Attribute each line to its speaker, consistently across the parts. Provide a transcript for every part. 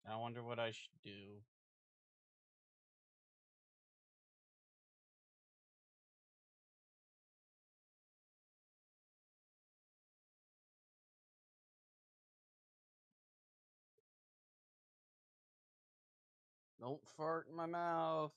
Speaker 1: I wonder what I should do. Don't fart in my mouth.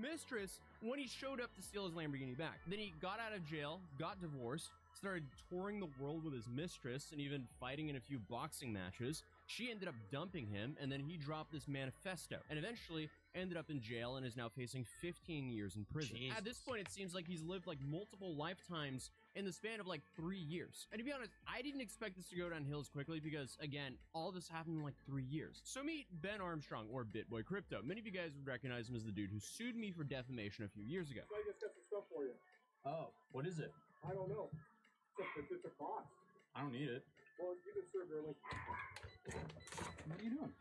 Speaker 2: Mistress when he showed up to steal his Lamborghini back. Then he got out of jail, got divorced, started touring the world with his mistress, and even fighting in a few boxing matches. She ended up dumping him, and then he dropped this manifesto, and eventually ended up in jail and is now facing 15 years in prison.
Speaker 1: Jesus.
Speaker 2: At this point, it seems like he's lived like multiple lifetimes in the span of like 3 years. And to be honest, I didn't expect this to go downhill as quickly because, again, all this happened in like 3 years. So meet Ben Armstrong, or BitBoy Crypto. Many of you guys would recognize him as the dude who sued me for defamation a few years ago.
Speaker 3: I just got some stuff for you.
Speaker 1: Oh, what is it?
Speaker 3: I don't know. It's a cost.
Speaker 1: I don't need it.
Speaker 3: Well, you can serve early.
Speaker 1: What are you doing?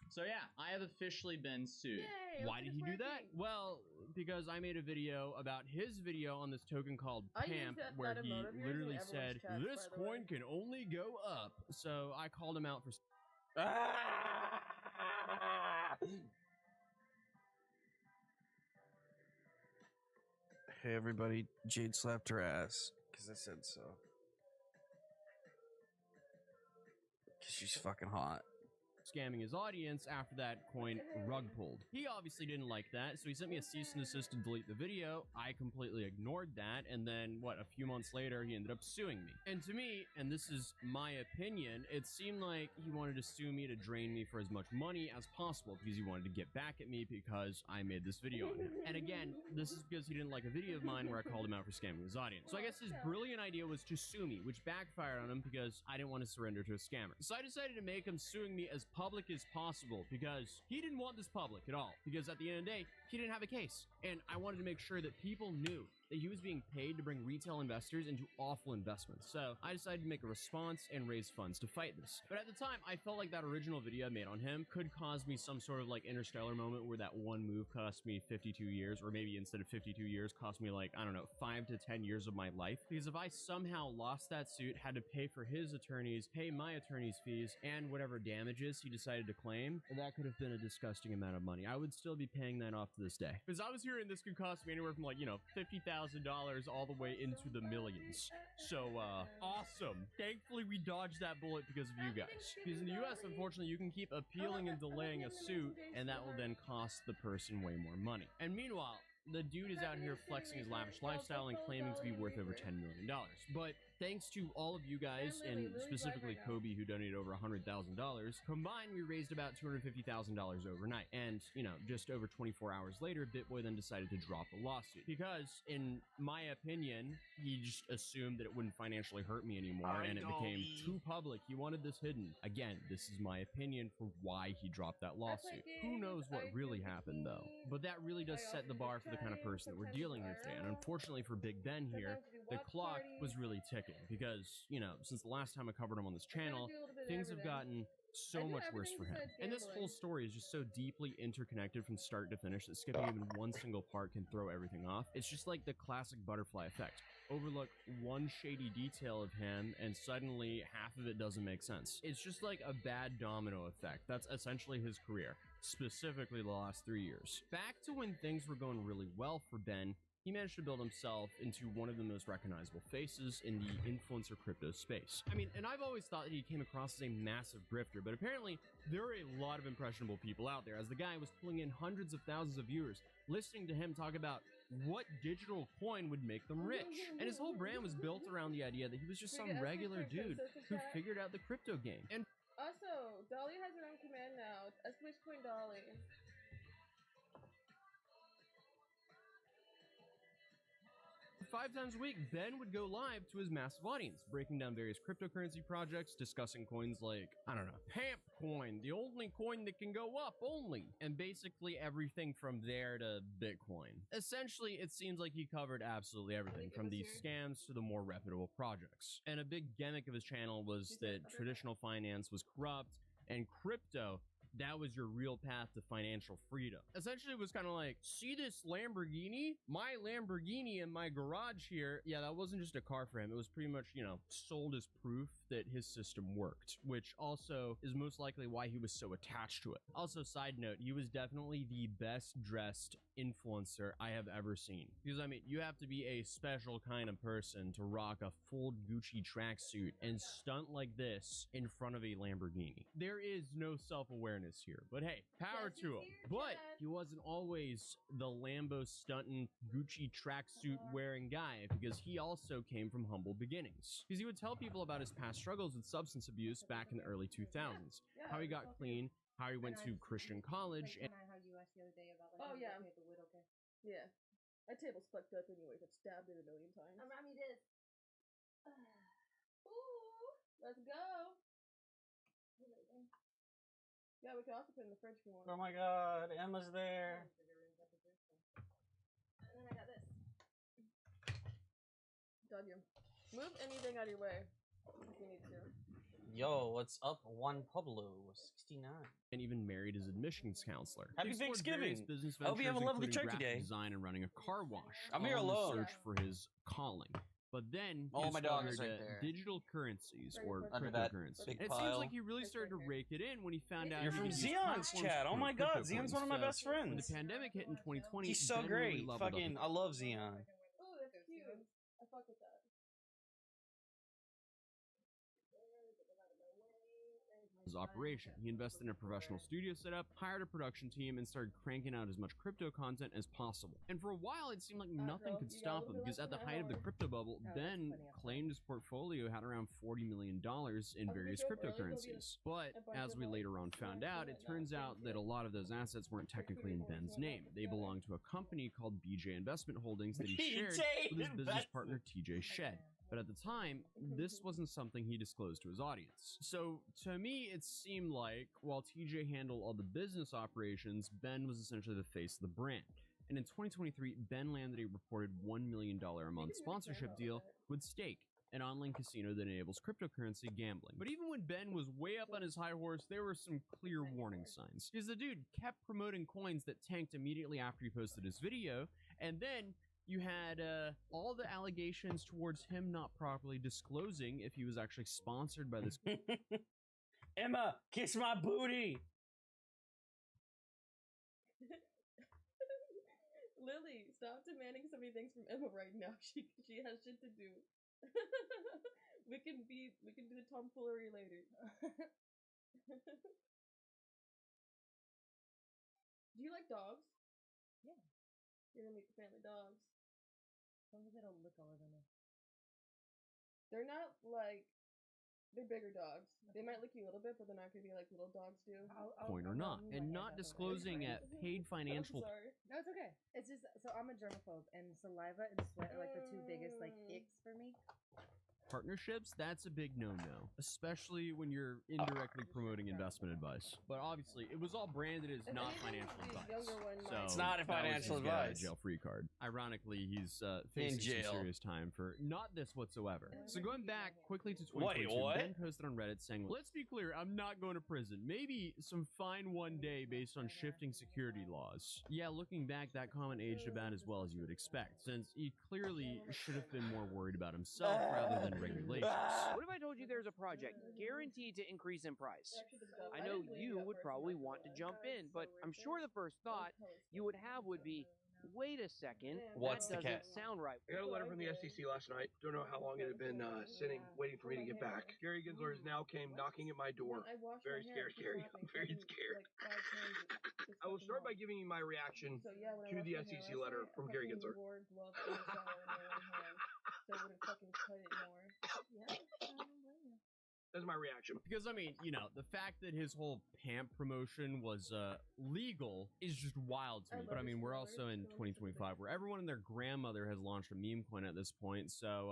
Speaker 1: So yeah, I have officially been sued.
Speaker 4: Yay,
Speaker 2: Why did he do that? Well, because I made a video about his video on this token called
Speaker 4: I use
Speaker 2: Pamp,
Speaker 4: that
Speaker 2: where
Speaker 4: emote
Speaker 2: he
Speaker 4: of yours in
Speaker 2: literally
Speaker 4: everyone's
Speaker 2: said,
Speaker 4: chats,
Speaker 2: this
Speaker 4: by the way."
Speaker 2: coin can only go up. So I called him out for...
Speaker 5: Hey everybody, Jade slapped her ass because I said so. Because she's fucking hot.
Speaker 2: scamming his audience after that coin rug pulled. He obviously didn't like that, so he sent me a cease and desist to delete the video. I completely ignored that, and then, what, a few months later, he ended up suing me. And to me, and this is my opinion, it seemed like he wanted to sue me to drain me for as much money as possible because he wanted to get back at me because I made this video on him. And again, this is because he didn't like a video of mine where I called him out for scamming his audience. So I guess his brilliant idea was to sue me, which backfired on him because I didn't want to surrender to a scammer. So I decided to make him suing me as public as possible because he didn't want this public at all. Because at the end of the day, he didn't have a case. And I wanted to make sure that people knew that he was being paid to bring retail investors into awful investments. So I decided to make a response and raise funds to fight this. But at the time, I felt like that original video I made on him could cause me some sort of like Interstellar moment where that one move cost me 52 years, or maybe instead of 52 years, cost me like, I don't know, 5 to 10 years of my life. Because if I somehow lost that suit, had to pay for his attorneys, pay my attorney's fees, and whatever damages he decided to claim, that could have been a disgusting amount of money. I would still be paying that off to this day. Because I was hearing this could cost me anywhere from like, you know, $50,000 all the way into the millions. So, awesome. Thankfully, we dodged that bullet because of you guys. Because in the US, unfortunately, you can keep appealing and delaying a suit, and that will then cost the person way more money. And meanwhile, the dude is out here flexing his lavish lifestyle and claiming to be worth over $10 million. But Thanks to all of you guys,
Speaker 4: Man, Lily,
Speaker 2: and
Speaker 4: Lily's live
Speaker 2: specifically
Speaker 4: right now.
Speaker 2: Kobe, who donated over $100,000, combined we raised about $250,000 overnight. And, you know, just over 24 hours later, BitBoy then decided to drop the lawsuit. Because, in my opinion, he just assumed that it wouldn't financially hurt me anymore, and it became too public. He wanted this hidden. Again, this is my opinion for why he dropped that lawsuit. Who knows what really happened, though? But that really does set the bar for the kind of person that we're dealing with today. And unfortunately for Big Ben here, the clock was really ticking. Because, you know, since the last time I covered him on this channel, things have gotten so much worse for him. And this whole story is just so deeply interconnected from start to finish that skipping even one single part can throw everything off. It's just like the classic butterfly effect. Overlook one shady detail of him and suddenly half of it doesn't make sense. It's just like a bad domino effect. That's essentially his career, specifically the last 3 years. Back to when things were going really well for Ben, he managed to build himself into one of the most recognizable faces in the influencer crypto space. I mean, and I've always thought that he came across as a massive grifter, but apparently there are a lot of impressionable people out there, as the guy was pulling in hundreds of thousands of viewers listening to him talk about what digital coin would make them rich. And his whole brand was built around the idea that he was just some regular dude who figured out the crypto game. And
Speaker 4: Also, Dolly has her own command now. It's !Coin Dolly.
Speaker 2: 5 times a week, Ben would go live to his massive audience, breaking down various cryptocurrency projects, discussing coins like, I don't know, Pamp coin, the only coin that can go up only, and basically everything from there to Bitcoin. Essentially, it seems like he covered absolutely everything, from the scams to the more reputable projects. And a big gimmick of his channel was that traditional finance was corrupt, and crypto, that was your real path to financial freedom. Essentially, it was kind of like, see this Lamborghini? My Lamborghini in my garage here. Yeah, that wasn't just a car for him. It was pretty much, you know, sold as proof that his system worked, which also is most likely why he was so attached to it. Also, side note, he was definitely the best dressed influencer I have ever seen. Because, I mean, you have to be a special kind of person to rock a full Gucci tracksuit and stunt like this in front of a Lamborghini. There is no self-awareness here, but hey, power to him. But he wasn't always the Lambo stunting Gucci tracksuit wearing guy, because he also came from humble beginnings. Because he would tell people about his past struggles with substance abuse back in the early 2000s, how he got clean, how he went to Christian college, and
Speaker 6: How you asked the other day about
Speaker 4: Oh, yeah.
Speaker 6: the wood, okay?
Speaker 4: Yeah. My table's fucked up anyways. I've stabbed it a million times.
Speaker 6: Mommy, this.
Speaker 4: Ooh, let's go. Yeah, we can also put it in the fridge if you want.
Speaker 1: Oh my god, Emma's there.
Speaker 4: And then I got this. W. Move anything out of your way if you need to.
Speaker 7: Yo, what's up, Juan Pablo? 69.
Speaker 2: and even married his admissions counselor.
Speaker 5: Happy
Speaker 2: He explored
Speaker 5: Thanksgiving.
Speaker 2: various business
Speaker 5: I hope you have a
Speaker 2: ventures,
Speaker 5: lovely
Speaker 2: including
Speaker 5: turkey
Speaker 2: graphic
Speaker 5: day.
Speaker 2: design and running a car wash.
Speaker 5: I'm here
Speaker 2: all in the
Speaker 5: alone.
Speaker 2: search for his calling. But then he
Speaker 7: Oh, my dog is
Speaker 2: discovered
Speaker 7: right there.
Speaker 2: digital currencies or
Speaker 7: Under that
Speaker 2: cryptocurrency.
Speaker 7: big
Speaker 2: It
Speaker 7: pile.
Speaker 2: seems like he really started to rake it in when he found out
Speaker 5: You're
Speaker 2: he
Speaker 5: from
Speaker 2: could use
Speaker 5: Xeon's
Speaker 2: platforms
Speaker 5: chat.
Speaker 2: to
Speaker 5: Oh my
Speaker 2: promote
Speaker 5: god, Xeon's one of my
Speaker 2: cryptocurrency.
Speaker 5: best
Speaker 2: When the
Speaker 5: friends.
Speaker 2: pandemic hit in 2020,
Speaker 5: He's so
Speaker 2: Ben really
Speaker 5: great.
Speaker 2: leveled up
Speaker 5: Fucking, I love Xeon.
Speaker 4: Oh, that's cute. I fuck with that.
Speaker 2: his operation. He invested in a professional studio setup, hired a production team, and started cranking out as much crypto content as possible. And for a while, it seemed like nothing could stop him, because at the height of the crypto bubble, Ben claimed his portfolio had around $40 million in various cryptocurrencies. But as we later on found out, it turns out that a lot of those assets weren't technically in Ben's name. They belonged to a company called BJ Investment Holdings that he shared with his business partner TJ Shed. But at the time, this wasn't something he disclosed to his audience. So, to me, it seemed like, while TJ handled all the business operations, Ben was essentially the face of the brand. And in 2023, Ben landed a reported $1 million a month sponsorship deal with Stake, an online casino that enables cryptocurrency gambling. But even when Ben was way up on his high horse, there were some clear warning signs. Because the dude kept promoting coins that tanked immediately after he posted his video, and then you had all the allegations towards him not properly disclosing if he was actually sponsored by this.
Speaker 5: Emma, kiss my booty.
Speaker 4: Lily, stop demanding so many things from Emma right now. She has shit to do. we can do the tomfoolery later. Do you like dogs?
Speaker 6: Yeah.
Speaker 4: You're gonna meet the family dogs.
Speaker 6: As long as they don't look all over me.
Speaker 4: They're not like they're bigger dogs. They might lick you a little bit, but they're not gonna be like little dogs do.
Speaker 2: Coin or not, and not disclosing at paid financial.
Speaker 4: Sorry.
Speaker 6: No, it's okay. It's just so I'm a germaphobe, and saliva and sweat are like the two biggest like icks for me.
Speaker 2: Partnerships, that's a big no-no, especially when you're indirectly promoting investment advice. But obviously, it was all branded as
Speaker 4: And
Speaker 2: not
Speaker 4: even
Speaker 2: financial
Speaker 4: the
Speaker 2: advice.
Speaker 4: younger one
Speaker 2: So
Speaker 4: might-
Speaker 7: It's not
Speaker 2: that was
Speaker 7: financial
Speaker 2: his get out of
Speaker 7: advice.
Speaker 2: jail-free card. Ironically, he's facing some
Speaker 7: jail.
Speaker 2: serious time for not this whatsoever. So going back quickly to 2022,
Speaker 7: what?
Speaker 2: Ben posted on Reddit saying, "Let's be clear, I'm not going to prison. Maybe some fine one day based on shifting security laws." Yeah, looking back, that comment aged about as well as you would expect, since he clearly should have been more worried about himself rather than regulations.
Speaker 8: What if I told you there's a project guaranteed to increase in price?
Speaker 4: Actually, the dove-
Speaker 8: I know
Speaker 4: didn't believe
Speaker 8: you
Speaker 4: that
Speaker 8: would
Speaker 4: first
Speaker 8: probably
Speaker 4: time I
Speaker 8: want to
Speaker 4: saw it.
Speaker 8: jump in, but
Speaker 4: So
Speaker 8: I'm
Speaker 4: right
Speaker 8: sure
Speaker 4: there.
Speaker 8: the first thought you would have would be, wait a second,
Speaker 4: Yeah,
Speaker 7: What's
Speaker 8: that
Speaker 7: the
Speaker 8: doesn't
Speaker 7: catch?
Speaker 8: sound right.
Speaker 3: I got a letter from the SEC last night. Don't know how long it had been sitting, waiting for me to get back. Gary Gensler has now came knocking at my door.
Speaker 4: I washed
Speaker 3: Very
Speaker 4: my
Speaker 3: scared,
Speaker 4: hands, keep
Speaker 3: Gary.
Speaker 4: laughing,
Speaker 3: I'm very
Speaker 4: fucking,
Speaker 3: scared.
Speaker 4: like, 5 times this
Speaker 3: I will
Speaker 4: fucking
Speaker 3: start by
Speaker 4: month.
Speaker 3: giving you my reaction.
Speaker 4: So yeah, when I
Speaker 3: to
Speaker 4: washed
Speaker 3: the
Speaker 4: my hair
Speaker 3: SEC
Speaker 4: last
Speaker 3: letter
Speaker 4: night,
Speaker 3: from
Speaker 4: I
Speaker 3: Gary
Speaker 4: fucking
Speaker 3: Gensler.
Speaker 4: wore gloves in the shower in my own hand, so I wouldn't fucking cut it more.
Speaker 6: Yeah, I don't blame you.
Speaker 3: That's my reaction.
Speaker 2: Because, I mean, you know, the fact that his whole PAMP promotion was legal is just wild to me. But, I mean, we're also in 2025 where everyone and their grandmother has launched a meme coin at this point. So,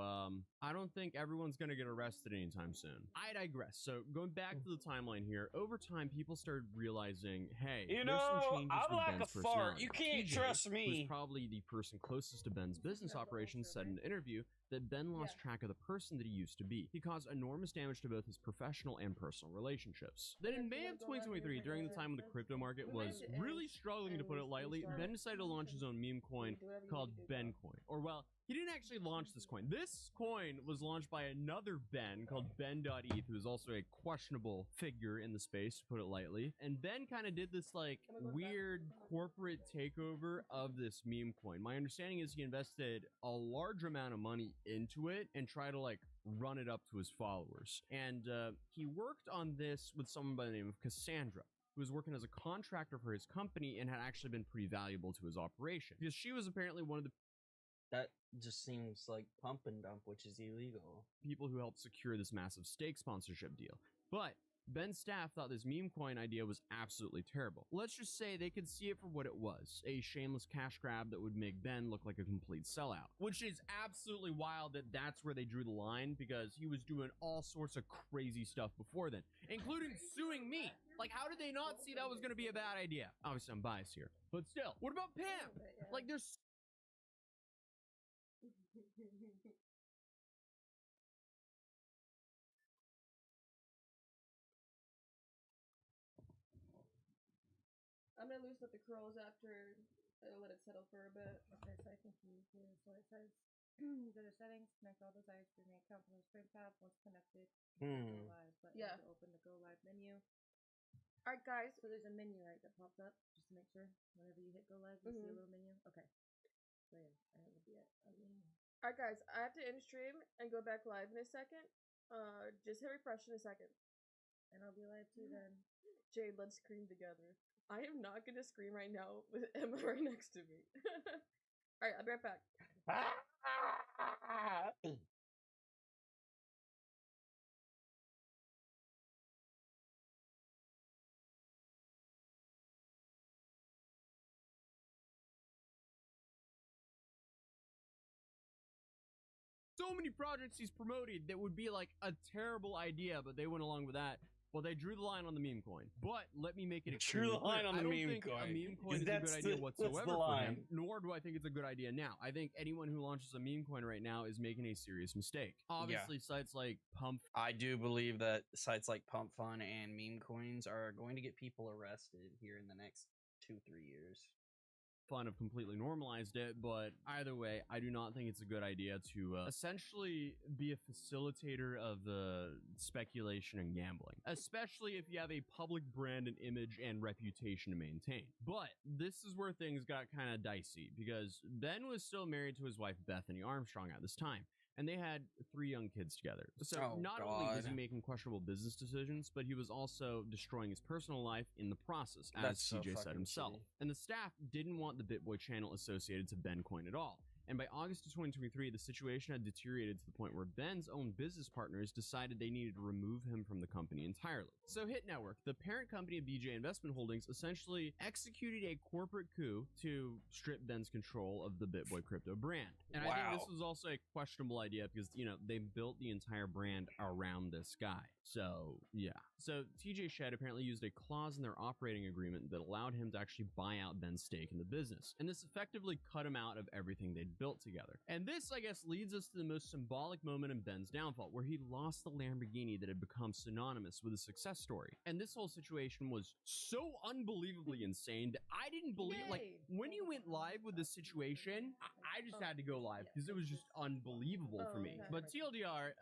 Speaker 2: I don't think everyone's going to get arrested anytime soon. I digress. So, going back to the timeline here, over time, people started realizing, hey,
Speaker 7: You
Speaker 2: there's some
Speaker 7: know,
Speaker 2: changes
Speaker 7: I'm
Speaker 2: with
Speaker 7: like
Speaker 2: Ben's
Speaker 7: a fart.
Speaker 2: personality.
Speaker 7: You can't
Speaker 2: TJ,
Speaker 7: trust
Speaker 2: who's
Speaker 7: me.
Speaker 2: probably the person closest to Ben's business operations, said in an interview that Ben lost
Speaker 4: Yeah.
Speaker 2: track of the person that he used to be. He caused enormous damage to both his professional and personal relationships. Then in May of 2023, during the time when the crypto market was really struggling, to put it lightly, Ben decided to launch his own meme coin
Speaker 4: Do whatever you
Speaker 2: called
Speaker 4: need to do, bro.
Speaker 2: Ben Coin. Or, well, he didn't actually launch this coin. This coin was launched by another Ben called Ben.eth, who is also a questionable figure in the space, to put it lightly. And Ben kind of did this, like, weird corporate takeover of this meme coin. My understanding is he invested a large amount of money into it and tried to, like, run it up to his followers. And he worked on this with someone by the name of Cassandra, who was working as a contractor for his company and had actually been pretty valuable to his operation. Because she was apparently one of the
Speaker 7: That just seems like pump and dump, which is illegal.
Speaker 2: people who helped secure this massive stake sponsorship deal. But Ben's staff thought this meme coin idea was absolutely terrible. Let's just say they could see it for what it was, a shameless cash grab that would make Ben look like a complete sellout. Which is absolutely wild that that's where they drew the line, because he was doing all sorts of crazy stuff before then, including suing me. Like, how did they not see that was going to be a bad idea? Obviously, I'm biased here. But still, what about Pam? Like, there's
Speaker 4: I'm gonna loosen up the curls after I let it settle for a bit.
Speaker 6: Okay, so I confused here. So it says go to settings, connect all devices, create account from the frame tab. Once connected, go
Speaker 7: Hmm.
Speaker 6: live. Button
Speaker 4: Yeah.
Speaker 6: to open the go live menu. Alright guys, so there's a menu right that pops up just to make sure whenever you hit go live you see a
Speaker 4: Mhm.
Speaker 6: little menu. Okay. So yeah, and it would be it.
Speaker 4: Alright guys, I have to end stream and go back live in a second. Just hit refresh in a second.
Speaker 6: And I'll be live too then.
Speaker 4: Jade, let's scream together. I am not gonna scream right now with Emma right next to me. Alright, I'll be right back.
Speaker 2: so many projects he's promoted that would be like a terrible idea, but they went along with that. Well, they drew the line on the meme coin. But let me make it
Speaker 7: Drew
Speaker 2: extremely
Speaker 7: the line
Speaker 2: clear.
Speaker 7: on the
Speaker 2: I don't
Speaker 7: meme
Speaker 2: think
Speaker 7: coin.
Speaker 2: a meme coin
Speaker 7: Is
Speaker 2: is a
Speaker 7: that's
Speaker 2: good idea
Speaker 7: the-
Speaker 2: whatsoever
Speaker 7: that's the
Speaker 2: for
Speaker 7: line.
Speaker 2: him, nor do I think it's a good idea now. I think anyone who launches a meme coin right now is making a serious mistake. Obviously, sites like Pump
Speaker 7: I do believe that sites like Pump Fun and meme coins are going to get people arrested here in the next 2-3 years.
Speaker 2: Fun have completely normalized it, but either way, I do not think it's a good idea to essentially be a facilitator of speculation and gambling, especially if you have a public brand and image and reputation to maintain. But this is where things got kind of dicey, because Ben was still married to his wife Bethany Armstrong at this time, and they had 3 young kids together. So
Speaker 7: Oh,
Speaker 2: not only was he
Speaker 7: God.
Speaker 2: making questionable business decisions, but he was also destroying his personal life in the process, as
Speaker 7: That's so
Speaker 2: CJ said
Speaker 7: fucking
Speaker 2: himself.
Speaker 7: shitty.
Speaker 2: And the staff didn't want the BitBoy channel associated to BenCoin at all. And by August of 2023, the situation had deteriorated to the point where Ben's own business partners decided they needed to remove him from the company entirely. So Hit Network, the parent company of BJ Investment Holdings, essentially executed a corporate coup to strip Ben's control of the BitBoy crypto brand. And I think this was also a questionable idea because, you know, they built the entire brand around this guy. So, yeah. So TJ Shed apparently used a clause in their operating agreement that allowed him to actually buy out Ben's stake in the business. And this effectively cut him out of everything they'd built together. And this, I guess, leads us to the most symbolic moment in Ben's downfall, where he lost the Lamborghini that had become synonymous with a success story. And this whole situation was so unbelievably insane that I didn't believe, like, when you went live with this situation, I just had to go live because it was just unbelievable for me. But TLDR,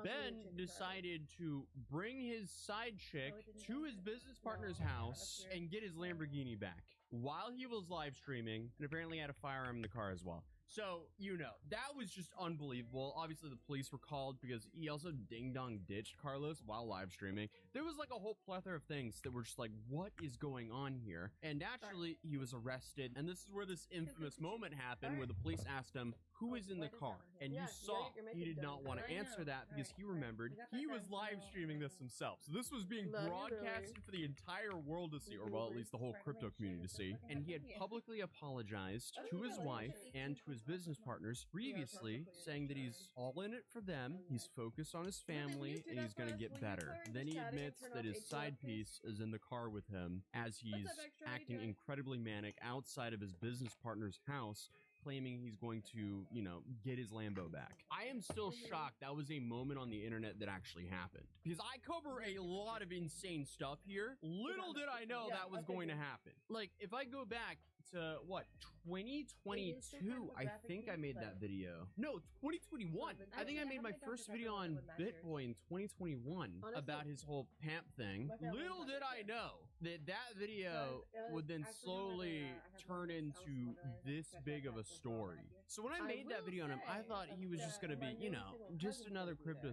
Speaker 2: Ben decided to bring his side chick to his business partner's house and get his Lamborghini back while he was live streaming, and apparently had a firearm in the car as well. So, you know, that was just unbelievable. Obviously, the police were called because he also ding-dong ditched Carlos while live streaming. There was like a whole plethora of things that were just like, what is going on here? And naturally, he was arrested. And this is where this infamous moment happened where the police asked him, who is in the car? And you saw he did not want to answer that because he remembered he was live streaming this himself. So this was being broadcasted for the entire world to see, or well, at least the whole crypto community to see. And he had publicly apologized to his wife and to his business partners previously, saying that he's all in it for them, he's focused on his family, and he's gonna get better. Then he admits that his side piece is in the car with him as he's acting incredibly manic outside of his business partner's house, claiming he's going to, you know, get his Lambo back. I am still shocked that was a moment on the internet that actually happened. Because I cover a lot of insane stuff here. Little did I know that was going to happen. Like, if I go back to, what, 2022, I think I made that video. No, 2021. I think I made my first video on BitBoy in 2021 about his whole PAMP thing. Little did I know that that video would then slowly turn into this big of a story. So when I made that video on him, I thought he was just gonna be, you know, just another crypto.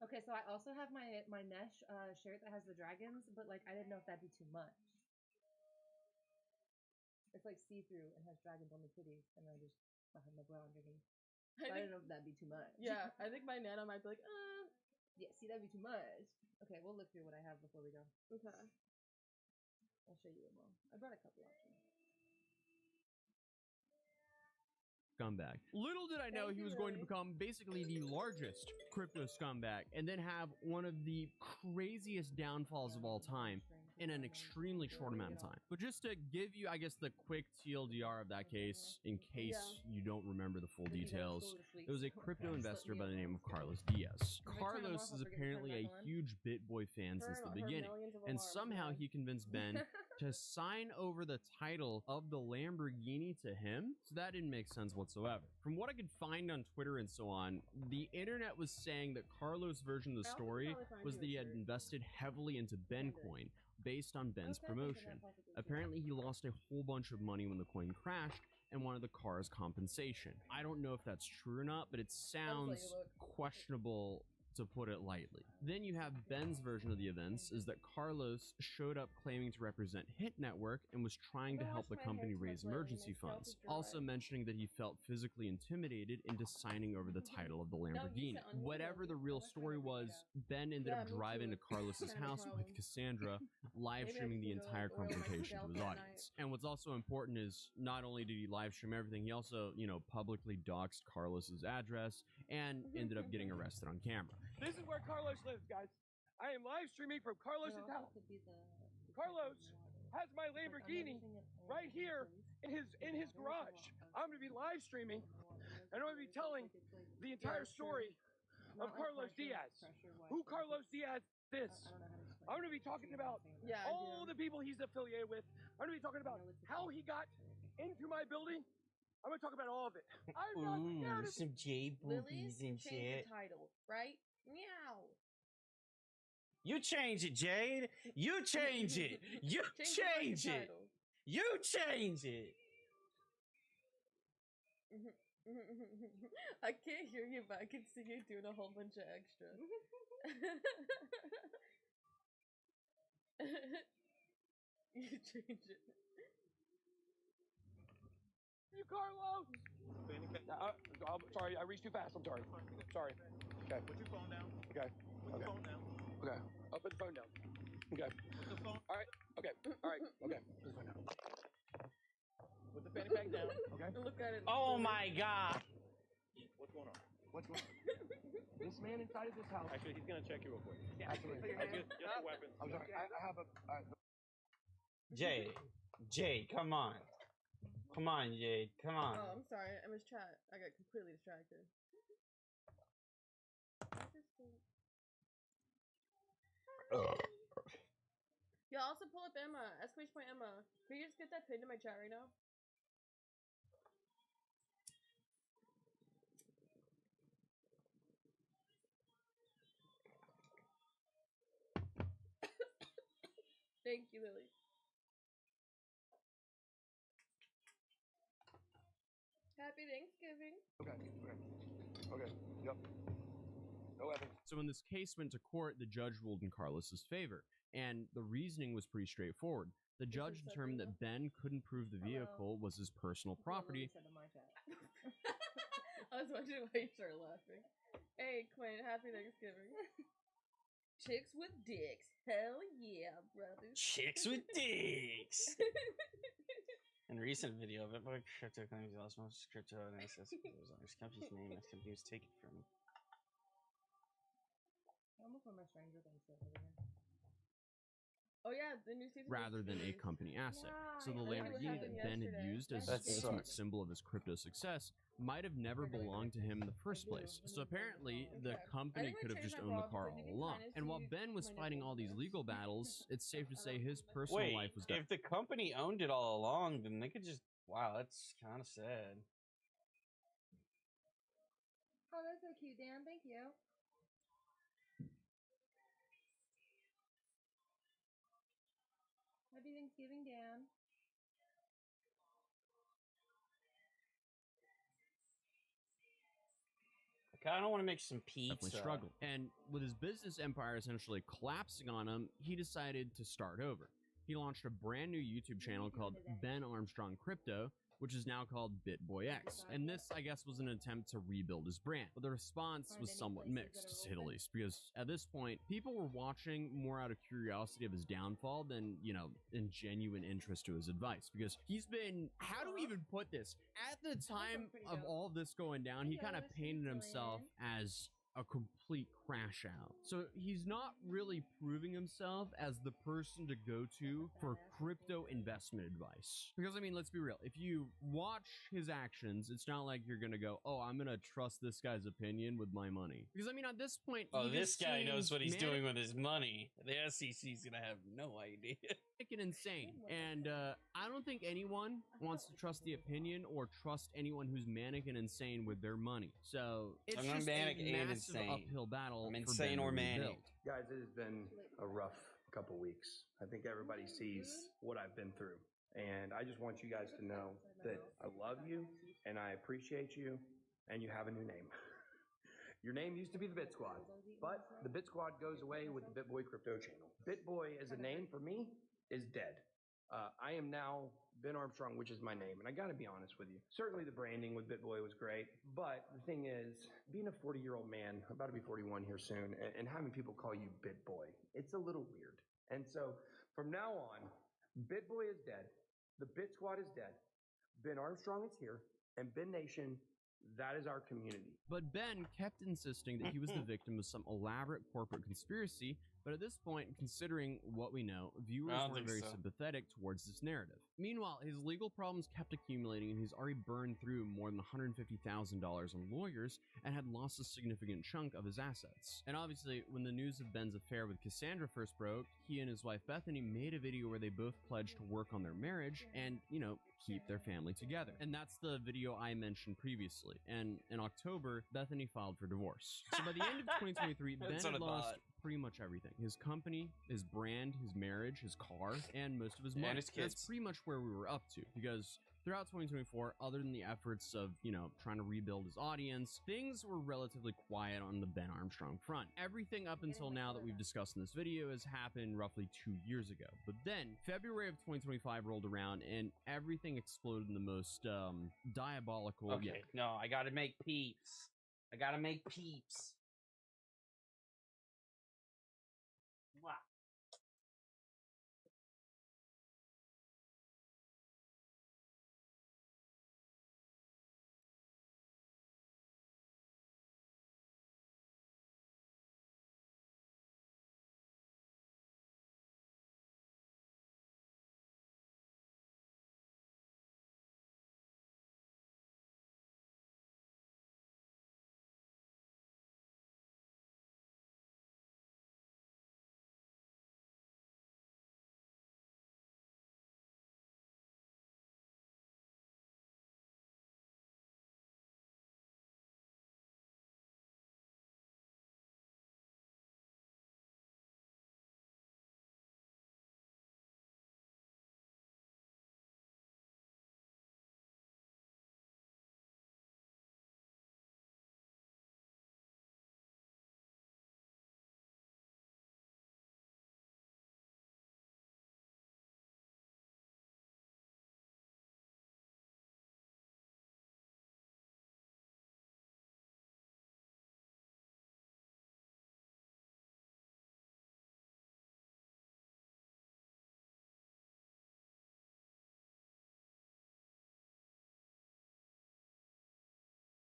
Speaker 6: Okay, so I also have my Nesh shirt that has the dragons, but like I didn't know if that'd be too much. It's like see-through and has dragons on the titties, and then just I have my bra underneath. So I don't know if that'd be too much.
Speaker 4: Yeah, I think my nana might be like,
Speaker 6: yeah, see, that'd be too much. Okay, we'll look through what I have before we go.
Speaker 4: Okay.
Speaker 6: I'll show you them all. I brought a couple options.
Speaker 2: Scumbag. Little did I know he was going to become basically the largest crypto scumbag and then have one of the craziest downfalls of all time in an extremely short amount of time. But just to give you, I guess, the quick TLDR of that case, in case you don't remember the full details, it was a crypto investor by the name of Carlos Diaz. Carlos is apparently a huge BitBoy fan since the beginning, and somehow he convinced Ben to sign over the title of the Lamborghini to him, so that didn't make sense whatsoever. From what I could find on Twitter and so on, the internet was saying that Carlos' version of the story was that he had invested heavily into BenCoin, based on Ben's promotion. Apparently, he lost a whole bunch of money when the coin crashed and wanted the car's compensation. I don't know if that's true or not, but it sounds questionable to put it lightly. Then you have Ben's version of the events is that Carlos showed up claiming to represent Hit Network and was trying to help the company raise emergency funds, also mentioning that he felt physically intimidated into signing over the title of the Lamborghini. Whatever the real story was, Ben ended up driving to Carlos's house with Cassandra, live streaming the entire confrontation to his audience. And what's also important is not only did he live stream everything, he also, you know, publicly doxed Carlos's address and ended up getting arrested on camera.
Speaker 3: This is where Carlos lives, guys. I am live streaming from Carlos's house. Carlos has my Lamborghini right here in his garage. I'm going to be live streaming, and I'm going to be telling the entire story of Carlos Diaz. Who Carlos Diaz is. I'm going to be talking about all the people he's affiliated with. I'm going to be talking about how he got into my building. I'm going to talk about all of it. I'm not scared of
Speaker 7: some J boobies and shit.
Speaker 4: Title, right? Meow.
Speaker 7: You change it, Jade. You change it. You change it. You change it.
Speaker 4: I can't hear you, but I can see you doing a whole bunch of extra. You change it.
Speaker 3: You, Carlos! Sorry, I reached too fast. I'm sorry. Sorry. Okay.
Speaker 1: Put your phone down.
Speaker 3: Okay.
Speaker 1: Put the phone down.
Speaker 3: Okay. I'll put the phone down. Okay.
Speaker 1: Put the phone.
Speaker 3: All right. Okay. All right. Okay. Put the phone down.
Speaker 1: Put the fanny pack down.
Speaker 3: Okay.
Speaker 4: Look at it.
Speaker 7: Oh my god!
Speaker 1: What's going on?
Speaker 3: What's going on? This man inside of this house.
Speaker 1: Actually, he's gonna check you real quick.
Speaker 3: Actually,
Speaker 1: Just the weapon.
Speaker 3: I'm sorry. I have a.
Speaker 7: Jade, come on. Come on, Jade, come on.
Speaker 4: Oh, I'm sorry. I was chat. I got completely distracted. Yeah, also pull up Emma. Exclamation point Emma. Can you just get that pinned in my chat right now? Thank you, Lily. Happy Thanksgiving.
Speaker 3: Okay. Yep. No weapons.
Speaker 2: So when this case went to court, the judge ruled in Carlos's favor, and the reasoning was pretty straightforward. The judge
Speaker 4: is so
Speaker 2: determined
Speaker 4: cool.
Speaker 2: that Ben couldn't prove the vehicle was his personal property.
Speaker 4: I was wondering why you started laughing. Hey, Quinn, happy Thanksgiving. Chicks with dicks. Hell yeah, brothers.
Speaker 7: Chicks with dicks! In a recent video, Bitboy Crypto claims he lost most crypto and assets because his company's name and company was taken from him.
Speaker 6: I almost want my Stranger Things shit over here.
Speaker 4: Oh yeah, the new season.
Speaker 2: Rather than a company asset. So the
Speaker 4: Yeah, I think it
Speaker 2: Lamborghini
Speaker 4: happened
Speaker 2: that Ben had
Speaker 4: yesterday.
Speaker 2: used as
Speaker 7: That
Speaker 2: his ultimate
Speaker 7: sucks.
Speaker 2: symbol of his crypto success might have never belonged to him in the first place. So apparently, the company could have just owned the car all along. And while Ben was fighting all these legal battles, it's safe to say his personal
Speaker 7: Wait,
Speaker 2: life was done.
Speaker 7: if the company owned it all along, then they could just... Wow, that's kind of sad.
Speaker 6: Oh, that's so cute, Dan. Thank you. Happy Thanksgiving, Dan.
Speaker 7: I kind of want to make some pizza.
Speaker 2: Definitely struggled. And with his business empire essentially collapsing on him, he decided to start over. He launched a brand new YouTube channel called Ben Armstrong Crypto, which is now called BitBoyX. And this, I guess, was an attempt to rebuild his brand. But the response was somewhat mixed, to say the least, because at this point, people were watching more out of curiosity of his downfall than, you know, in genuine interest to his advice. Because he's been, how do we even put this? At the time of all this going down, he kind of painted himself as a complete crash out. So he's not really proving himself as the person to go to for crypto investment advice. Because I mean, let's be real. If you watch his actions, it's not like you're gonna go, oh, I'm gonna trust this guy's opinion with my money. Because I mean, at this point,
Speaker 7: Oh,
Speaker 2: he
Speaker 7: this
Speaker 2: just
Speaker 7: guy knows
Speaker 2: seems
Speaker 7: what he's
Speaker 2: manic
Speaker 7: doing with his money. The SEC's gonna have no idea.
Speaker 2: and insane. And I don't think anyone wants to trust the opinion or trust anyone who's manic and insane with their money. So it's
Speaker 7: I'm not
Speaker 2: just
Speaker 7: manic
Speaker 2: a
Speaker 7: and
Speaker 2: massive
Speaker 7: insane.
Speaker 2: uphill battle.
Speaker 7: I'm
Speaker 2: for
Speaker 7: insane
Speaker 2: Ben
Speaker 7: or
Speaker 2: to
Speaker 7: manic.
Speaker 2: rebuild.
Speaker 9: Guys, it has been a rough couple weeks. I think everybody sees what I've been through. And I just want you guys to know that I love you and I appreciate you and you have a new name. Your name used to be the Bit Squad, but the Bit Squad goes away with the BitBoy Crypto channel. BitBoy as a name for me is dead. I am now Ben Armstrong, which is my name, and I gotta be honest with you. Certainly the branding with BitBoy was great, but the thing is, being a 40-year-old man, about to be 41 here soon, and having people call you BitBoy, it's a little weird. And so, from now on, BitBoy is dead, the Bit Squad is dead, Ben Armstrong is here, and Ben Nation, that is our community.
Speaker 2: But Ben kept insisting that he was the victim of some elaborate corporate conspiracy, but at this point, considering what we know, viewers
Speaker 7: I don't
Speaker 2: weren't
Speaker 7: think
Speaker 2: very
Speaker 7: so.
Speaker 2: sympathetic towards this narrative. Meanwhile, his legal problems kept accumulating and he's already burned through more than $150,000 on lawyers and had lost a significant chunk of his assets. And obviously, when the news of Ben's affair with Cassandra first broke, he and his wife Bethany made a video where they both pledged to work on their marriage and, you know, keep their family together. And that's the video I mentioned previously. And in October, Bethany filed for divorce. So by the end of 2023, Ben
Speaker 7: That's what
Speaker 2: had
Speaker 7: I
Speaker 2: lost
Speaker 7: thought.
Speaker 2: pretty much everything. His company, his brand, his marriage, his car, and most of his
Speaker 7: And
Speaker 2: money.
Speaker 7: his
Speaker 2: That's
Speaker 7: kids.
Speaker 2: pretty much where we were up to, because Throughout 2024, other than the efforts of, trying to rebuild his audience, things were relatively quiet on the Ben Armstrong front. Everything up until now that we've discussed in this video has happened roughly 2 years ago. But then, February of 2025 rolled around and everything exploded in the most diabolical...
Speaker 7: Okay, no, I gotta make peeps. I gotta make peeps. Wow.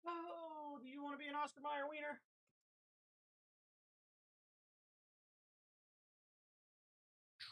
Speaker 7: Oh, do you want to be an Oscar Mayer wiener?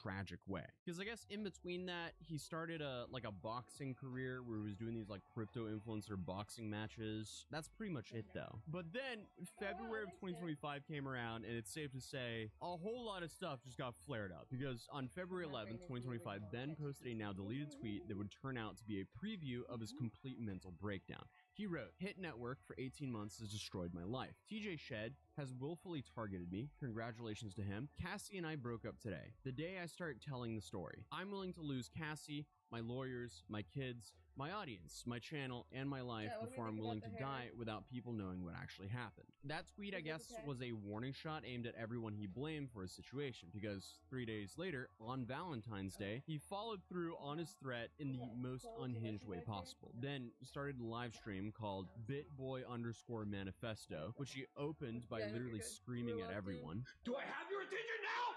Speaker 2: Tragic way, because I guess in between that he started a boxing career where he was doing these crypto influencer boxing matches. That's pretty much it though. But then February of 2025 came around and it's safe to say a whole lot of stuff just got flared up, because on February 11th 2025 Ben posted a now deleted tweet that would turn out to be a preview of his complete mental breakdown. He wrote, "Hit Network for 18 months has destroyed my life. TJ Shed has willfully targeted me. Congratulations to him. Cassie and I broke up today. The day I start telling the story. I'm willing to lose Cassie, my lawyers, my kids, my audience, my channel, and my life before I'm willing to die without people knowing what actually happened." That tweet, I guess, was a warning shot aimed at everyone he blamed for his situation, because 3 days later, on Valentine's Day, he followed through on his threat in the most unhinged way possible. Then started a live stream called BitBoy_Manifesto, which he opened by literally screaming at everyone.
Speaker 3: Do I have your attention now?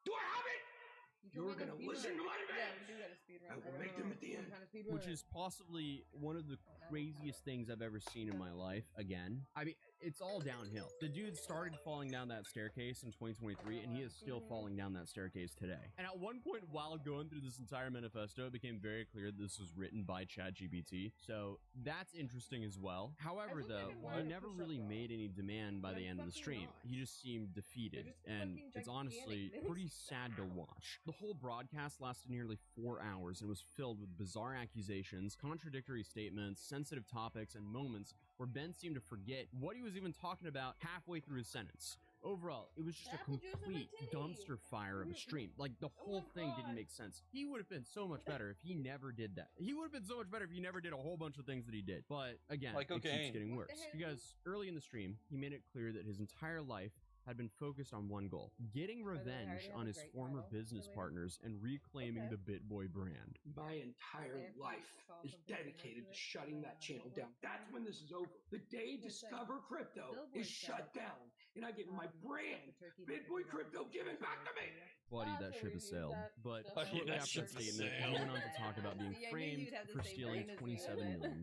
Speaker 3: Do I have it? You're gonna listen to my demands. I will make them at the end.
Speaker 2: Which is possibly one of the craziest things I've ever seen in my life. Again, I mean, it's all downhill. The dude started falling down that staircase in 2023, and he is still falling down that staircase today. And at one point, while going through this entire manifesto, it became very clear that this was written by ChatGPT. So that's interesting as well. However, though, he never really made any demand by the end of the stream. He just seemed defeated, and it's honestly pretty sad to watch. The whole broadcast lasted nearly 4 hours and was filled with bizarre accusations, contradictory statements, sensitive topics, and moments where Ben seemed to forget what he was even talking about halfway through his sentence. Overall, it was just a complete dumpster fire of a stream. Like, the whole thing didn't make sense. He would have been so much better if he never did that. He would have been so much better if he never did a whole bunch of things that he did. But again, it keeps getting worse. Because early in the stream, he made it clear that his entire life had been focused on one goal: getting revenge on his former business partners and reclaiming the BitBoy brand.
Speaker 3: My entire life is dedicated to shutting that channel down. That's when this is over. The day Discover Crypto is shut down, and I get my brand, BitBoy Crypto, given back to me.
Speaker 2: Bloody, that ship has sailed. But shortly after that statement, he went on to talk about being framed for stealing $27 million.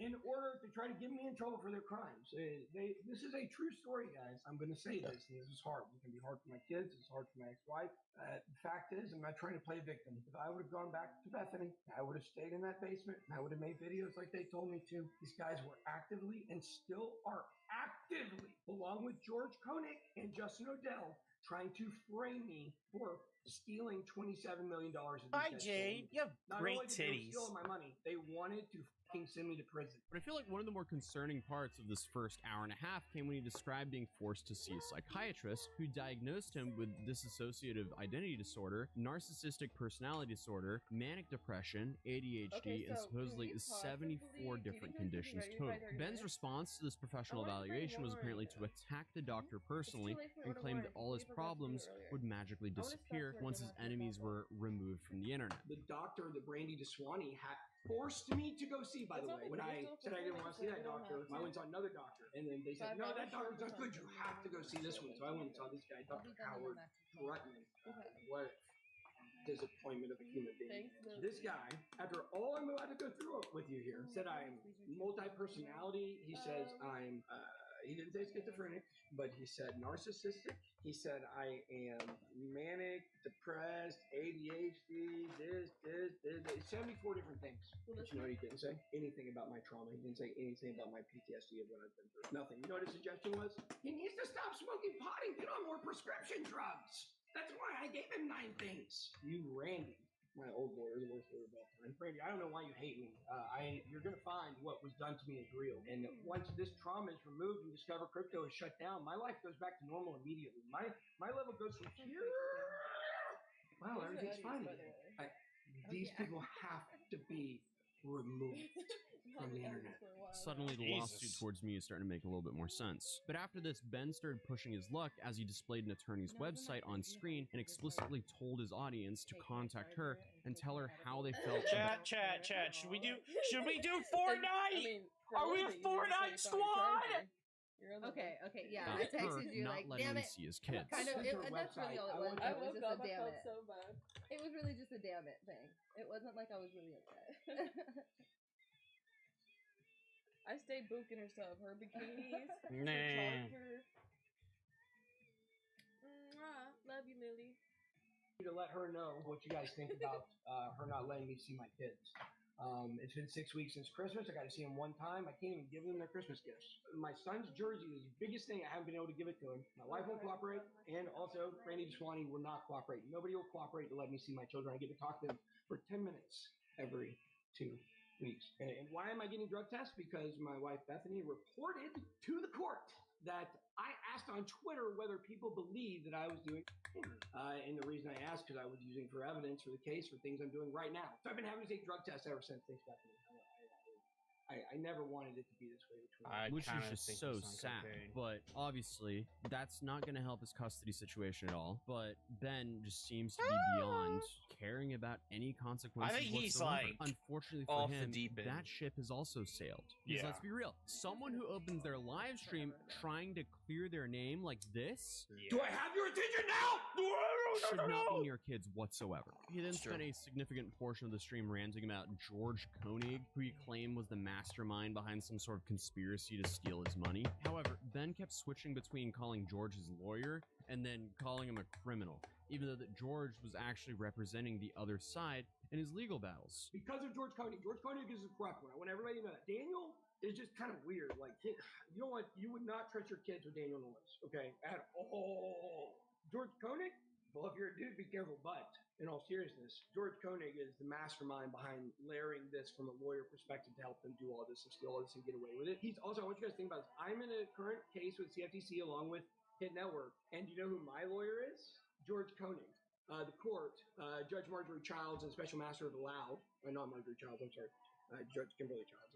Speaker 3: In order to try to get me in trouble for their crimes. This is a true story, guys. I'm going to say this, and this is hard. It can be hard for my kids. It's hard for my ex-wife. The fact is, I'm not trying to play victim. If I would have gone back to Bethany, I would have stayed in that basement, and I would have made videos like they told me to. These guys were actively, and still are actively, along with George Koenig and Justin Odell, trying to frame me for
Speaker 9: stealing $27 million of these
Speaker 7: Hi,
Speaker 9: guys'
Speaker 7: Jade.
Speaker 9: stolen.
Speaker 7: You have
Speaker 9: Not
Speaker 7: great
Speaker 9: only did they
Speaker 7: titties.
Speaker 9: steal my money, they wanted to fucking send me to prison.
Speaker 2: But I feel like one of the more concerning parts of this first hour and a half came when he described being forced to see a psychiatrist who diagnosed him with dissociative identity disorder, narcissistic personality disorder, manic depression, ADHD,
Speaker 4: Okay,
Speaker 2: and
Speaker 4: so
Speaker 2: supposedly
Speaker 4: can we
Speaker 2: 74
Speaker 4: possibly-
Speaker 2: different
Speaker 4: do you think
Speaker 2: conditions
Speaker 4: we can
Speaker 2: total.
Speaker 4: write our
Speaker 2: Ben's
Speaker 4: unit?
Speaker 2: response to this professional
Speaker 4: I wanted to bring
Speaker 2: evaluation was
Speaker 4: one more
Speaker 2: apparently
Speaker 4: unit.
Speaker 2: to attack the doctor personally
Speaker 4: late for
Speaker 2: and
Speaker 4: one
Speaker 2: claim
Speaker 4: more.
Speaker 2: that all his
Speaker 4: We forgot to do it
Speaker 2: problems
Speaker 4: earlier.
Speaker 2: would magically
Speaker 4: I wanna stop
Speaker 2: disappear
Speaker 4: working
Speaker 2: once his
Speaker 4: after
Speaker 2: enemies
Speaker 4: Papa.
Speaker 2: were removed from the internet.
Speaker 9: The doctor that Brandy DeSwanee had forced me to go see, by
Speaker 4: It's
Speaker 9: the
Speaker 4: not
Speaker 9: way.
Speaker 4: the
Speaker 9: When I
Speaker 4: digital
Speaker 9: said I didn't
Speaker 4: performance,
Speaker 9: want to see
Speaker 4: like,
Speaker 9: that
Speaker 4: we don't
Speaker 9: doctor,
Speaker 4: have
Speaker 9: I
Speaker 4: to.
Speaker 9: went to another doctor. And then they
Speaker 4: So
Speaker 9: said,
Speaker 4: I've
Speaker 9: no,
Speaker 4: never
Speaker 9: that doctor's
Speaker 4: sure
Speaker 9: not good. You
Speaker 4: something.
Speaker 9: have to go see this one. So I went and saw this guy, Dr. Howard Drutman. What disappointment of a human being.
Speaker 4: Thanks, Lily.
Speaker 9: This guy, after all I'm about to go through with you here, said I'm multi-personality. He says I'm, he didn't say schizophrenic, but he said narcissistic. He said I am manic, depressed, ADHD, this, 74 different things. But you know what he didn't say? Anything about my trauma. He didn't say anything about my PTSD of what I've been through. Nothing. You know what his suggestion was? He needs to stop smoking pot and get on more prescription drugs. That's why I gave him 9 things. You, Randy, my old lawyer, the worst lawyer of all time. Randy, I don't know why you hate me. You're gonna find what was done to me is real. And once this trauma is removed and Discover Crypto is shut down, my life goes back to normal immediately. My level goes from here. Wow, everything's fine. These people have to be removed from the internet.
Speaker 2: Suddenly, the lawsuit towards me is starting to make a little bit more sense. But after this, Ben started pushing his luck as he displayed an attorney's website on screen and explicitly told his audience to contact her and tell her how they felt.
Speaker 7: Chat. Should we do Fortnite? Are we a Fortnite squad?
Speaker 6: Okay, yeah.
Speaker 2: about
Speaker 6: I
Speaker 2: her
Speaker 6: texted you
Speaker 2: not
Speaker 6: like,
Speaker 2: letting
Speaker 6: damn
Speaker 2: me
Speaker 6: it.
Speaker 2: see his kids.
Speaker 6: Kind of. That's really all it was.
Speaker 4: I
Speaker 6: It was
Speaker 4: woke
Speaker 6: just
Speaker 4: up,
Speaker 6: a
Speaker 4: I
Speaker 6: damn
Speaker 4: felt
Speaker 6: it.
Speaker 4: so bad.
Speaker 6: It was really just a damn it thing. It wasn't like I was really upset.
Speaker 4: I stayed booking her stuff. Her bikinis, her
Speaker 7: Nah.
Speaker 4: charger. Mwah. Love you, Lily.
Speaker 9: To let her know what you guys think about her not letting me see my kids. It's been 6 weeks since Christmas. I got to see them one time. I can't even give them their Christmas gifts. My son's jersey is the biggest thing. I haven't been able to give it to him. My wife won't cooperate, and also Randy DeSwanee will not cooperate. Nobody will cooperate to let me see my children. I get to talk to them for 10 minutes every 2 weeks. And why am I getting drug tests? Because my wife Bethany reported to the court that I asked on Twitter whether people believe that I was doing and the reason I asked because I was using for evidence for the case for things I'm doing right now. So I've been having to take drug tests ever since. Thanks, Bethany. I never wanted it to be this way between us.
Speaker 2: Which is just so sad. But obviously, that's not going to help his custody situation at all. But Ben just seems to be beyond caring about any consequences.
Speaker 7: I think he's,
Speaker 2: whatsoever.
Speaker 7: like,
Speaker 2: Unfortunately for
Speaker 7: off the
Speaker 2: him,
Speaker 7: deep end.
Speaker 2: that ship has also sailed. Because
Speaker 7: Yeah.
Speaker 2: let's be real, someone who opens their live stream trying to clear their name like this
Speaker 9: Do I have your attention now?
Speaker 2: should not be near kids whatsoever. He then
Speaker 7: It's true.
Speaker 2: spent a significant portion of the stream ranting about George Koenig, who he claimed was the mastermind behind some sort of conspiracy to steal his money. However, Ben kept switching between calling George his lawyer and then calling him a criminal, even though that George was actually representing the other side in his legal battles.
Speaker 9: Because of George Koenig. George Koenig is a corrupt one. I want everybody to know that. Daniel is just kind of weird. Like, you would not trust your kids with Daniel Norris, okay? At all. George Koenig? Well, if you're a dude, be careful. But in all seriousness, George Koenig is the mastermind behind layering this from a lawyer perspective to help them do all this and steal all this and get away with it. He's also, I want you guys to think about this. I'm in a current case with CFTC along with Hit Network. And do you know who my lawyer is? George Koenig. The court, Judge Marjorie Childs and Special Master of the Loud, not Marjorie Childs, I'm sorry, Judge Kimberly Childs.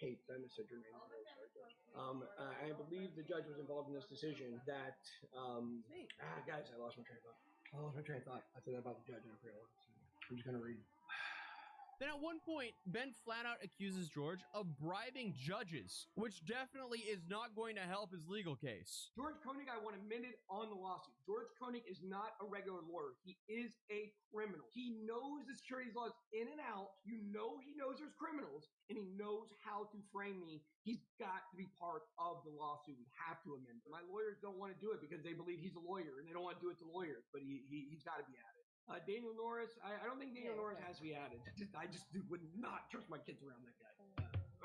Speaker 9: I missaid your name. I'm really sorry, Judge. I believe the judge was involved in this decision that, guys, I lost my train of thought. I said that about the judge and I forgot what I was saying. I'm just going to read.
Speaker 2: Then at one point, Ben flat out accuses George of bribing judges, which definitely is not going to help his legal case.
Speaker 9: George Koenig, I want amended on the lawsuit. George Koenig is not a regular lawyer. He is a criminal. He knows the securities laws in and out. You know he knows there's criminals, and he knows how to frame me. He's got to be part of the lawsuit. We have to amend it. My lawyers don't want to do it because they believe he's a lawyer, and they don't want to do it to lawyers, but he's got to be added. Daniel Norris, I don't think Daniel Norris has to be added. I just would not trust my kids around that guy.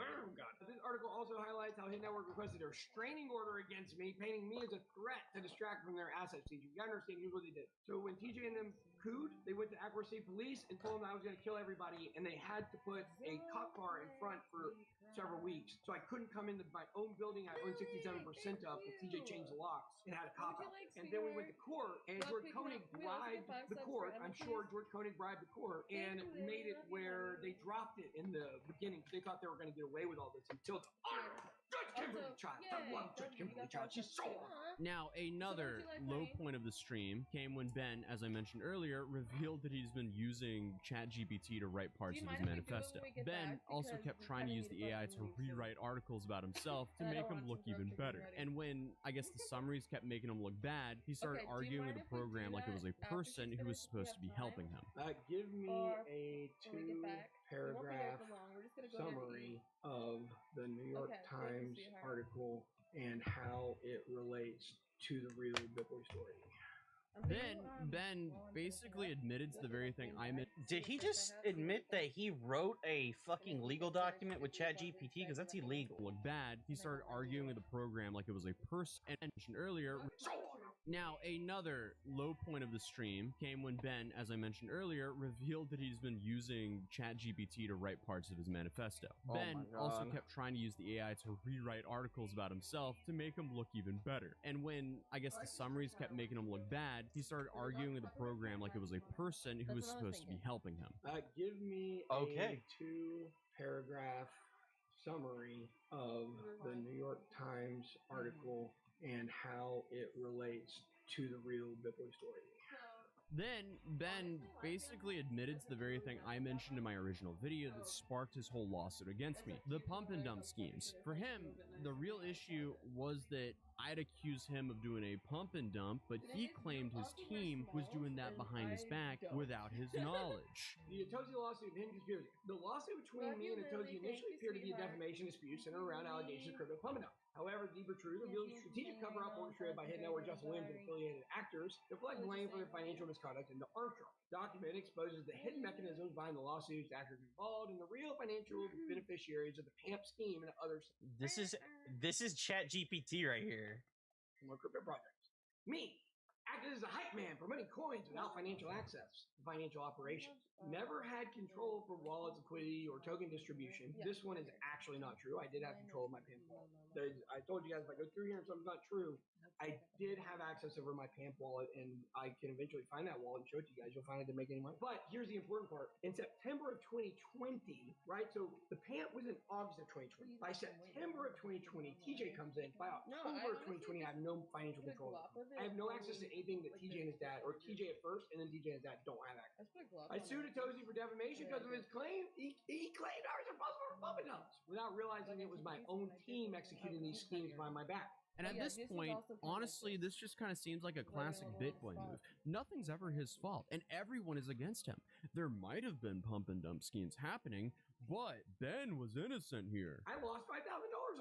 Speaker 9: Oh, God. This article also highlights how Hit Network requested a restraining order against me, painting me as a threat to distract from their asset seizure. You gotta understand, here's what they did. So when TJ and them
Speaker 3: cooed. They went to Aqua State Police and told them I was going to kill everybody, and they had to put a cop car in front for several weeks. So I couldn't come into my own building I own 67% of, but TJ changed the locks and had a cop out. And then we went to court, and George Koenig bribed the court. I'm sure George Koenig bribed the court and made it where they dropped it in the beginning. They thought they were going to get away with all this until the Judge Kimberly Child. I love Judge Kimberly Child. She's so awesome.
Speaker 2: Now, another low point of the stream came when Ben, as I mentioned earlier, revealed that he's been using ChatGPT to write parts of his manifesto. Ben also kept trying to use the AI to rewrite articles about himself to make him look even better. And when, I guess, the summaries kept making him look bad, he started arguing with the program like it was a person who was supposed to be helping him.
Speaker 3: Give me a 2-paragraph summary of the New York Times article and how it relates to the real Bitboy story.
Speaker 2: Then Ben basically admitted to the very thing I meant.
Speaker 7: Did he just admit that he wrote a fucking legal document with ChatGPT? Because that's illegal.
Speaker 2: Look bad. He started arguing with the program like it was a person. And mentioned earlier. Now, another low point of the stream came when Ben, as I mentioned earlier, revealed that he's been using ChatGPT to write parts of his manifesto. Ben also kept trying to use the AI to rewrite articles about himself to make him look even better. And when, I guess, the summaries kept making him look bad, he started arguing with the program like it was a person who was supposed to be helping him.
Speaker 3: Give me a 2-paragraph summary of the New York Times article and how it relates to the real Bitboy story.
Speaker 2: Then, Ben basically admitted to the very thing I mentioned in my original video that sparked his whole lawsuit against me. The pump and dump schemes. For him, the real issue was that I'd accused him of doing a pump and dump, but he claimed his team was doing that behind his back without his knowledge.
Speaker 3: The Atozi lawsuit and hidden conspiracy. The lawsuit between me and Atozi initially appeared to be a defamation dispute centered around allegations of crypto pump and dump. However, the deeper truth reveals a strategic cover-up orchestrated by Hidden Network, Justin Williams, and affiliated actors to deflect blame for their financial misconduct into Armstrong. Document exposes the hidden mechanisms behind the lawsuits, actors involved, and the real financial beneficiaries of the PAMP scheme and others.
Speaker 7: This is ChatGPT right here.
Speaker 3: More crypto projects. Me, acted as a hype man promoting coins without financial access to financial operations. Never had control for wallets, liquidity, or token distribution. This one is actually not true. I did have control of my PAMP wallet. I told you guys if I go through here and something's not true, I did have access over my PAMP wallet, and I can eventually find that wallet and show it to you guys. You'll find it to make any money. But here's the important part. In September of 2020, right? So the PAMP was in August of 2020. By September of 2020, TJ comes in. By October of 2020, I have no financial control. I have no access to anything that TJ and his dad, or TJ at first, and then TJ and his dad don't have access. I sued Atozi for defamation because of his claim. He claimed I was responsible for pumping dumps without realizing it was my own team executing these schemes behind my back.
Speaker 2: And at this point, honestly, this just kind of seems like a classic Bitboy move. Nothing's ever his fault, and everyone is against him. There might have been pump and dump schemes happening, but Ben was innocent here.
Speaker 3: I lost $5,000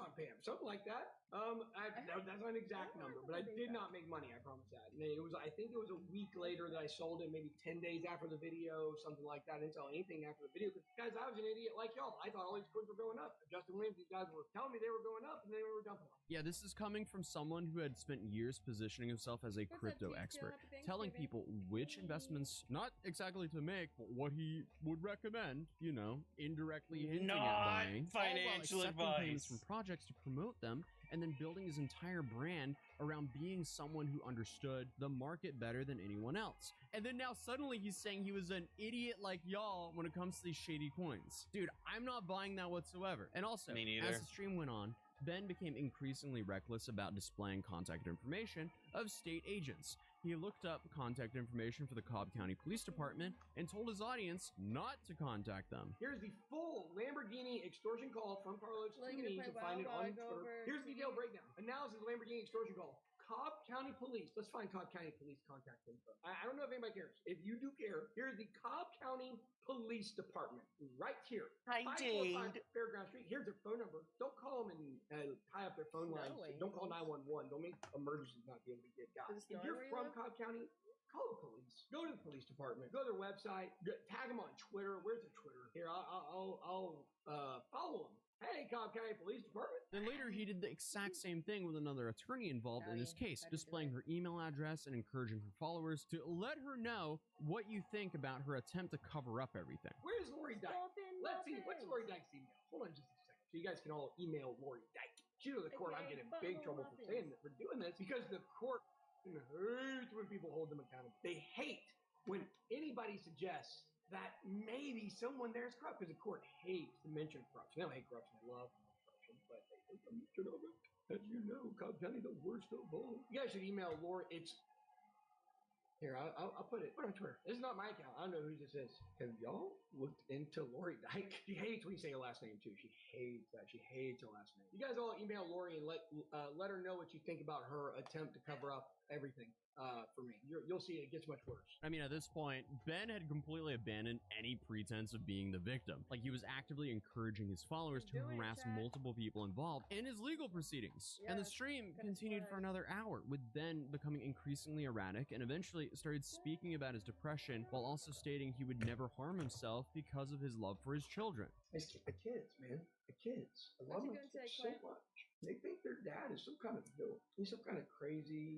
Speaker 3: on PAMP, something like that. That's not an exact number, but I did not make money, I promise that. And it was, I think it was a week later that I sold it, maybe 10 days after the video, something like that. I didn't sell anything after the video, because guys, I was an idiot like y'all. I thought all these coins were going up. Justin Williams, these guys were telling me they were going up, and they were dumping them.
Speaker 2: Yeah, this is coming from someone who had spent years positioning himself as a crypto expert, telling people which investments, not exactly to make, but what he would recommend, you know, indirectly hinting at buying,
Speaker 7: financial
Speaker 2: accepting payments
Speaker 7: advice
Speaker 2: from projects to promote them, and then building his entire brand around being someone who understood the market better than anyone else. And then now suddenly he's saying he was an idiot like y'all when it comes to these shady coins. Dude, I'm not buying that whatsoever. And also, as the stream went on, Ben became increasingly reckless about displaying contact information of state agents. He looked up contact information for the Cobb County Police Department and told his audience not to contact them.
Speaker 3: Here's the full Lamborghini extortion call from Carlos to me. You can find it on Twitter. Here's the detailed breakdown. Analysis of Lamborghini extortion call. Cobb County Police. Let's find Cobb County Police contact info. I don't know if anybody cares. If you do care, here's the Cobb County Police Department right here.
Speaker 7: Hi, Jade.
Speaker 3: Fairground Street. Here's their phone number. Don't call them and tie up their phone lines. Don't call 911. Don't make emergencies not be able to get guys. If you're from Cobb County, call the police. Go to the police department. Go to their website. Tag them on Twitter. Where's their Twitter? Here, I'll follow them. Hey, Cobb County Police Department.
Speaker 2: Then later, he did the exact same thing with another attorney involved in this case, displaying her email address and encouraging her followers to let her know what you think about her attempt to cover up everything.
Speaker 3: Where's Lori Dyke? Let's see. What's Lori Dyke's email? Hold on just a second. So you guys can all email Lori Dyke. She knows the court. I'm getting in big trouble for saying that, for doing this, because the court hates when people hold them accountable. They hate when anybody suggests that maybe someone there is corrupt, because the court hates to mention corruption. They don't hate corruption, they love corruption, but they hate the mention of it. As you know, Cobb County, the worst of all. You guys should email Lori. It's here. I'll put it on Twitter. This is not my account. I don't know who this is. Have y'all looked into Lori Dyke? She hates when you say her last name too. She hates that. She hates her last name. You guys all email Lori and let her know what you think about her attempt to cover up everything. For me, you'll see it gets much worse.
Speaker 2: I mean, at this point, Ben had completely abandoned any pretense of being the victim. Like, he was actively encouraging his followers to harass multiple people involved in his legal proceedings. And the stream continued for another hour, with Ben becoming increasingly erratic and eventually started speaking about his depression while also stating he would never harm himself because of his love for his children.
Speaker 9: It's the kids, man. The kids. I love them so much. They think their dad is some kind of villain. He's some kind of crazy,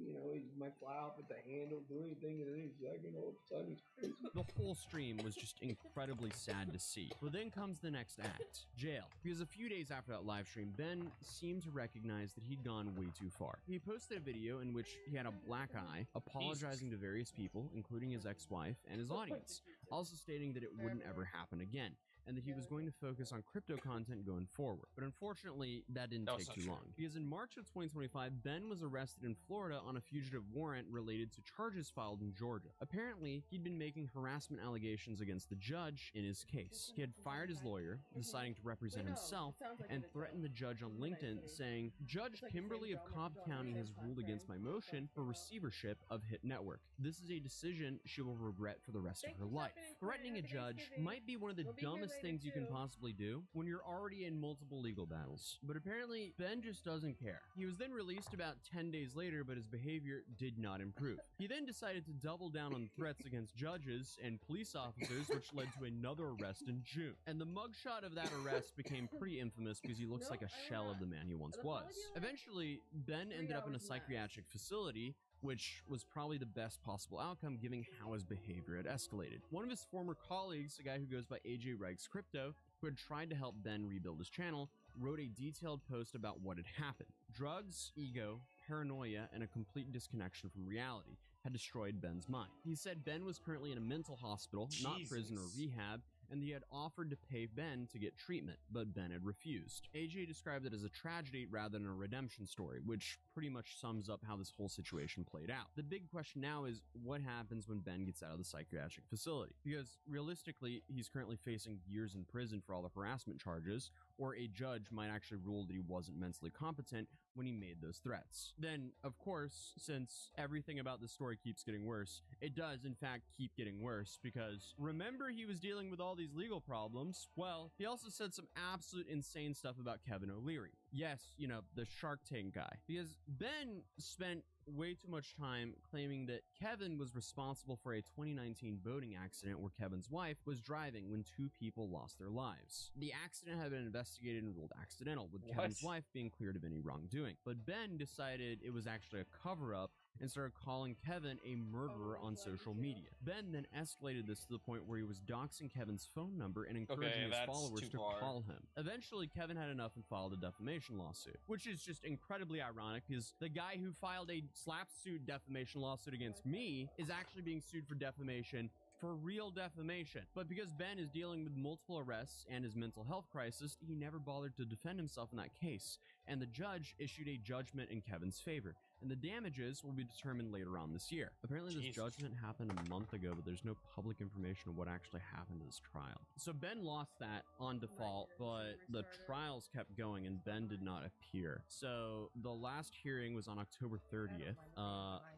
Speaker 9: he might fly off at the handle, do anything, and then he's zagging all of a sudden. He's crazy.
Speaker 2: The whole stream was just incredibly sad to see. But then comes the next act, jail. Because a few days after that live stream, Ben seemed to recognize that he'd gone way too far. He posted a video in which he had a black eye, apologizing to various people, including his ex-wife and his audience, also stating that it wouldn't ever happen again, and that he was going to focus on crypto content going forward. But unfortunately, that didn't take too long. Because in March of 2025, Ben was arrested in Florida on a fugitive warrant related to charges filed in Georgia. Apparently, he'd been making harassment allegations against the judge in his case. He had fired his lawyer, deciding to represent himself, and threatened the judge on LinkedIn, saying, "Judge Kimberly of Cobb County has ruled against my motion for receivership of Hit Network. This is a decision she will regret for the rest of her life." Threatening a judge might be one of the dumbest things you can possibly do when you're already in multiple legal battles. But apparently, Ben just doesn't care. He was then released about 10 days later, but his behavior did not improve. He then decided to double down on threats against judges and police officers, which led to another arrest in June. And the mugshot of that arrest became pretty infamous because he looks like a shell of the man he once was. Eventually, Ben ended up in a psychiatric facility, which was probably the best possible outcome given how his behavior had escalated. One of his former colleagues, a guy who goes by AJ Regs Crypto, who had tried to help Ben rebuild his channel, wrote a detailed post about what had happened. Drugs, ego, paranoia, and a complete disconnection from reality had destroyed Ben's mind. He said Ben was currently in a mental hospital, not prison or rehab, and he had offered to pay Ben to get treatment, but Ben had refused. AJ described it as a tragedy rather than a redemption story, which pretty much sums up how this whole situation played out. The big question now is what happens when Ben gets out of the psychiatric facility? Because realistically, he's currently facing years in prison for all the harassment charges, or a judge might actually rule that he wasn't mentally competent when he made those threats. Then, of course, since everything about this story keeps getting worse, it does in fact keep getting worse, because remember he was dealing with all these legal problems? Well, he also said some absolute insane stuff about Kevin O'Leary. Yes, the Shark Tank guy. Because Ben spent way too much time claiming that Kevin was responsible for a 2019 boating accident where Kevin's wife was driving when two people lost their lives. The accident had been investigated and ruled accidental, with Kevin's wife being cleared of any wrongdoing. But Ben decided it was actually a cover-up and started calling Kevin a murderer on social media. Ben then escalated this to the point where he was doxing Kevin's phone number and encouraging his followers to call him. Eventually, Kevin had enough and filed a defamation lawsuit, which is just incredibly ironic because the guy who filed a slap suit defamation lawsuit against me is actually being sued for defamation, for real defamation. But because Ben is dealing with multiple arrests and his mental health crisis, he never bothered to defend himself in that case, and the judge issued a judgment in Kevin's favor, and the damages will be determined later on this year. Apparently this judgment happened a month ago, but there's no public information of what actually happened to this trial. So Ben lost that on default, but the trials kept going and Ben did not appear. So the last hearing was on October 30th.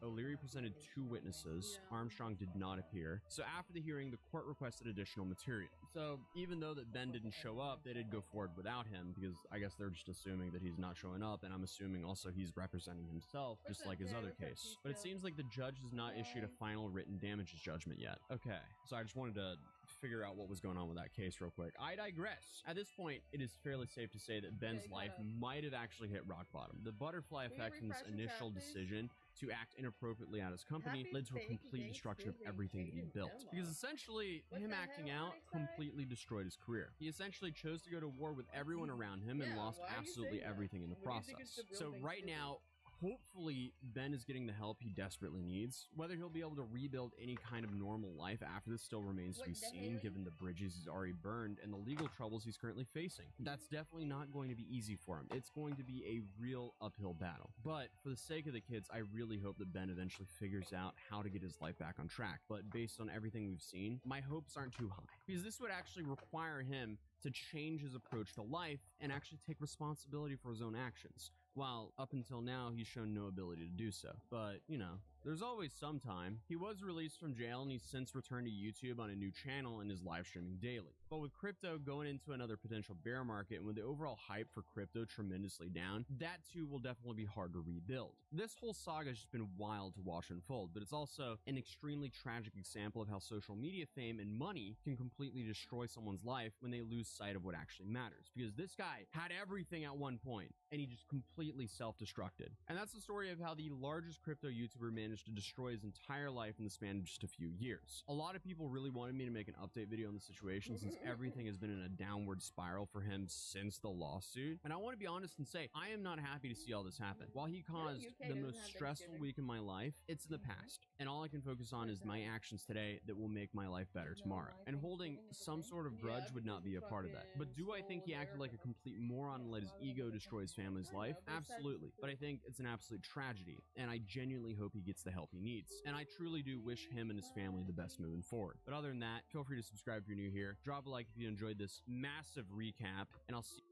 Speaker 2: O'Leary presented 2 witnesses. Armstrong did not appear. So after the hearing, the court requested additional material. So even though that Ben didn't show up, they did go forward without him because I guess they're just assuming that he's not showing up, and I'm assuming also he's representing himself himself, just like his other case. But it seems like the judge has not issued a final written damages judgment yet. Okay, so I just wanted to figure out what was going on with that case real quick. I digress. At this point, it is fairly safe to say that Ben's life might have actually hit rock bottom. The butterfly effect from this initial decision to act inappropriately at his company led to a complete destruction of everything that he built. Because essentially, him acting out completely destroyed his career. He essentially chose to go to war with everyone around him and lost absolutely everything in the process. So right now, hopefully, Ben is getting the help he desperately needs. Whether he'll be able to rebuild any kind of normal life after this still remains to be seen, given the bridges he's already burned and the legal troubles he's currently facing. That's definitely not going to be easy for him. It's going to be a real uphill battle. But for the sake of the kids, I really hope that Ben eventually figures out how to get his life back on track. But based on everything we've seen, my hopes aren't too high. Because this would actually require him to change his approach to life and actually take responsibility for his own actions. While up until now, he's shown no ability to do so. But, you know, there's always some time. He was released from jail and he's since returned to YouTube on a new channel and is live streaming daily. But with crypto going into another potential bear market and with the overall hype for crypto tremendously down, that too will definitely be hard to rebuild. This whole saga has just been wild to watch unfold, but it's also an extremely tragic example of how social media fame and money can completely destroy someone's life when they lose sight of what actually matters. Because this guy had everything at one point and he just completely self-destructed. And that's the story of how the largest crypto YouTuber managed to destroy his entire life in the span of just a few years. A lot of people really wanted me to make an update video on the situation since everything has been in a downward spiral for him since the lawsuit. And I want to be honest and say, I am not happy to see all this happen. While he caused the most stressful week in my life, it's in the past. And all I can focus on is my actions today that will make my life better tomorrow. And holding some sort of grudge would not be a part of that. But do I think he acted like a complete moron and let his ego destroy his family's life? Absolutely. But I think it's an absolute tragedy, and I genuinely hope he gets the help he needs. And I truly do wish him and his family the best moving forward. But other than that, feel free to subscribe if you're new here. Drop a like if you enjoyed this massive recap, and I'll see.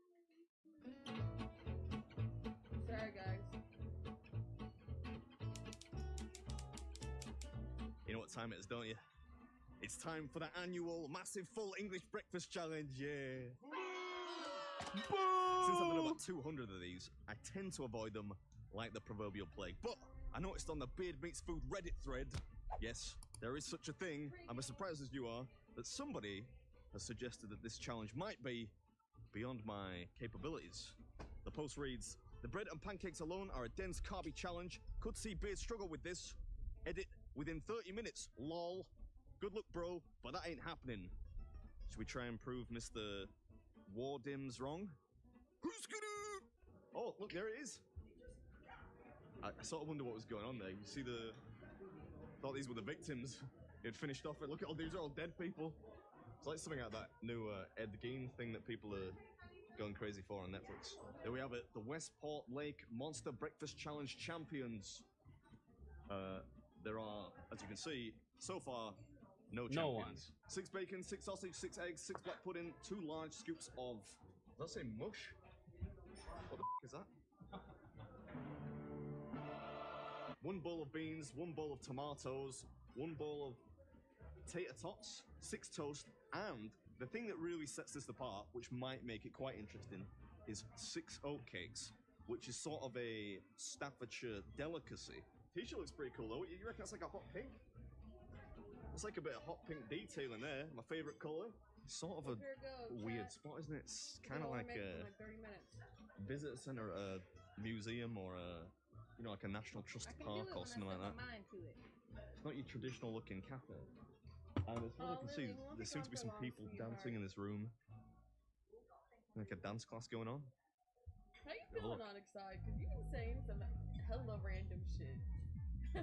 Speaker 4: Sorry, guys.
Speaker 10: You know what time it is, don't you? It's time for the annual massive full English breakfast challenge, yeah. Since I've done about 200 of these, I tend to avoid them like the proverbial plague. But I noticed on the Beard Meats Food Reddit thread, yes, there is such a thing, I'm as surprised as you are, that somebody has suggested that this challenge might be beyond my capabilities. The post reads, the bread and pancakes alone are a dense carby challenge. Could see Beard struggle with this. Edit, within 30 minutes, lol. Good luck, bro, but that ain't happening. Should we try and prove Mr. Wardims wrong? Who's gonna? Oh, look, there it is. I sort of wonder what was going on there. You see the... Thought these were the victims. It finished off it. Look at all these are all dead people. It's like something like that new Ed Gein thing that people are going crazy for on Netflix. There we have it. The Westport Lake Monster Breakfast Challenge champions. There are, as you can see, so far, no champions.
Speaker 7: No one.
Speaker 10: 6 bacon, 6 sausage, 6 eggs, 6 black pudding, 2 large scoops of... Does that say mush? What the f*** is that? 1 bowl of beans, 1 bowl of tomatoes, 1 bowl of tater tots, 6 toast, and the thing that really sets this apart, which might make it quite interesting, is 6 oatcakes, which is sort of a Staffordshire delicacy. T-shirt looks pretty cool though. You reckon that's like a hot pink? It's like a bit of hot pink detail in there. My favourite colour. Sort of a weird spot, isn't it? It's kind of like a visitor centre, a museum, or a, you know, like a National Trust park or something like that. It's not your traditional looking cafe. And as far as I can see, there seem to be some people dancing in this room. Like a dance class going on.
Speaker 4: How you feeling, Onyx Side? Because you've been saying some hella random shit.
Speaker 10: I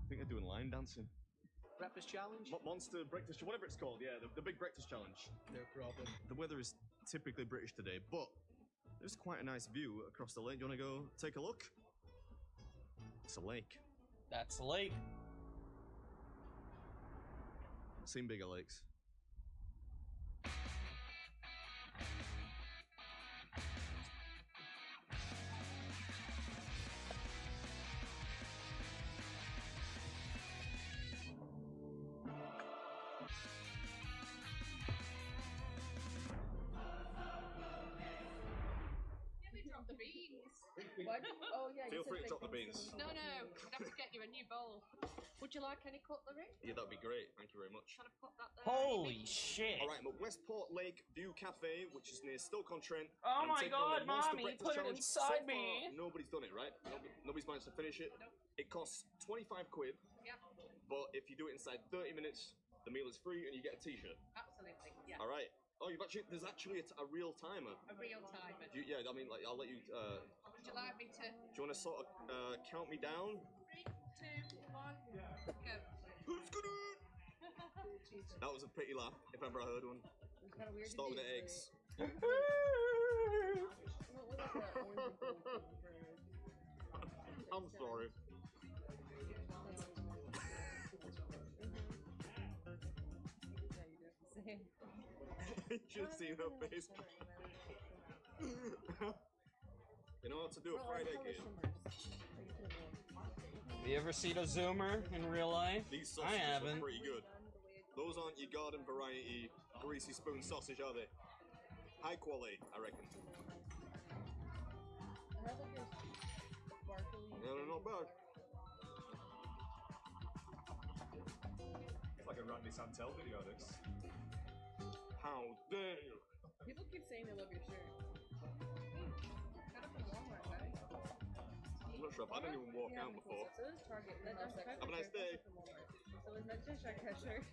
Speaker 10: think they're doing line dancing.
Speaker 11: Breakfast challenge?
Speaker 10: Monster breakfast, whatever it's called, yeah, the big breakfast challenge.
Speaker 11: No problem.
Speaker 10: The weather is typically British today, but there's quite a nice view across the lake. Do you want to go take a look? It's a lake.
Speaker 7: That's the lake.
Speaker 10: Seen bigger lakes.
Speaker 4: Drop the beans. Oh yeah.
Speaker 10: Feel free to drop the beans.
Speaker 12: No, I'd have to get you a new bowl. Would you like any cutlery?
Speaker 10: Yeah, that'd be great. Thank you very much.
Speaker 12: Can I put that there?
Speaker 7: Holy shit!
Speaker 10: All right, I'm at Westport Lake View Cafe, which is near Stoke-on-Trent.
Speaker 7: Oh
Speaker 10: and I'm
Speaker 7: my
Speaker 10: taking on
Speaker 7: God,
Speaker 10: the Monster
Speaker 7: Mommy,
Speaker 10: Breakfast
Speaker 7: put it
Speaker 10: Challenge.
Speaker 7: inside
Speaker 10: So far,
Speaker 7: me.
Speaker 10: nobody's done it, right? Nobody's managed to finish it. It costs 25 quid,
Speaker 12: Yeah,
Speaker 10: but if you do it inside 30 minutes, the meal is free and you get a t-shirt.
Speaker 12: absolutely. Yeah.
Speaker 10: All right. Oh, there's actually a real timer.
Speaker 12: A real timer.
Speaker 10: Yeah, I mean, like, I'll let you.
Speaker 12: Would you like me to?
Speaker 10: Do you want to sort of count me down?
Speaker 12: 3, 2, 1, go.
Speaker 10: Who's gonna? That was a pretty laugh, if ever I heard one. Start with the eggs. I'm sorry. You should have seen her face. You know how to do a fried egg here?
Speaker 7: You ever seen a Zoomer in real life?
Speaker 10: These
Speaker 7: I
Speaker 10: sausages
Speaker 7: haven't.
Speaker 10: are pretty good. Those aren't your garden variety greasy spoon sausage, are they? High quality, I reckon. Yeah, they're not bad.
Speaker 1: It's like a Randy Santel video, this.
Speaker 10: How dare you?
Speaker 4: People keep saying they love your shirt. Got it from Walmart, guys.
Speaker 10: I'm not sure if I didn't even walk out before.
Speaker 4: So is Target.
Speaker 10: Have a nice day.
Speaker 4: So is Mexican Shark shirt.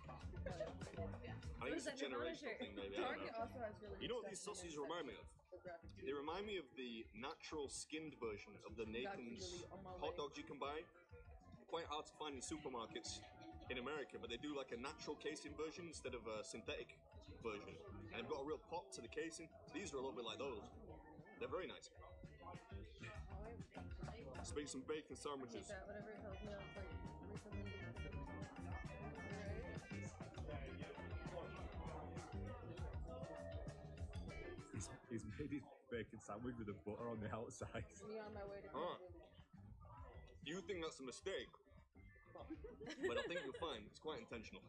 Speaker 10: I think it's a generational thing, maybe. I don't
Speaker 4: Target
Speaker 10: know.
Speaker 4: also has really
Speaker 10: You know what these sausages remind me of? They remind me of the natural skinned version of the Nathan's hot dogs you can buy. Quite hard to find in supermarkets in America, but they do like a natural casing version instead of a synthetic version. And they've got a real pop to the casing. These are a little bit like those. They're very nice. Let's make some bacon sandwiches.
Speaker 4: Whatever it helps me out, like recently.
Speaker 1: He's made his bacon sandwich with the butter on the outside.
Speaker 4: Me on my way to
Speaker 10: You think that's a mistake, but I think you'll find it's quite intentional.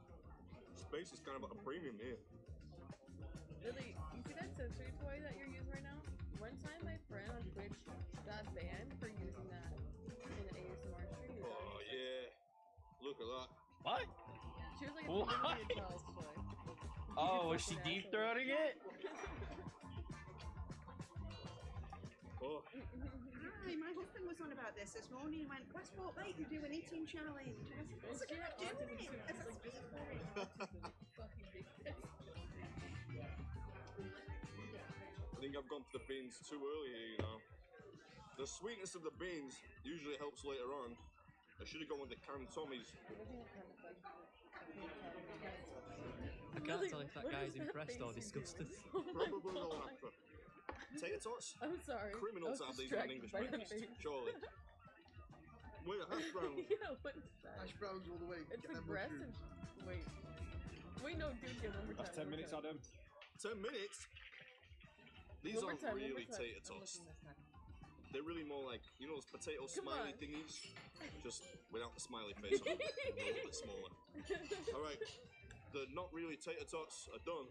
Speaker 10: Space is kind of at a premium here.
Speaker 4: Really, you see that sensory toy that you're using right now? One time my friend on Twitch got banned for using that in an ASMR stream.
Speaker 10: Oh yeah, look at that.
Speaker 7: What?
Speaker 4: She was like,
Speaker 7: What?
Speaker 4: it's a child's toy.
Speaker 7: Oh, was she deep throating it?
Speaker 10: Oh.
Speaker 13: Hi, my husband was on about this morning. He went, Westport Lake, you do an eating challenge. And I said, what's it going to do with it? I said,
Speaker 10: I think I've gone for the beans too early here, you know. The sweetness of the beans usually helps later on. I should have gone with the canned Tommies.
Speaker 11: I can't tell if that guy's impressed or disgusted.
Speaker 10: Probably not after. Tater tots?
Speaker 4: I'm sorry.
Speaker 10: Criminal
Speaker 4: I was
Speaker 10: to have these on English
Speaker 4: distracted by
Speaker 10: breakfast,
Speaker 4: the face.
Speaker 10: surely. Wait, a hash brown.
Speaker 4: Yeah, what is that?
Speaker 14: Hash browns all the way.
Speaker 4: It's
Speaker 14: Get them
Speaker 4: aggressive. Wait. Wait, no, dude, get one more time.
Speaker 1: That's 10 minutes, Adam.
Speaker 10: 10 minutes? These
Speaker 4: One more
Speaker 10: aren't
Speaker 4: time, one more
Speaker 10: really
Speaker 4: time.
Speaker 10: tater tots. They're really more like, you know those potato
Speaker 4: Come
Speaker 10: smiley
Speaker 4: on.
Speaker 10: thingies? Just without the smiley face on them. They're a little bit smaller. Alright, the not really tater tots are done.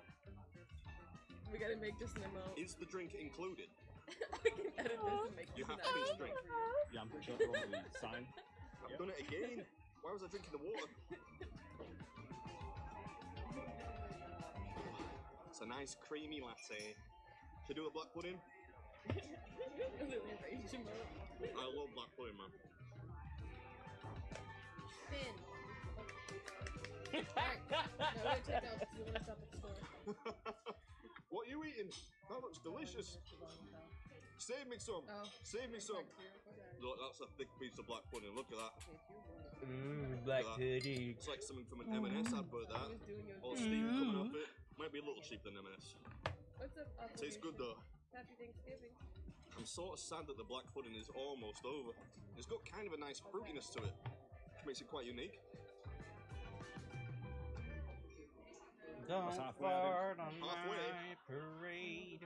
Speaker 4: We gotta make this memo.
Speaker 10: Is the drink included?
Speaker 4: I can edit this and make
Speaker 10: You
Speaker 4: this
Speaker 10: have to finish the drink.
Speaker 1: Yeah, I'm pretty sure that's wrong with the sign.
Speaker 10: I've done it again. Why was I drinking the water? It's a nice creamy latte. Should I do a black pudding?
Speaker 4: Literally rage him up.
Speaker 10: I love black pudding, man.
Speaker 4: Finn. Alright, now we're gonna check out because we wanna stop at the store.
Speaker 10: What are you eating? That looks delicious. Save me some.
Speaker 4: Oh.
Speaker 10: Save me some. Look, that's a thick piece of black pudding. Look at that.
Speaker 7: Black
Speaker 10: Look at that.
Speaker 7: pudding.
Speaker 10: It's like something from an M&S advert, that. All the steam coming off it. Might be a little cheaper than M&S.
Speaker 4: What's up,
Speaker 10: Tastes good though.
Speaker 4: Happy Thanksgiving.
Speaker 10: I'm sort of sad that the black pudding is almost over. It's got kind of a nice fruitiness to it, which makes it quite unique.
Speaker 7: Don't
Speaker 1: That's halfway, I
Speaker 7: fart on
Speaker 10: Halfway.
Speaker 7: my parade.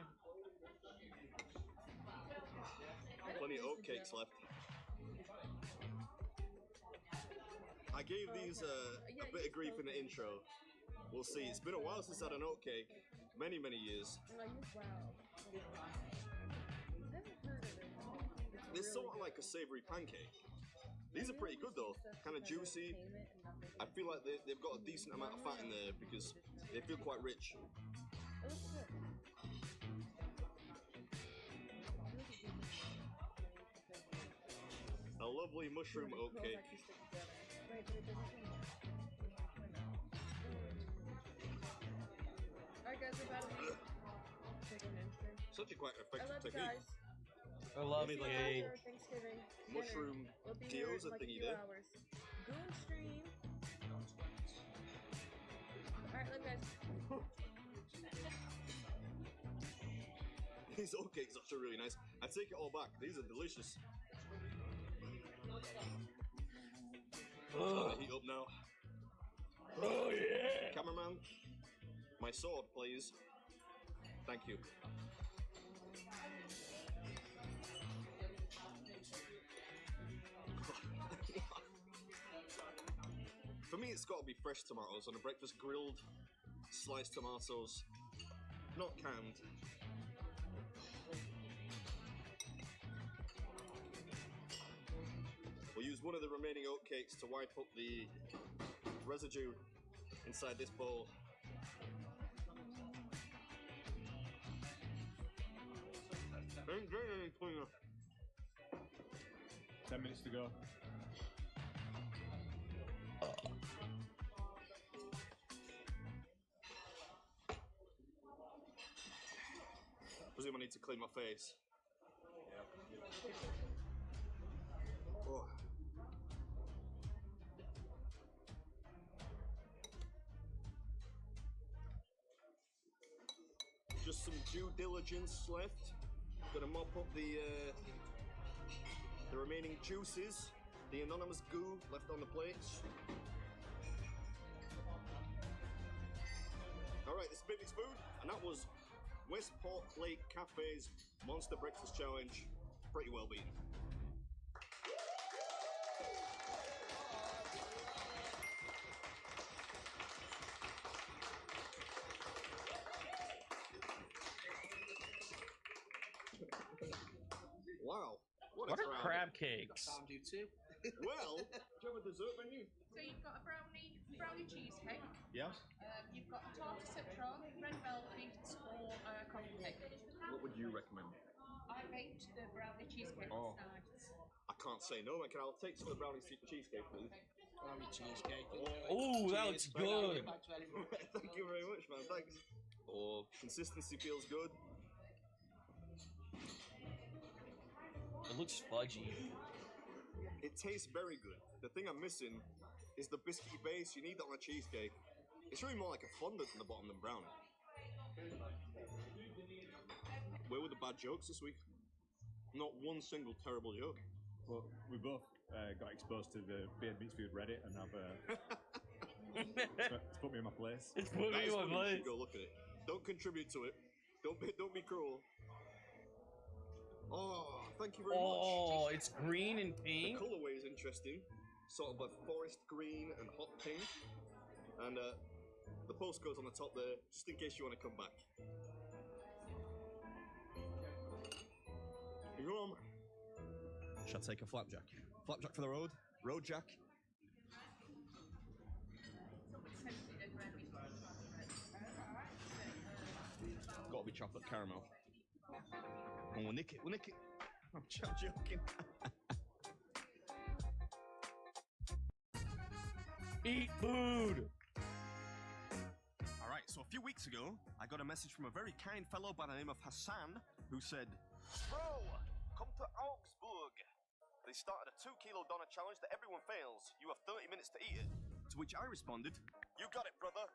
Speaker 10: Plenty of oatcakes left. I gave these a bit of grief in the intro. We'll see. It's been a while since I had an oatcake. Many years. They're sort of like a savory pancake. These are pretty good though, kind of juicy. I feel like they've got a decent amount of fat in there because they feel quite rich.
Speaker 4: It looks good.
Speaker 10: A lovely mushroom oatcake.
Speaker 4: Right, but it doesn't. Alright guys, we're about to leave. Take a hamster.
Speaker 10: Such a quite
Speaker 4: I
Speaker 10: effective
Speaker 4: love you
Speaker 10: technique.
Speaker 4: guys.
Speaker 7: I love
Speaker 4: See you
Speaker 7: cake.
Speaker 4: after Thanksgiving
Speaker 10: Mushroom
Speaker 4: dinner. We'll be here in
Speaker 10: gyoza
Speaker 4: like a
Speaker 10: thingy
Speaker 4: few
Speaker 10: there.
Speaker 4: hours. Goon stream. Alright, love you guys.
Speaker 10: These oatcakes are actually really nice. I take it all back. These are delicious. Starting to heat up now.
Speaker 7: Oh yeah!
Speaker 10: Cameraman, my sword, please. Thank you. For me, it's got to be fresh tomatoes on a breakfast, grilled, sliced tomatoes, not canned. We'll use one of the remaining oatcakes to wipe up the residue inside this bowl. Ain't getting any cleaner.
Speaker 1: 10 minutes to go.
Speaker 10: I presume I need to clean my face. Oh. Just some due diligence left. Gonna mop up the remaining juices, the anonymous goo left on the plates. Alright, this is Baby's food, and that was Westport Lake Cafe's Monster Breakfast Challenge. Pretty well beaten. Wow, what
Speaker 7: What
Speaker 10: a
Speaker 7: are
Speaker 10: crowd.
Speaker 7: crab cakes?
Speaker 11: Found you too.
Speaker 10: Well, do you have a dessert menu?
Speaker 12: So you've got a brownie cheesecake.
Speaker 10: Yeah.
Speaker 12: You've got a tart citron, red velvet, or coffee cake.
Speaker 1: What would you recommend?
Speaker 12: I baked the brownie cheesecake
Speaker 10: Oh.
Speaker 12: last night.
Speaker 10: I can't say no. I'll take some of the brownie cheesecake, please.
Speaker 11: Brownie cheesecake.
Speaker 7: Oh, that looks good.
Speaker 10: Thank you very much, man. Thanks. Oh, consistency feels good.
Speaker 7: It looks fudgy.
Speaker 10: It tastes very good. The thing I'm missing is the biscuity base. You need that on a cheesecake. It's really more like a fondant in the bottom than brownie. Where were the bad jokes this week? Not one single terrible joke.
Speaker 1: Well, we both got exposed to the Beard Meets Food Reddit and have it's put me in my place.
Speaker 7: It's put
Speaker 10: That
Speaker 7: me
Speaker 10: is
Speaker 7: in my
Speaker 10: funny. You
Speaker 7: place.
Speaker 10: should go look at it. Don't contribute to it. Don't be cruel. Oh, thank you very much.
Speaker 7: Oh, it's green and pink.
Speaker 10: The colorway is interesting. Sort of a forest green and hot pink. And the postcode's on the top there, just in case you want to come back. You on? Shall I take a flapjack? Flapjack for the road? Road jack? Gotta be chocolate caramel. And we'll nick it, we'll nick it. I'm joking.
Speaker 7: Eat food!
Speaker 10: Alright, so a few weeks ago, I got a message from a very kind fellow by the name of Hassan, who said, "Bro, come to Augsburg. They started a 2-kilo doner challenge that everyone fails. You have 30 minutes to eat it." To which I responded, "You got it, brother."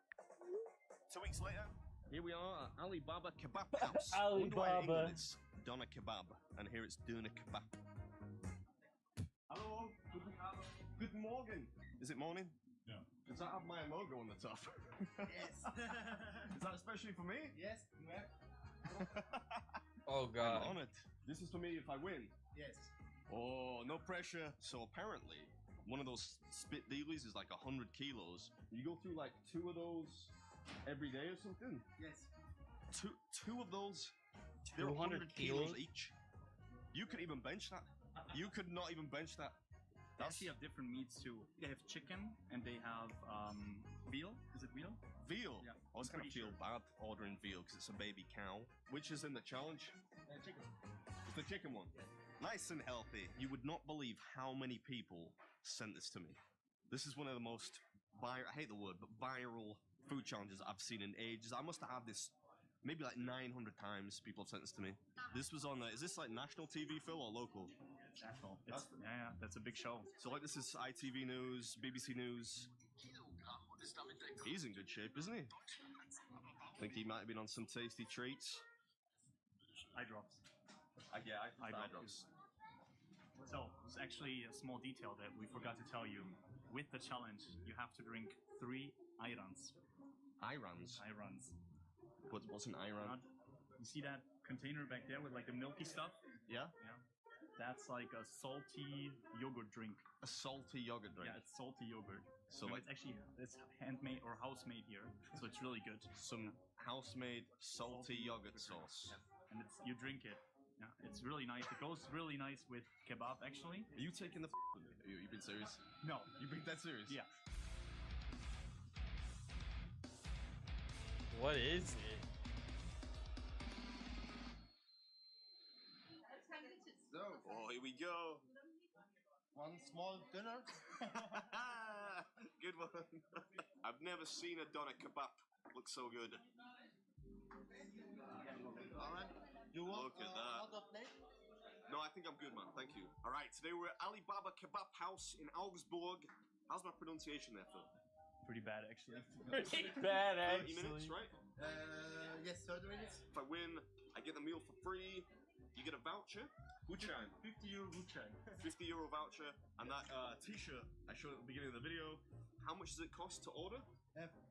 Speaker 10: 2 weeks later, here we are at Alibaba Kebab House. Wonder why in England it's doner kebab, and here it's doner kebab. Hello, good morning. Is it morning?
Speaker 1: No.
Speaker 10: Does that have my logo on the top?
Speaker 11: Yes.
Speaker 10: Is that especially for me?
Speaker 11: Yes.
Speaker 7: Oh god.
Speaker 10: I'm on it. This is for me if I win.
Speaker 11: Yes.
Speaker 10: Oh, no pressure. So apparently, one of those spit dealies is like 100 kilos. You go through like 2 of those every day or something?
Speaker 11: Yes.
Speaker 10: Two of those, they're
Speaker 7: 200
Speaker 10: 100 kilos
Speaker 7: kilos?
Speaker 10: each. You could even bench that. You could not even bench that.
Speaker 14: They actually have different meats too. They have chicken and they have veal. Is it veal?
Speaker 10: Veal?
Speaker 14: Yeah.
Speaker 10: I was going to feel bad ordering veal because it's a baby cow. Which is in the challenge?
Speaker 14: Chicken.
Speaker 10: It's the chicken one. Nice and healthy. You would not believe how many people sent this to me. This is one of the most I hate the word, but viral food challenges I've seen in ages. I must have had this maybe like 900 times. People have sent this to me. This was on, is this like national TV, Phil, or local?
Speaker 14: It's national. Yeah, that's a big show.
Speaker 10: So like this is ITV News, BBC News. He's in good shape, isn't he? I think he might have been on some tasty treats.
Speaker 14: Eye drops.
Speaker 10: Yeah,
Speaker 14: eye drops. So, it's actually a small detail that we forgot to tell you. With the challenge, you have to drink 3 ayrans.
Speaker 10: Ayrans?
Speaker 14: Ayrans.
Speaker 10: What's an ayran?
Speaker 14: You see that container back there with like the milky stuff?
Speaker 10: Yeah?
Speaker 14: Yeah. That's like a salty yogurt drink.
Speaker 10: A salty yogurt drink?
Speaker 14: Yeah, it's salty yogurt.
Speaker 10: So
Speaker 14: And
Speaker 10: like
Speaker 14: it's handmade or house-made here, so it's really good.
Speaker 10: Some house-made salty yogurt sauce.
Speaker 14: And you drink it. Yeah, it's really nice. It goes really nice with kebab, actually.
Speaker 10: Are you taking the You've been serious?
Speaker 14: No.
Speaker 10: You've been dead serious?
Speaker 14: Yeah.
Speaker 7: What is it?
Speaker 10: Oh, here we go.
Speaker 15: One small dinner.
Speaker 10: Good one. I've never seen a doner kebab look so good.
Speaker 15: Alright. You want
Speaker 10: Look at that.
Speaker 15: another plate?
Speaker 10: No, I think I'm good, man. Thank you. All right, today we're at Alibaba Kebab House in Augsburg. How's my pronunciation there, Phil?
Speaker 14: Pretty bad, actually.
Speaker 7: Pretty bad,
Speaker 10: 30 minutes, right?
Speaker 15: Yes, 30 minutes.
Speaker 10: If I win, I get the meal for free. You get a voucher. Gutschein.
Speaker 15: 50 euro Gutschein.
Speaker 10: 50 euro voucher. And that t-shirt I showed at the beginning of the video. How much does it cost to order?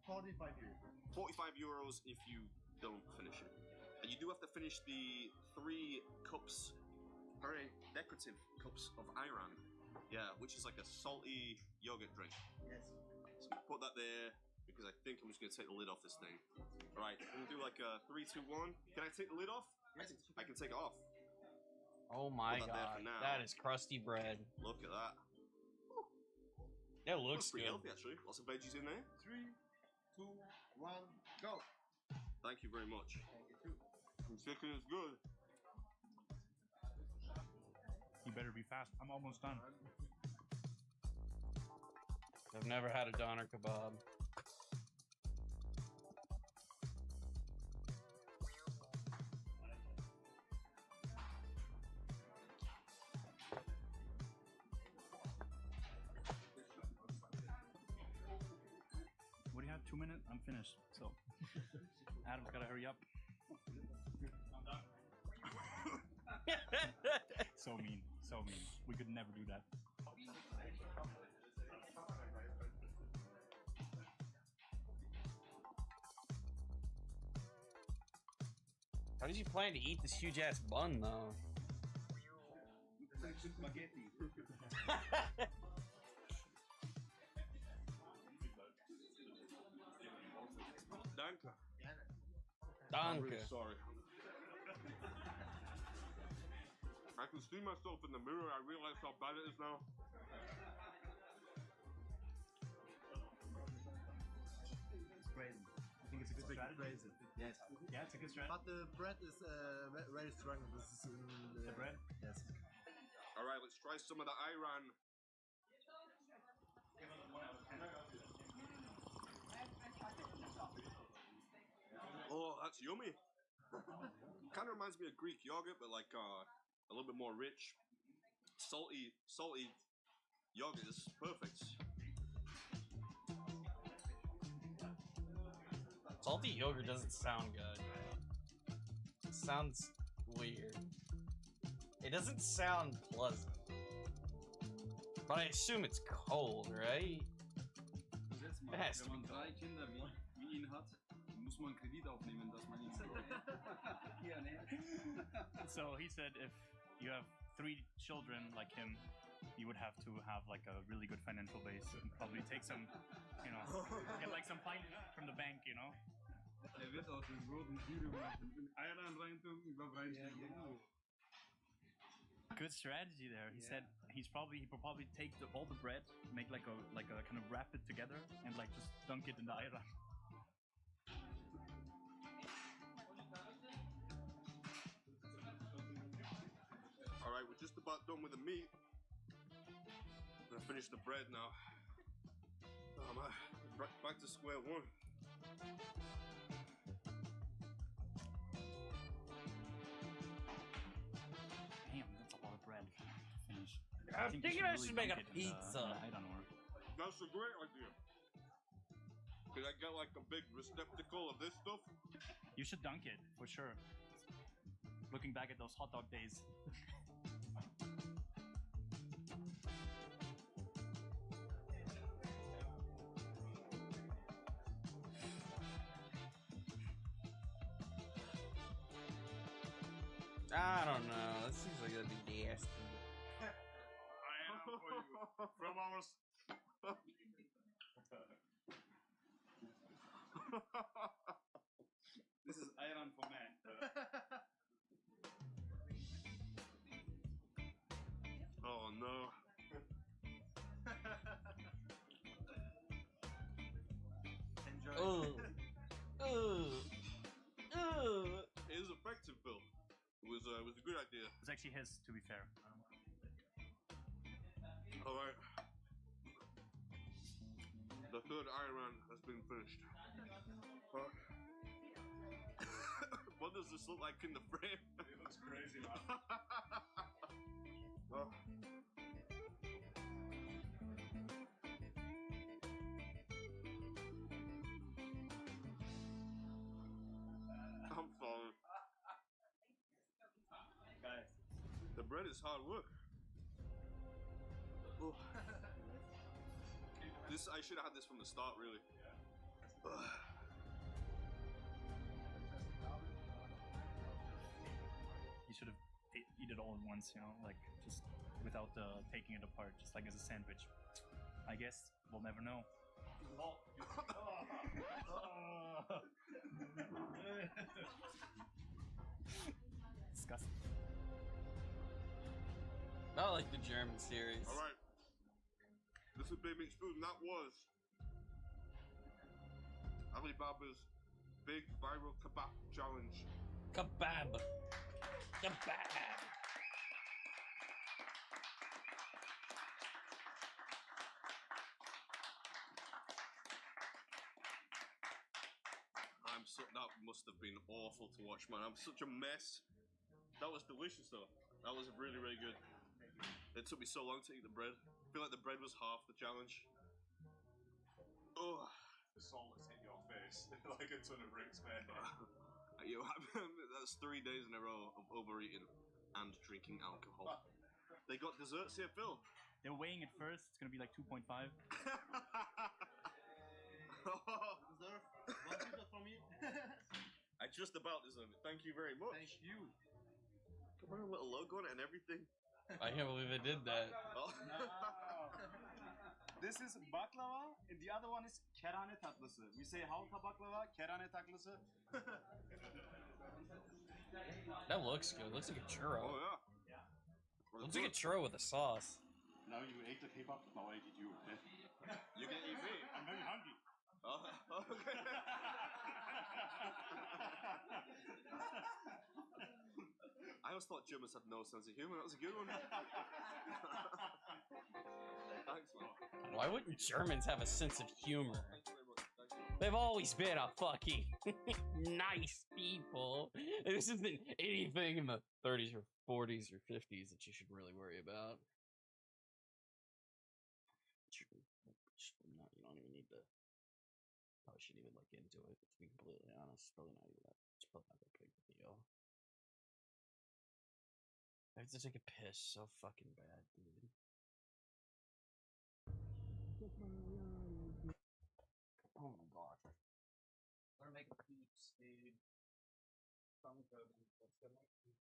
Speaker 15: 45 euro.
Speaker 10: 45 euros if you don't finish it. And you do have to finish the 3 cups, very decorative cups of ayran. Yeah, which is like a salty yogurt drink.
Speaker 15: Yes.
Speaker 10: So I'm gonna put that there because I think I'm just gonna take the lid off this thing. Alright, I'm gonna do like a 3, 2, 1. Can I take the lid off?
Speaker 15: Yes.
Speaker 10: I can take it off.
Speaker 7: Oh my
Speaker 10: Put that there
Speaker 7: god,
Speaker 10: for now.
Speaker 7: that is crusty bread.
Speaker 10: Look at that.
Speaker 7: It looks
Speaker 10: pretty
Speaker 7: good.
Speaker 10: healthy actually. Lots of veggies in there.
Speaker 15: 3, 2, 1, go.
Speaker 10: Thank you very much.
Speaker 15: Thank you too.
Speaker 10: The chicken is good.
Speaker 14: You better be fast. I'm almost done.
Speaker 7: I've never had a doner kebab.
Speaker 14: What do you have? 2 minutes? I'm finished. So, Adam's gotta hurry up. I'm done. So mean. So mean. We could never do that.
Speaker 7: How did you plan to eat this huge ass bun though?
Speaker 15: Spaghetti.
Speaker 10: Danke.
Speaker 7: Danke.
Speaker 10: I'm really sorry. I can see myself in the mirror. I realize how bad it is now.
Speaker 15: It's crazy.
Speaker 14: I think it's a good strategy.
Speaker 15: Crazy. Yes.
Speaker 14: Yeah, it's a good strategy.
Speaker 15: But the bread is very strong. This is in
Speaker 14: The bread?
Speaker 15: Yes.
Speaker 10: All right, let's try some of the ayran. Oh, that's yummy. Kind of reminds me of Greek yogurt, but like a little bit more rich. Salty yogurt is perfect.
Speaker 7: Salty yogurt doesn't sound good. It sounds weird. It doesn't sound pleasant. But I assume it's cold, right? It has to be
Speaker 16: Wenn man 3 Kinder wie ihn hat, muss man Kredit aufnehmen, dass man ihn
Speaker 14: So he said if you have 3 children like him, you would have to have like a really good financial base and probably take some, you know, get like some pint from the bank, you know.
Speaker 16: wird aus dem roten Tüte machen, in Eiern reintun, über reinschieben.
Speaker 14: Good strategy there. He said he'll probably take all the bread, make like a kind of wrap it together, and like just dunk it in the ayran.
Speaker 17: All right, we're just about done with the meat. I'm gonna finish the bread now. Oh man, back to square one.
Speaker 14: Damn, that's a lot of bread to finish.
Speaker 7: I'm
Speaker 14: think
Speaker 7: thinking I
Speaker 14: really
Speaker 7: should make a
Speaker 14: dunk it in the
Speaker 7: pizza.
Speaker 14: ayran or...
Speaker 17: That's a great idea. Could I get like a big receptacle of this stuff?
Speaker 14: You should dunk it for sure. Looking back at those hot dog days.
Speaker 7: I don't know. This seems like that'd be nasty.
Speaker 16: I am for you. From our... This is ayran for man.
Speaker 17: Oh no.
Speaker 15: Enjoy.
Speaker 7: Oh.
Speaker 17: It is effective, Bill. It was a good idea.
Speaker 14: It was actually his, to be fair.
Speaker 17: All right. The third ayran has been finished. What does this look like in the frame?
Speaker 16: It looks crazy, man.
Speaker 17: I'm falling.
Speaker 14: Guys.
Speaker 17: The bread is hard work. Oh. I should have had this from the start, really.
Speaker 14: You should have eat it all at once, you know, like just without taking it apart, just like as a sandwich. I guess we'll never know. Disgusting.
Speaker 7: Not like the German series.
Speaker 17: All right. This is Big Mixed Food, and that was Alibaba's Big Viral Kebab Challenge.
Speaker 7: Kebab. Kebab.
Speaker 17: That must have been awful to watch, man. I'm such a mess. That was delicious, though. That was really, really good. It took me so long to eat the bread. I feel like the bread was half the challenge. Oh,
Speaker 16: The salt has hit your face like a ton of bricks, man.
Speaker 17: yo, that's 3 days in a row of overeating and drinking alcohol. They got desserts here, Phil.
Speaker 14: They're weighing it first. It's gonna be like 2.5.
Speaker 15: Deserve one pizza for me.
Speaker 17: I just about deserve it. Thank you very much.
Speaker 15: Thank you.
Speaker 17: Come on, a little logo on it and everything.
Speaker 7: I can't believe they did that.
Speaker 17: Oh.
Speaker 16: This is baklava, and the other one is kerane tatlısı. We say halka baklava, kerane tatlısı.
Speaker 7: That looks good. Looks like a churro.
Speaker 17: Oh yeah.
Speaker 7: Looks like a churro with a sauce.
Speaker 16: Now you ate the kebab, now I eat you.
Speaker 17: You can eat me.
Speaker 16: I'm very hungry.
Speaker 17: Oh, okay. I always thought Germans had no sense of humor. That was a good one. Thanks, man.
Speaker 7: Why wouldn't Germans have a sense of humor?
Speaker 17: Thank you very much. Thank you.
Speaker 7: They've always been a fucking nice people. This isn't anything in the 30s or 40s or 50s that you should really worry about. No, you don't even need to. Probably shouldn't even look into it, to be completely honest. It's probably not even that. It's probably not that big of a deal. I have to take a piss so fucking bad, dude. Oh my gosh. I'm gonna make peeps, dude. Some code. Let's go make peeps.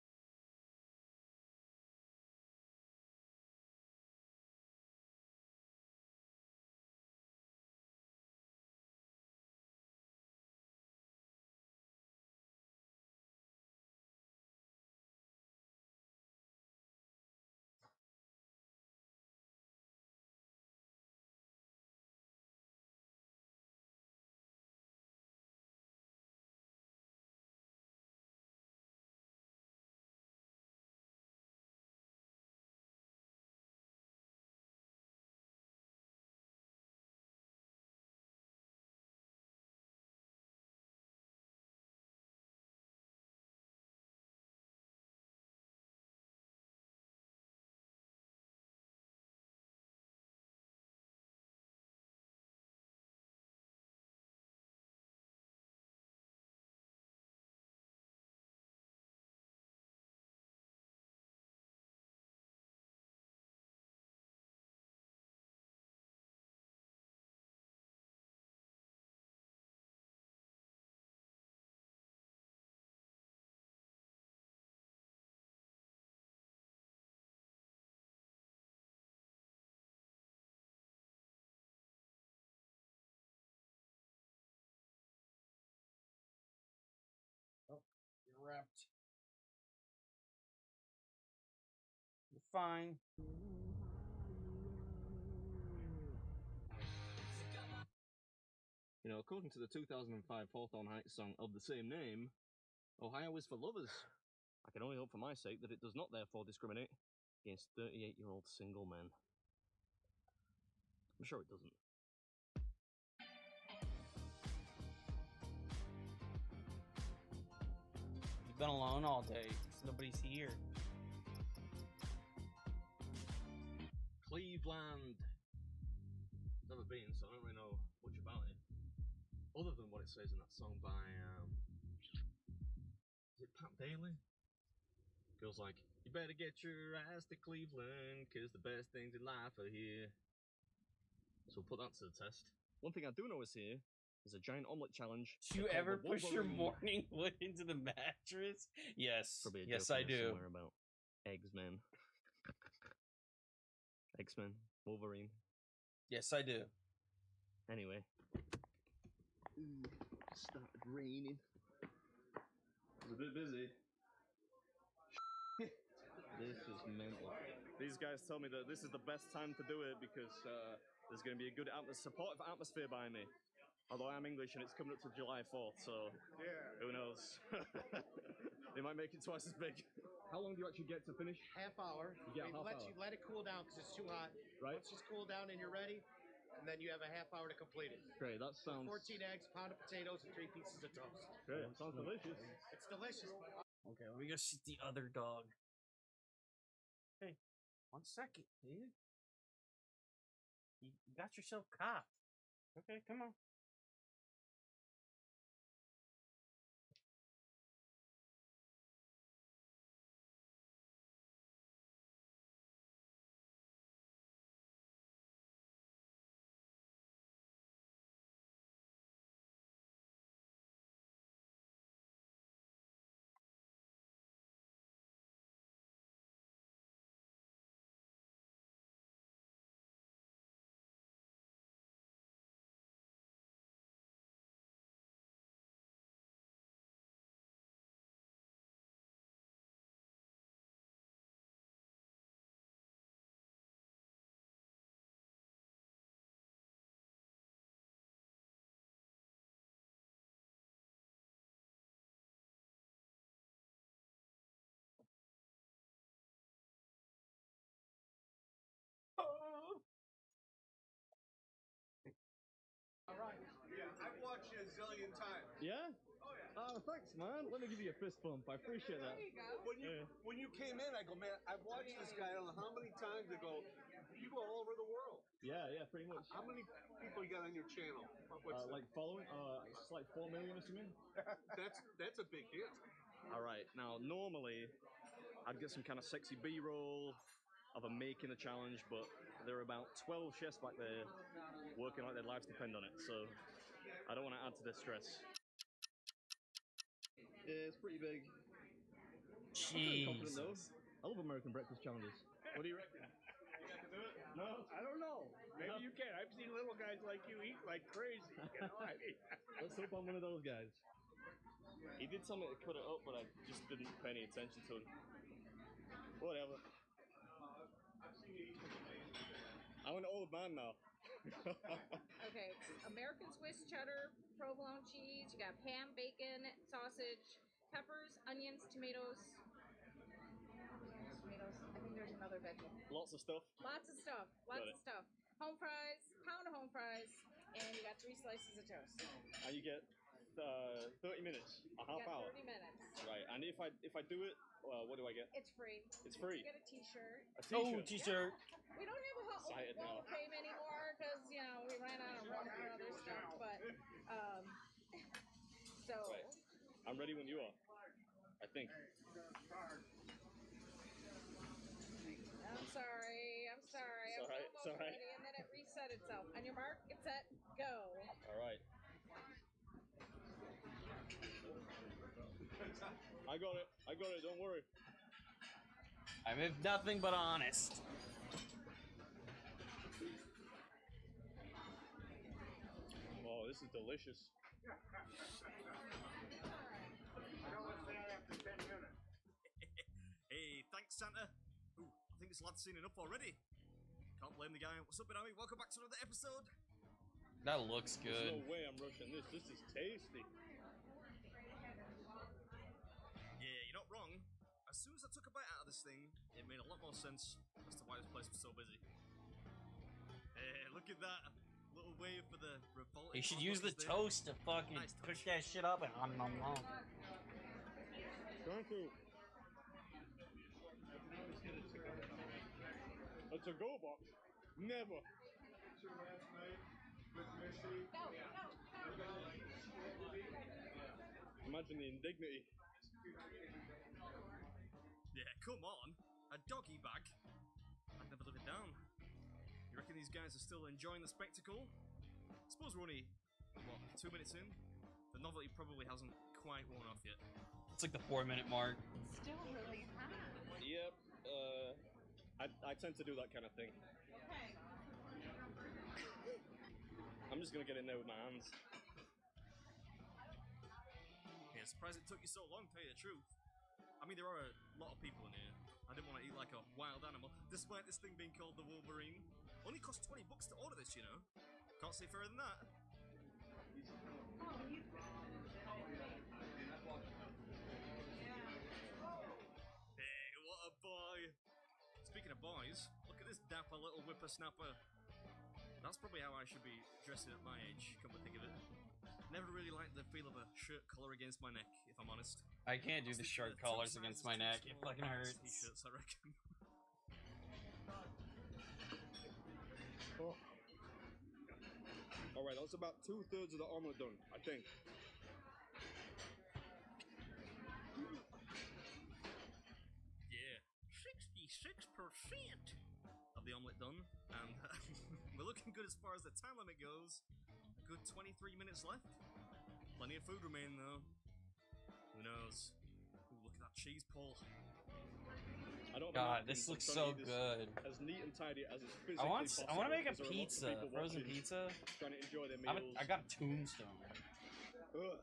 Speaker 7: fine.
Speaker 10: You know, according to the 2005 Hawthorne Heights song of the same name, Ohio is for lovers. I can only hope for my sake that it does not therefore discriminate against 38-year-old single men. I'm sure it doesn't.
Speaker 7: You've been alone all day. Nobody's here.
Speaker 10: Cleveland. Never been, so I don't really know much about it. Other than what it says in that song by, is it Pat Daly? Goes like, you better get your ass to Cleveland, cause the best things in life are here. So we'll put that to the test. One thing I do know is here is a giant omelette challenge.
Speaker 7: Do you ever
Speaker 10: called the
Speaker 7: push your
Speaker 10: Wolverine.
Speaker 7: morning wood into the mattress? Yes.
Speaker 10: Probably a
Speaker 7: Yes,
Speaker 10: joke
Speaker 7: I
Speaker 10: in there
Speaker 7: do.
Speaker 10: somewhere about X-Men. X-Men, Wolverine.
Speaker 7: Yes, I do.
Speaker 10: Anyway. Started raining. It's a bit busy. This is mental. These guys tell me that this is the best time to do it because there's going to be a good supportive atmosphere by me. Although I'm English and it's coming up to July 4th, so who knows? They might make it twice as big. How long do you actually get to finish?
Speaker 18: Half hour.
Speaker 10: You get a half hour.
Speaker 18: You let it cool down because it's too hot.
Speaker 10: Right.
Speaker 18: Once it's cooled down and you're ready, and then you have a half hour to complete it.
Speaker 10: Great, that sounds...
Speaker 18: 14 eggs, pound of potatoes, and 3 pieces of toast.
Speaker 10: Great, sounds delicious.
Speaker 18: It's delicious.
Speaker 7: Okay, let me go see the other dog. Hey, 1 second, dude. You got yourself caught. Okay, come on.
Speaker 16: Alright. Yeah, I've watched you a zillion times.
Speaker 10: Yeah?
Speaker 16: Oh, yeah.
Speaker 10: Oh, thanks, man. Let me give you a fist bump. I appreciate that.
Speaker 16: When you came in, I go, man, I've watched this guy I don't know how many times. I go, you go all over the world.
Speaker 10: Yeah, pretty much.
Speaker 16: How many people you got on your channel? What's
Speaker 10: like following? It's like 4 million or something.
Speaker 16: that's a big hit.
Speaker 10: All right. Now, normally, I'd get some kind of sexy B-roll of a making a challenge, but there are about 12 chefs back there working like their lives depend on it, so I don't want to add to their stress. Yeah, it's pretty big. I'm pretty confident though. I love American breakfast challenges. What do you reckon?
Speaker 16: You got to do it?
Speaker 10: No,
Speaker 18: I don't know. Maybe you can. I've seen little guys like you eat like crazy. You know? I mean,
Speaker 10: let's hope I'm one of those guys. He did tell me to cut it up, but I just didn't pay any attention to him. Whatever. I'm an old man now.
Speaker 19: Okay, American Swiss cheddar, provolone cheese, you got ham, bacon, sausage, peppers, onions, tomatoes. I think there's another vegetable.
Speaker 10: Lots of stuff.
Speaker 19: Lots of stuff. Home fries, pound of home fries, and you got 3 slices of toast.
Speaker 10: And you get 30 minutes, a half
Speaker 19: you got
Speaker 10: hour.
Speaker 19: 30 minutes.
Speaker 10: Right, and if I do it, what do I get?
Speaker 19: It's free.
Speaker 10: It's free.
Speaker 19: You get a t-shirt.
Speaker 10: A t-shirt?
Speaker 7: Oh, t-shirt.
Speaker 19: We don't have a
Speaker 10: Excited
Speaker 19: Hall
Speaker 10: now.
Speaker 19: of Fame anymore because, you know, we ran out of room for other stuff, but, so.
Speaker 10: Right. I'm ready when you are, I think.
Speaker 19: I'm sorry.
Speaker 10: It's alright, it's alright.
Speaker 19: Ready, and then it reset itself. On your mark, get set, go.
Speaker 10: All right. I got it, don't worry.
Speaker 7: I'm if nothing but honest.
Speaker 10: Oh, this is delicious.
Speaker 17: Hey, thanks, Santa. Ooh, I
Speaker 10: think this lad's seen enough already. Can't blame the guy. What's up, Benami? Welcome back to another episode.
Speaker 7: That looks
Speaker 18: There's
Speaker 7: good.
Speaker 18: no way I'm rushing this. This is tasty.
Speaker 10: Yeah, you're not wrong. As soon as I took a bite out of this thing, it made a lot more sense as to why this place was so busy. Hey, look at that little wave for the revolting.
Speaker 7: You should use the toast to fucking push that shit up and nom.
Speaker 18: Thank you. A to-go box? Never. Imagine the indignity.
Speaker 10: Yeah, come on. A doggy bag? I'd never live it down. You reckon these guys are still enjoying the spectacle? I suppose we're only, what, 2 minutes in? The novelty probably hasn't quite worn off yet.
Speaker 7: It's like the 4-minute mark.
Speaker 19: Still really hot.
Speaker 18: Yep. I tend to do that kind of thing.
Speaker 19: Okay.
Speaker 18: I'm just gonna get in there with my hands.
Speaker 10: Yeah, surprised it took you so long, tell you the truth. I mean, there are a lot of people in here. I didn't want to eat like a wild animal, despite this thing being called the Wolverine. Only cost $20 to order this, you know. Can't say fairer than that. Hey, what a boy! Speaking of boys, look at this dapper little whippersnapper. That's probably how I should be dressing at my age, come to think of it. Never really liked the feel of a shirt collar against my neck, if I'm honest.
Speaker 7: I can't do the shirt collars against my neck. It fucking hurts.
Speaker 10: T-shirts, I reckon.
Speaker 18: Oh. Alright, that's about 2/3 of the omelette done, I think.
Speaker 10: Yeah, 66% of the omelette done, and we're looking good as far as the time limit goes. A good 23 minutes left. Plenty of food remaining though. Who knows? Ooh, look at that cheese, Paul.
Speaker 18: I don't
Speaker 7: God, this looks so good.
Speaker 18: As neat and tidy as it's physically
Speaker 7: I want
Speaker 18: possible.
Speaker 7: to make a
Speaker 18: because there are lots of
Speaker 7: pizza,
Speaker 18: people
Speaker 7: frozen
Speaker 18: watching,
Speaker 7: pizza.
Speaker 18: trying to enjoy their meals.
Speaker 7: I got a tombstone.
Speaker 18: Ugh.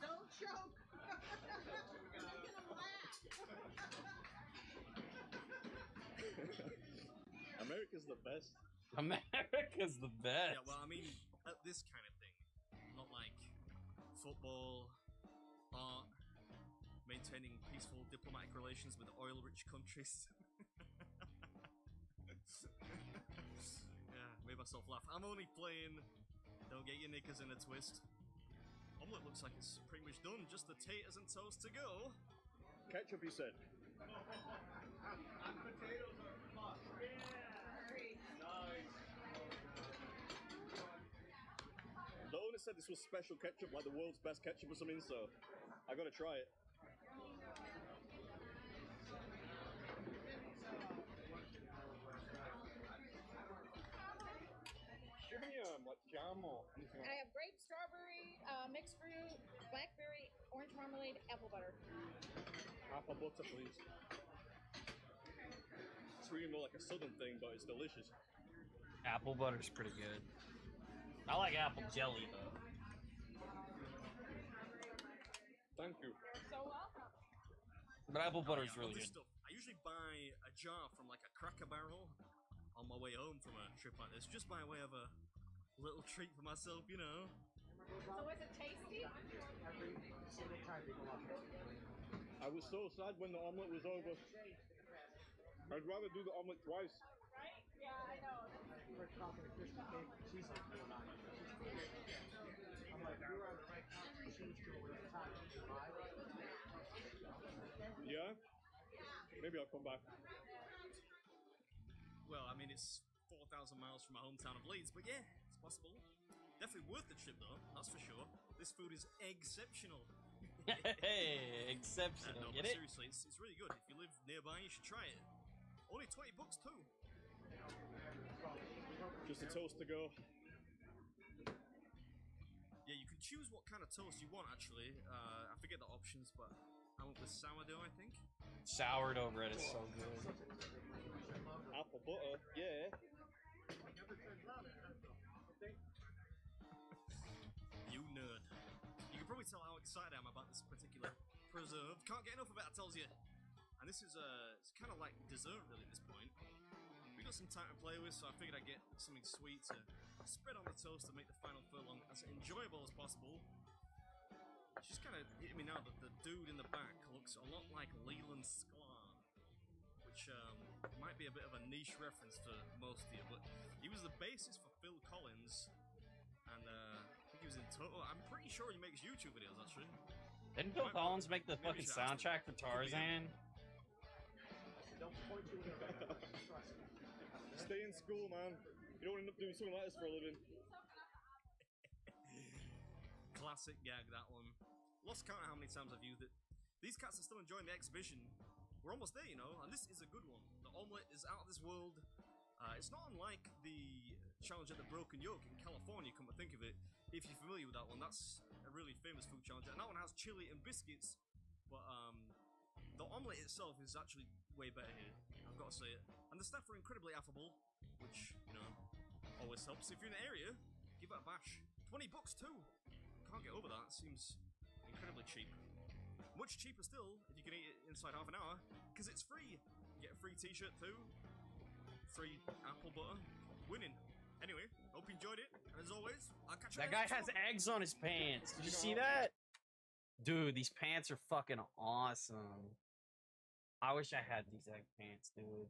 Speaker 13: Don't choke.
Speaker 18: America's the best.
Speaker 7: America's the best.
Speaker 10: Yeah, well, I mean, this kind of thing. Not like football, art, maintaining peaceful diplomatic relations with oil-rich countries. Yeah, made myself laugh. I'm only playing. Don't get your knickers in a twist. Omelette looks like it's pretty much done. Just the taters and toast to go.
Speaker 18: Ketchup, he said.
Speaker 15: And potatoes are must.
Speaker 18: Nice. The owner said this was special ketchup, like the world's best ketchup or something, so I gotta try it. Give me like jam or anything.
Speaker 19: I have grape, strawberry, mixed fruit, blackberry, orange marmalade, apple butter.
Speaker 18: Apple butter, please. It's really more like a southern thing, but it's delicious.
Speaker 7: Apple butter's pretty good. I like apple jelly though.
Speaker 18: Thank you.
Speaker 19: You're so welcome.
Speaker 7: But apple butter's
Speaker 10: Yeah, I love
Speaker 7: really
Speaker 10: this
Speaker 7: good.
Speaker 10: stuff. I usually buy a jar from like a Cracker Barrel on my way home from a trip like this, just by way of a little treat for myself, you know.
Speaker 19: So is it tasty?
Speaker 18: I was so sad when the omelette was over. I'd rather do the omelette twice.
Speaker 19: Right? Yeah, I know.
Speaker 18: Yeah? Maybe I'll come back.
Speaker 10: Well, I mean, it's 4,000 miles from my hometown of Leeds, but yeah, it's possible. Definitely worth the trip, though, that's for sure. This food is exceptional.
Speaker 7: Hey, exceptional.
Speaker 10: No,
Speaker 7: Get
Speaker 10: but
Speaker 7: it?
Speaker 10: seriously, it's really good. If you live nearby, you should try it. Only $20 too.
Speaker 18: Just a toast to go.
Speaker 10: Yeah, you can choose what kind of toast you want, actually. I forget the options, but I went with sourdough, I think.
Speaker 7: Sourdough bread is so good.
Speaker 18: Apple butter, yeah.
Speaker 10: You nerd. You can probably tell how excited I am about this particular preserve. Can't get enough of it, I tells you. And this is it's kind of like dessert really at this point. We got some time to play with, so I figured I'd get something sweet to spread on the toast to make the final furlong as enjoyable as possible. It's just kind of hitting me now that the dude in the back looks a lot like Leland Sklar, which might be a bit of a niche reference to most of you, but he was the bassist for Phil Collins, and I think he was in Toto. I'm pretty sure he makes YouTube videos, actually.
Speaker 7: Didn't Phil Collins make the fucking soundtrack for Tarzan?
Speaker 18: Stay in school, man. You don't end up doing something like this for a living.
Speaker 10: Classic gag, that one. Lost count of how many times I've used it. These cats are still enjoying the exhibition. We're almost there, you know, and this is a good one. The omelette is out of this world. It's not unlike the challenge at the Broken Yoke in California, come to think of it. If you're familiar with that one, that's a really famous food challenge. And that one has chili and biscuits, but the omelette itself is actually way better here. I've got to say it. And the staff are incredibly affable, which, you know, always helps. If you're in the area, give it a bash. $20 too. Can't get over that. Seems incredibly cheap. Much cheaper still if you can eat it inside half an hour, because it's free. You get a free t-shirt too. Free apple butter. Winning. Anyway, hope you enjoyed it. And as always, I'll catch you
Speaker 7: That
Speaker 10: later.
Speaker 7: guy has eggs on his pants. Did you see that? Dude, these pants are fucking awesome. I wish I had these egg pants, dude.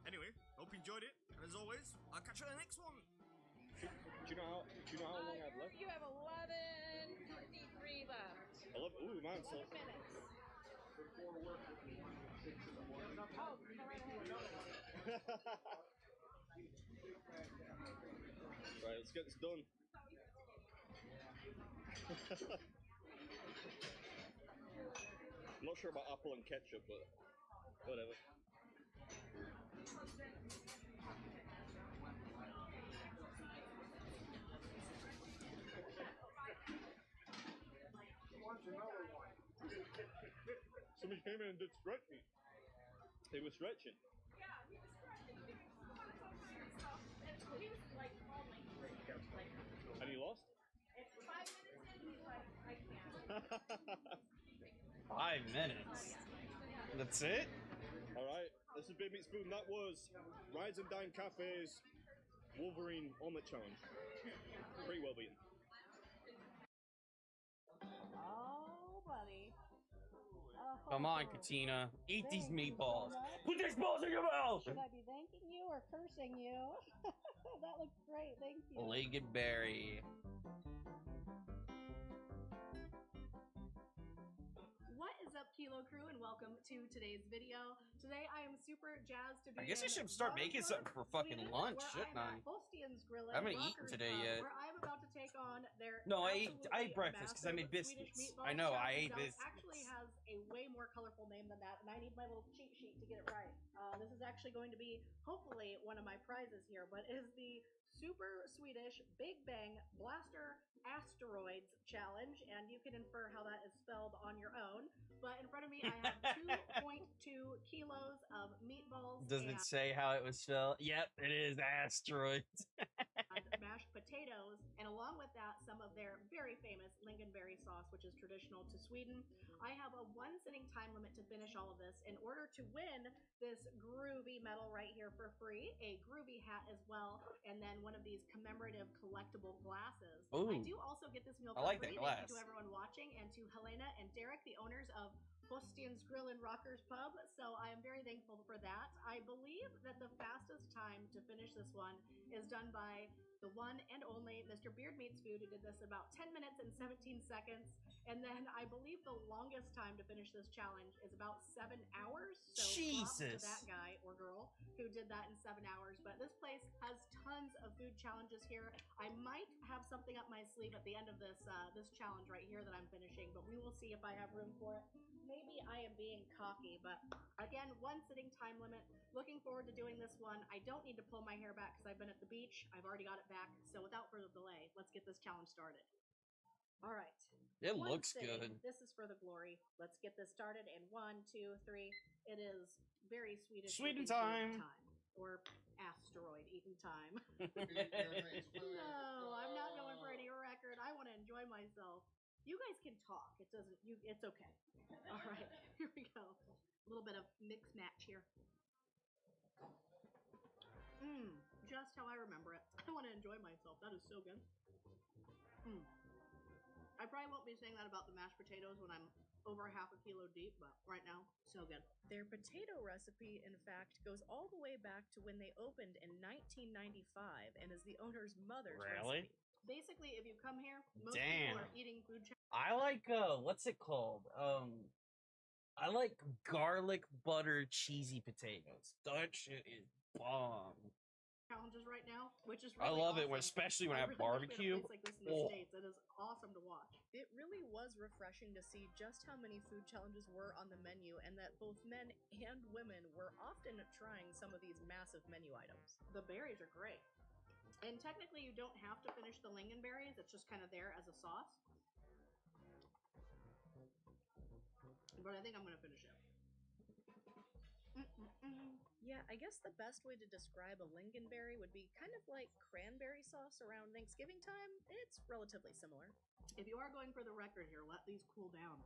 Speaker 10: Anyway, hope you enjoyed it. And as always, I'll catch you in the next one.
Speaker 18: Do you know how long I've left?
Speaker 19: You have 11:53 left.
Speaker 18: 11. Ooh, man, so.
Speaker 19: 11 minutes.
Speaker 18: Right, let's get this done. I'm not sure about apple and ketchup, but whatever. Somebody came in and did stretching. They were stretching.
Speaker 19: Yeah, he was stretching, doing so much stuff, and he was like falling.
Speaker 18: And he lost?
Speaker 19: It's 5 minutes in, he's like, I can't.
Speaker 7: 5 minutes. That's it?
Speaker 18: Alright, this is Big Meat Spoon. That was Rise and Dine Cafe's Wolverine Omelette Challenge. Pretty well beaten.
Speaker 6: Oh, buddy.
Speaker 7: Come on, Katina. Eat these meatballs. Put these balls in your mouth!
Speaker 6: Should I be thanking you or cursing you? That looks great, thank you.
Speaker 7: Legged berry.
Speaker 20: What is up, Kilo Crew, and welcome to today's video. Today I am super jazzed to be
Speaker 7: I guess I should start making something for fucking lunch, shouldn't I?
Speaker 20: Holstein's Grillen
Speaker 7: I haven't eaten
Speaker 20: Rockers
Speaker 7: today
Speaker 20: Pub,
Speaker 7: yet.
Speaker 20: Where I'm about to take on their
Speaker 7: No, I ate
Speaker 20: absolutely
Speaker 7: breakfast because I made
Speaker 20: massive
Speaker 7: biscuits.
Speaker 20: Swedish meatball
Speaker 7: I know, I
Speaker 20: challenge.
Speaker 7: ate
Speaker 20: Now, it
Speaker 7: biscuits.
Speaker 20: actually has a way more colorful name than that, and I need my little cheat sheet to get it right. This is actually going to be, hopefully, one of my prizes here, but it is the Super Swedish Big Bang Blaster Asteroids Challenge, and you can infer how that is spelled on your own. But in front of me, I have 2.2 kilos of meatballs.
Speaker 7: Does it say how it was spelled? Yep, it is asteroids.
Speaker 20: and mashed potatoes, and along with that, some of their very famous lingonberry sauce, which is traditional to Sweden. I have a 1 sitting time limit to finish all of this in order to win this groovy medal right here for free, a groovy hat as well, and then one of these commemorative collectible glasses.
Speaker 7: Ooh.
Speaker 20: I do also get this meal
Speaker 7: I like
Speaker 20: for
Speaker 7: that
Speaker 20: free. Thank
Speaker 7: glass.
Speaker 20: you to everyone watching, and to Helena and Derek, the owners of Holstein's Grill and Rockers Pub. So I am very thankful for that. I believe that the fastest time to finish this one is done by the one and only Mr. Beard Meats Food, who did this in about 10 minutes and 17 seconds. And then I believe the longest time to finish this challenge is about 7 hours. So props to
Speaker 7: Jesus.
Speaker 20: that guy or girl who did that in 7 hours. But this place has tons of food challenges here. I might have something up my sleeve at the end of this this challenge right here that I'm finishing, but we will see if I have room for it. Maybe I am being cocky, but again, 1 sitting time limit. Looking forward to doing this one. I don't need to pull my hair back because I've been at the beach. I've already got it back. So without further delay, let's get this challenge started. All right.
Speaker 7: It
Speaker 20: 1
Speaker 7: looks
Speaker 20: sitting.
Speaker 7: good.
Speaker 20: This is for the glory. Let's get this started in 1, 2, 3. It is very Swedish.
Speaker 7: Sweden
Speaker 20: looking food
Speaker 7: time.
Speaker 20: or asteroid eating time. No, I'm not going for any record. I want to enjoy myself. You guys can talk. It's okay. All right, here we go. A little bit of mix match here. Just how I remember it. I want to enjoy myself. That is so good. I probably won't be saying that about the mashed potatoes when I'm over half a kilo deep, but right now, so good.
Speaker 21: Their potato recipe, in fact, goes all the way back to when they opened in 1995 and is the owner's mother's
Speaker 7: Really?
Speaker 21: recipe.
Speaker 20: Basically, if you come here, most
Speaker 7: Damn.
Speaker 20: people are eating food.
Speaker 7: I like what's it called? I like garlic butter cheesy potatoes. That shit is bomb.
Speaker 20: Challenges right now, which is
Speaker 7: I
Speaker 20: really
Speaker 7: love it,
Speaker 20: awesome.
Speaker 7: especially when I have
Speaker 20: really wish we
Speaker 7: barbecue.
Speaker 20: had a place like this in the
Speaker 7: Oh.
Speaker 20: States. It is awesome to watch.
Speaker 21: It really was refreshing to see just how many food challenges were on the menu and that both men and women were often trying some of these massive menu items.
Speaker 20: The berries are great. And technically, you don't have to finish the lingonberries. It's just kind of there as a sauce. But I think I'm going to finish it.
Speaker 21: Yeah, I guess the best way to describe a lingonberry would be kind of like cranberry sauce around Thanksgiving time. It's relatively similar.
Speaker 20: If you are going for the record here, let these cool down.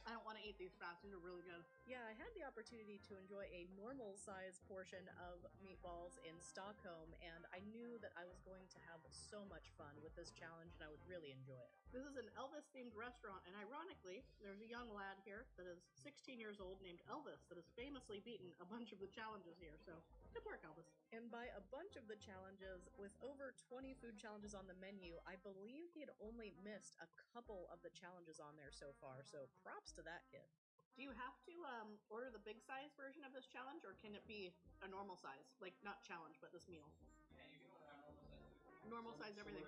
Speaker 20: I don't want to eat these fast. These are really good.
Speaker 21: Yeah, I had the opportunity to enjoy a normal size portion of meatballs in Stockholm, and I knew that I was going to have so much fun with this challenge and I would really enjoy it.
Speaker 20: This is an Elvis-themed restaurant, and ironically, there's a young lad here that is 16 years old named Elvis that has famously beaten a bunch of the challenges here, so good work, Elvis.
Speaker 21: And by a bunch of the challenges, with over 20 food challenges on the menu, I believe he had only missed a couple of the challenges on there so far, so props to that kid.
Speaker 20: Do you have to order the big size version of this challenge, or can it be a normal size? Like, not challenge, but this meal? Normal size everything.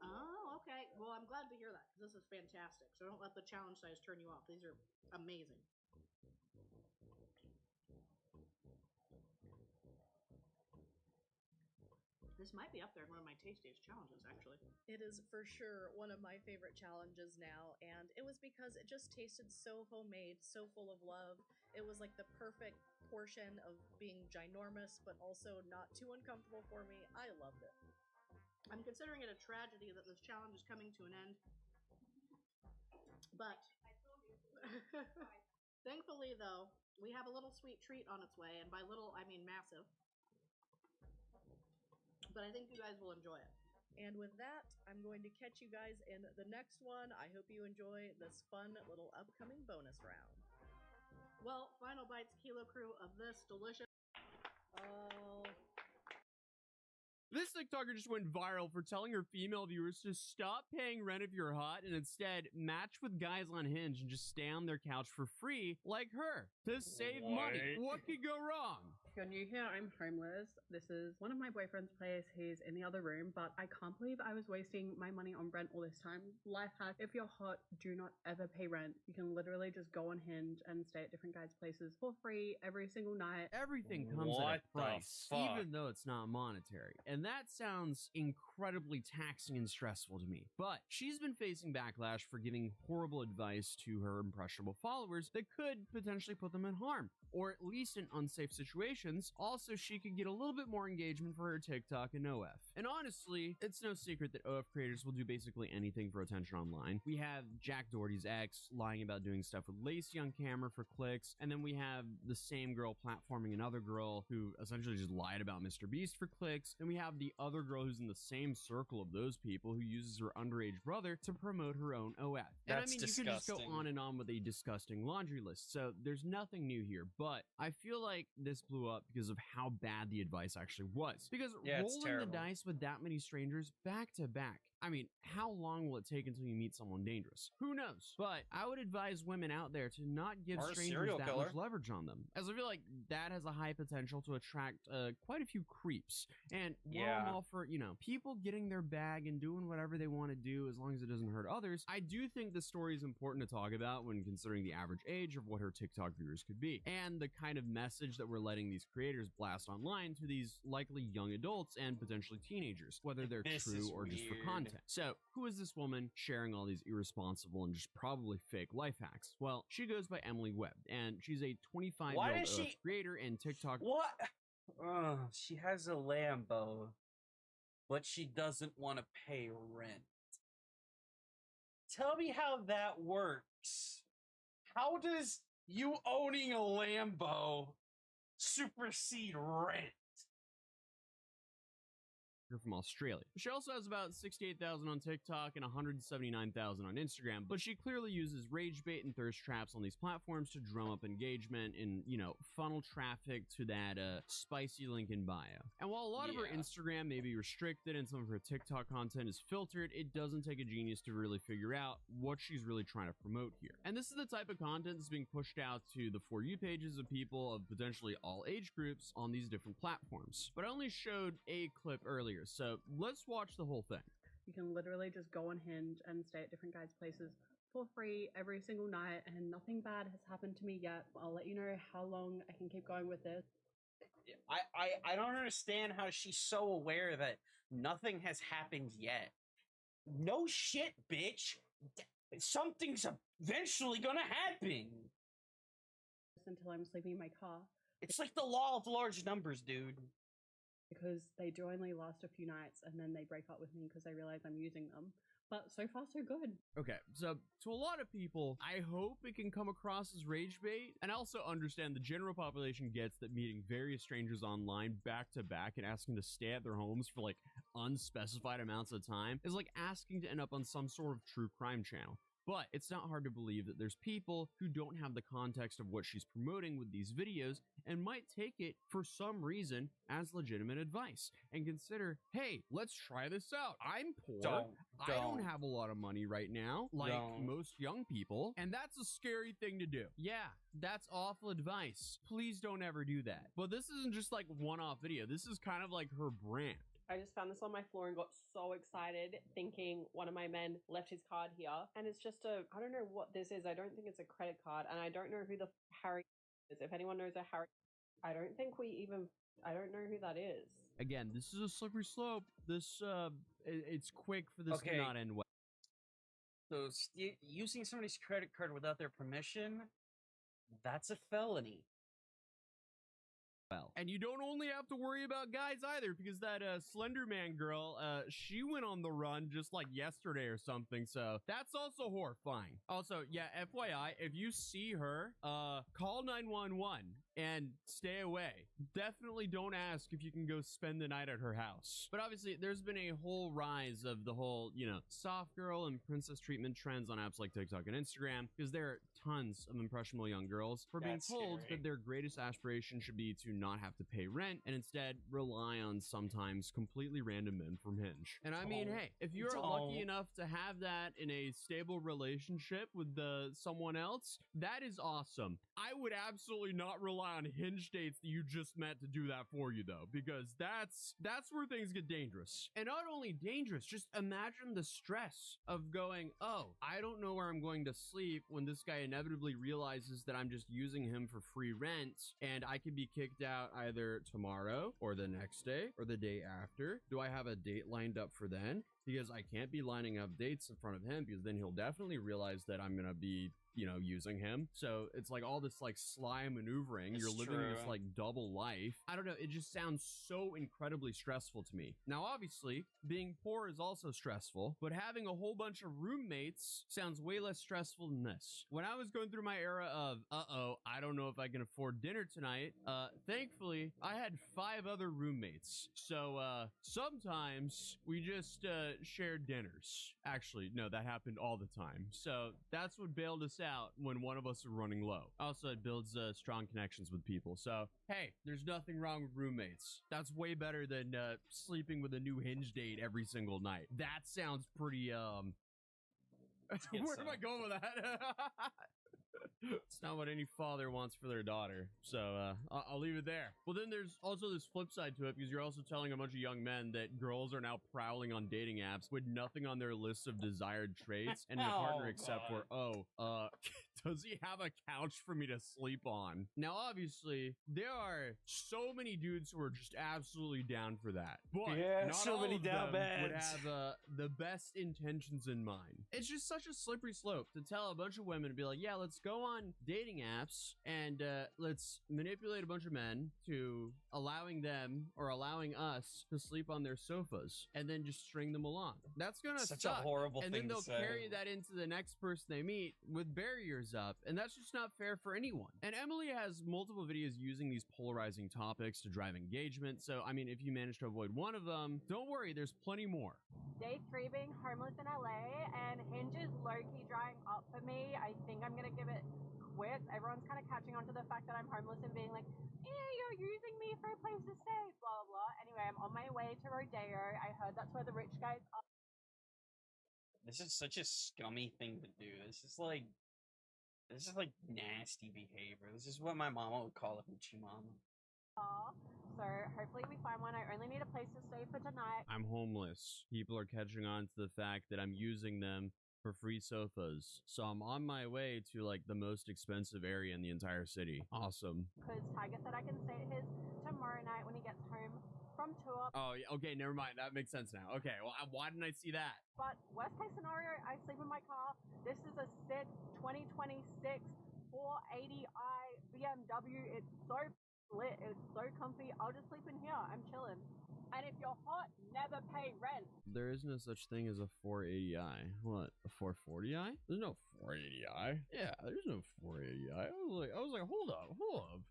Speaker 20: Oh, okay. Well, I'm glad to hear that, because this is fantastic. So don't let the challenge size turn you off. These are amazing. This might be up there in one of my tastiest challenges, actually.
Speaker 21: It is for sure one of my favorite challenges now, and it was because it just tasted so homemade, so full of love. It was like the perfect portion of being ginormous, but also not too uncomfortable for me. I loved it.
Speaker 20: I'm considering it a tragedy that this challenge is coming to an end. But thankfully, though, we have a little sweet treat on its way, and by little, I mean massive. But I think you guys will enjoy it.
Speaker 21: And with that, I'm going to catch you guys in the next one. I hope you enjoy this fun little upcoming bonus round.
Speaker 20: Well, Final Bites Kilo Crew of this delicious...
Speaker 2: This TikToker just went viral for telling her female viewers to stop paying rent if you're hot and instead match with guys on Hinge and just stay on their couch for free like her to save money. What could go wrong?
Speaker 22: If you're new here, I'm homeless. This is one of my boyfriend's place. He's in the other room, but I can't believe I was wasting my money on rent all this time. Life hack, if you're hot, do not ever pay rent. You can literally just go on Hinge and stay at different guys' places for free every single night.
Speaker 2: Everything comes at a price, even though it's not monetary. And that sounds incredibly taxing and stressful to me. But she's been facing backlash for giving horrible advice to her impressionable followers that could potentially put them in harm, or at least in unsafe situations. Also, she could get a little bit more engagement for her TikTok and OF. And honestly, it's no secret that OF creators will do basically anything for attention online. We have Jack Doherty's ex lying about doing stuff with Lacey on camera for clicks, and then we have the same girl platforming another girl who essentially just lied about Mr. Beast for clicks, and we have the other girl who's in the same circle of those people who uses her underage brother to promote her own OF. And
Speaker 7: That's
Speaker 2: I mean, you can just go
Speaker 7: disgusting.
Speaker 2: on and on with a disgusting laundry list, so there's nothing new here, but I feel like this blew up because of how bad the advice actually was. Because
Speaker 7: Yeah, it's
Speaker 2: rolling the
Speaker 7: terrible.
Speaker 2: dice with that many strangers back to back, I mean, how long will it take until you meet someone dangerous? Who knows? But I would advise women out there to not give
Speaker 7: Or a
Speaker 2: strangers
Speaker 7: serial
Speaker 2: that
Speaker 7: killer.
Speaker 2: much leverage on them, as I feel like that has a high potential to attract quite a few creeps. And while I'm
Speaker 7: Yeah.
Speaker 2: all for, you know, people getting their bag and doing whatever they want to do as long as it doesn't hurt others, I do think the story is important to talk about when considering the average age of what her TikTok viewers could be, and the kind of message that we're letting these creators blast online to these likely young adults and potentially teenagers, whether they're
Speaker 7: This
Speaker 2: true
Speaker 7: is
Speaker 2: or just for
Speaker 7: weird.
Speaker 2: content. content. So, who is this woman sharing all these irresponsible and just probably fake life hacks? Well, she goes by Emily Webb, and she's a 25-year-old
Speaker 7: Why does she-
Speaker 2: creator and TikTok.
Speaker 7: What? She has a Lambo, but she doesn't want to pay rent. Tell me how that works. How does you owning a Lambo supersede rent?
Speaker 2: You're from Australia. She also has about 68,000 on TikTok and 179,000 on Instagram, but she clearly uses rage bait and thirst traps on these platforms to drum up engagement and, you know, funnel traffic to that spicy link in bio. And while a lot of her Instagram may be restricted and some of her TikTok content is filtered, it doesn't take a genius to really figure out what she's really trying to promote here. And this is the type of content that's being pushed out to the For You pages of people of potentially all age groups on these different platforms. But I only showed a clip earlier, so let's watch the whole thing.
Speaker 22: You can literally just go on Hinge and stay at different guys' places for free every single night, and nothing bad has happened to me yet. I'll let you know how long I can keep going with this.
Speaker 7: I don't understand how she's so aware that nothing has happened yet. No shit, bitch. Something's eventually gonna happen.
Speaker 22: Until I'm sleeping in my car.
Speaker 7: It's like the law of large numbers, dude.
Speaker 22: Because they do only last a few nights and then they break up with me because they realize I'm using them. But so far, so good.
Speaker 2: Okay, so to a lot of people, I hope it can come across as rage bait, and I also understand the general population gets that meeting various strangers online back to back and asking to stay at their homes for like unspecified amounts of time is like asking to end up on some sort of true crime channel. But it's not hard to believe that there's people who don't have the context of what she's promoting with these videos and might take it for some reason as legitimate advice and consider, hey, let's try this out. I'm poor. I don't have a lot of money right now, like most young people, and that's a scary thing to do. Yeah, that's awful advice. Please don't ever do that. But this isn't just like one-off video. This is kind of like her brand.
Speaker 5: I just found this on my floor and got so excited thinking one of my men left his card here. And it's just I don't know what this is. I don't think it's a credit card. And I don't know who the Harry is. If anyone knows a Harry, I don't know who that is.
Speaker 2: Again, this is a slippery slope. This, it's quick for this to not end well.
Speaker 7: So using somebody's credit card without their permission, that's a felony.
Speaker 2: Well, and you don't only have to worry about guys either, because that Slender Man girl, she went on the run just like yesterday or something, so that's also horrifying. Also, yeah, FYI, if you see her, call 911 and stay away. Definitely don't ask if you can go spend the night at her house. But obviously, there's been a whole rise of the whole, you know, soft girl and princess treatment trends on apps like TikTok and Instagram, because there are tons of impressionable young girls who are being told that their greatest aspiration should be to not have to pay rent and instead rely on sometimes completely random men from Hinge. And I mean, hey, if you're lucky enough to have that in a stable relationship with someone else, that is awesome. I would absolutely not rely on Hinge dates that you just met to do that for you, though, because that's where things get dangerous. And not only dangerous, just imagine the stress of going, oh, I don't know where I'm going to sleep when this guy inevitably realizes that I'm just using him for free rent and I could be kicked out either tomorrow or the next day or the day after. Do I have a date lined up for then? Because I can't be lining up dates in front of him, because then he'll definitely realize that I'm gonna be, you know, using him. So it's like all this like sly maneuvering. You're living this like double life. I don't know. It just sounds so incredibly stressful to me. Now, obviously, being poor is also stressful, but having a whole bunch of roommates sounds way less stressful than this. When I was going through my era of, I don't know if I can afford dinner tonight, thankfully, I had 5 other roommates. So sometimes we just shared dinners. Actually, no, that happened all the time. So that's what bailed us out when one of us are running low. Also, it builds strong connections with people. So, hey, there's nothing wrong with roommates. That's way better than sleeping with a new Hinge date every single night. That sounds pretty, where am I going with that? It's not what any father wants for their daughter. So I'll leave it there. Well, then there's also this flip side to it, because you're also telling a bunch of young men that girls are now prowling on dating apps with nothing on their list of desired traits and a partner except for, Does he have a couch for me to sleep on? Now, obviously, there are so many dudes who are just absolutely down for that. But
Speaker 7: Yeah,
Speaker 2: not
Speaker 7: so
Speaker 2: all
Speaker 7: many
Speaker 2: of
Speaker 7: down
Speaker 2: them would
Speaker 7: beds.
Speaker 2: have the best intentions in mind. It's just such a slippery slope to tell a bunch of women to be like, yeah, let's go on dating apps and let's manipulate a bunch of men to allowing them or allowing us to sleep on their sofas and then just string them along. That's gonna
Speaker 7: Such a
Speaker 2: suck.
Speaker 7: horrible
Speaker 2: and
Speaker 7: thing
Speaker 2: then
Speaker 7: to
Speaker 2: they'll
Speaker 7: say.
Speaker 2: carry that into the next person they meet with barriers up, and that's just not fair for anyone. And Emily has multiple videos using these polarizing topics to drive engagement, so I mean, if you manage to avoid one of them, don't worry, there's plenty more.
Speaker 5: Day 3 being homeless in LA, and Hinge is low-key drying up for me. I think I'm gonna give it quits. Everyone's kind of catching on to the fact that I'm homeless and being like, yeah, you're using me for a place to stay, blah, blah, blah. Anyway, I'm on my way to Rodeo. I heard that's where the rich guys are.
Speaker 7: This is such a scummy thing to do. This is like nasty behavior. This is what my mama would call a hoochie mama.
Speaker 5: So hopefully we find one. I only need a place to stay for tonight.
Speaker 2: I'm homeless. People are catching on to the fact that I'm using them for free sofas. So I'm on my way to like the most expensive area in the entire city. Awesome.
Speaker 5: Because Tiger said I can stay at his tomorrow night when he gets home from tour.
Speaker 2: Oh, yeah, okay, never mind. That makes sense now. Okay, well, why didn't I see that?
Speaker 5: But worst case scenario, I sleep in my car. This is a sick 2026 480i BMW. It's so lit. It's so comfy. I'll just sleep in here. I'm chilling. And if you're hot, never pay rent.
Speaker 2: There is no such thing as a 480i. What? A 440i? There's no 480i. Yeah, there's no 480i. I was like, hold up.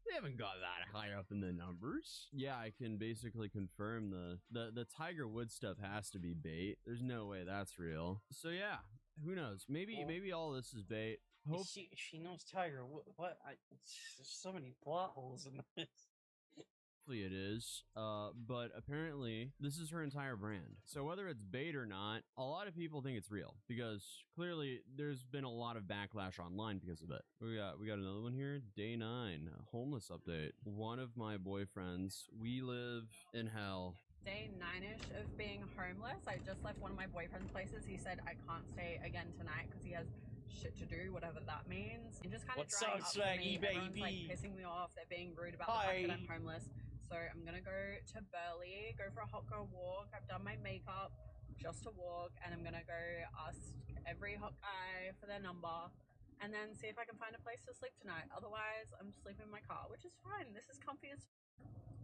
Speaker 2: They haven't got that high up in the numbers. Yeah, I can basically confirm the Tiger Woods stuff has to be bait. There's no way that's real. So yeah, who knows? Maybe all this is bait. Hope
Speaker 7: She knows Tiger. What? There's so many plot holes in this.
Speaker 2: Hopefully it is, but apparently this is her entire brand. So whether it's bait or not, a lot of people think it's real because clearly there's been a lot of backlash online because of it. We got another one here. Day 9, homeless update. One of my boyfriends, we live in hell.
Speaker 5: Day 9-ish of being homeless. I just left one of my boyfriend's places. He said I can't stay again tonight because he has shit to do, whatever that means. And just kind of
Speaker 7: What's
Speaker 5: drying
Speaker 7: up,
Speaker 5: up for me.
Speaker 7: swaggy
Speaker 5: Everyone's like
Speaker 7: baby?
Speaker 5: pissing me off. They're being rude about the fact that I'm homeless. So I'm gonna go to Burley, go for a hot girl walk. I've done my makeup just to walk, and I'm gonna go ask every hot guy for their number and then see if I can find a place to sleep tonight. Otherwise, I'm sleeping in my car, which is fine. This is comfy as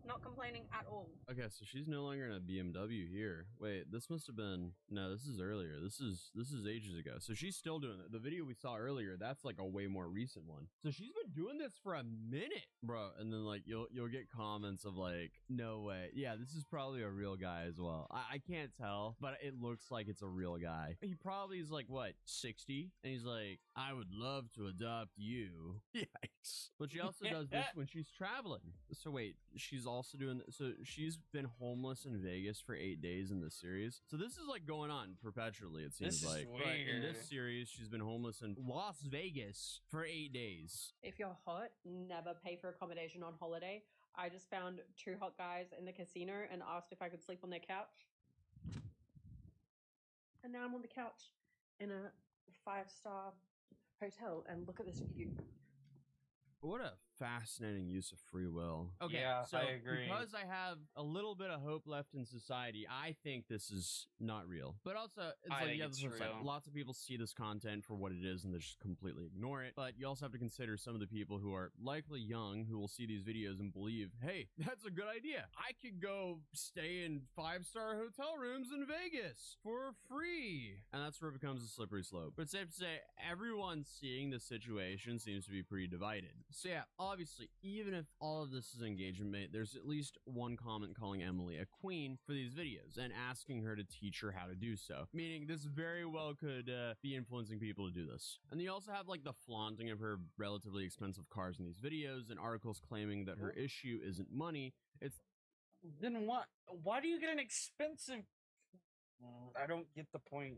Speaker 5: not complaining at all.
Speaker 2: Okay, so she's no longer in a BMW here. Wait, this must have been this is earlier. This is ages ago. So she's still doing it. The video we saw earlier, that's like a way more recent one. So she's been doing this for a minute, bro. And then like you'll get comments of like, no way. Yeah, this is probably a real guy as well. I can't tell, but it looks like it's a real guy. He probably is like what, 60? And he's like, I would love to adopt you. Yikes. But she also does this when she's traveling. So wait, she's also doing so she's been homeless in Vegas for 8 days in this series. So this is like going on perpetually, it seems
Speaker 7: This is
Speaker 2: like. But in
Speaker 7: weird.
Speaker 2: this series, she's been homeless in Las Vegas for 8 days.
Speaker 5: If you're hot, never pay for accommodation on holiday. I just found 2 hot guys in the casino and asked if I could sleep on their couch. And now I'm on the couch in a 5-star hotel, and look at this view.
Speaker 2: What a fascinating use of free will. Okay,
Speaker 7: Yeah,
Speaker 2: so
Speaker 7: I agree.
Speaker 2: because I have a little bit of hope left in society, I think this is not real. But also, it's
Speaker 7: I
Speaker 2: like
Speaker 7: think
Speaker 2: the other
Speaker 7: it's
Speaker 2: flip side.
Speaker 7: real.
Speaker 2: Lots of people see this content for what it is and they just completely ignore it. But you also have to consider some of the people who are likely young who will see these videos and believe, hey, that's a good idea. I could go stay in 5-star hotel rooms in Vegas for free. And that's where it becomes a slippery slope. But it's safe to say, everyone seeing the situation seems to be pretty divided. So yeah, obviously, even if all of this is engagement bait, there's at least one comment calling Emily a queen for these videos and asking her to teach her how to do so. Meaning this very well could be influencing people to do this. And you also have like the flaunting of her relatively expensive cars in these videos and articles claiming that her issue isn't money. It's
Speaker 7: Then what? Why do you get an expensive? I don't get the point.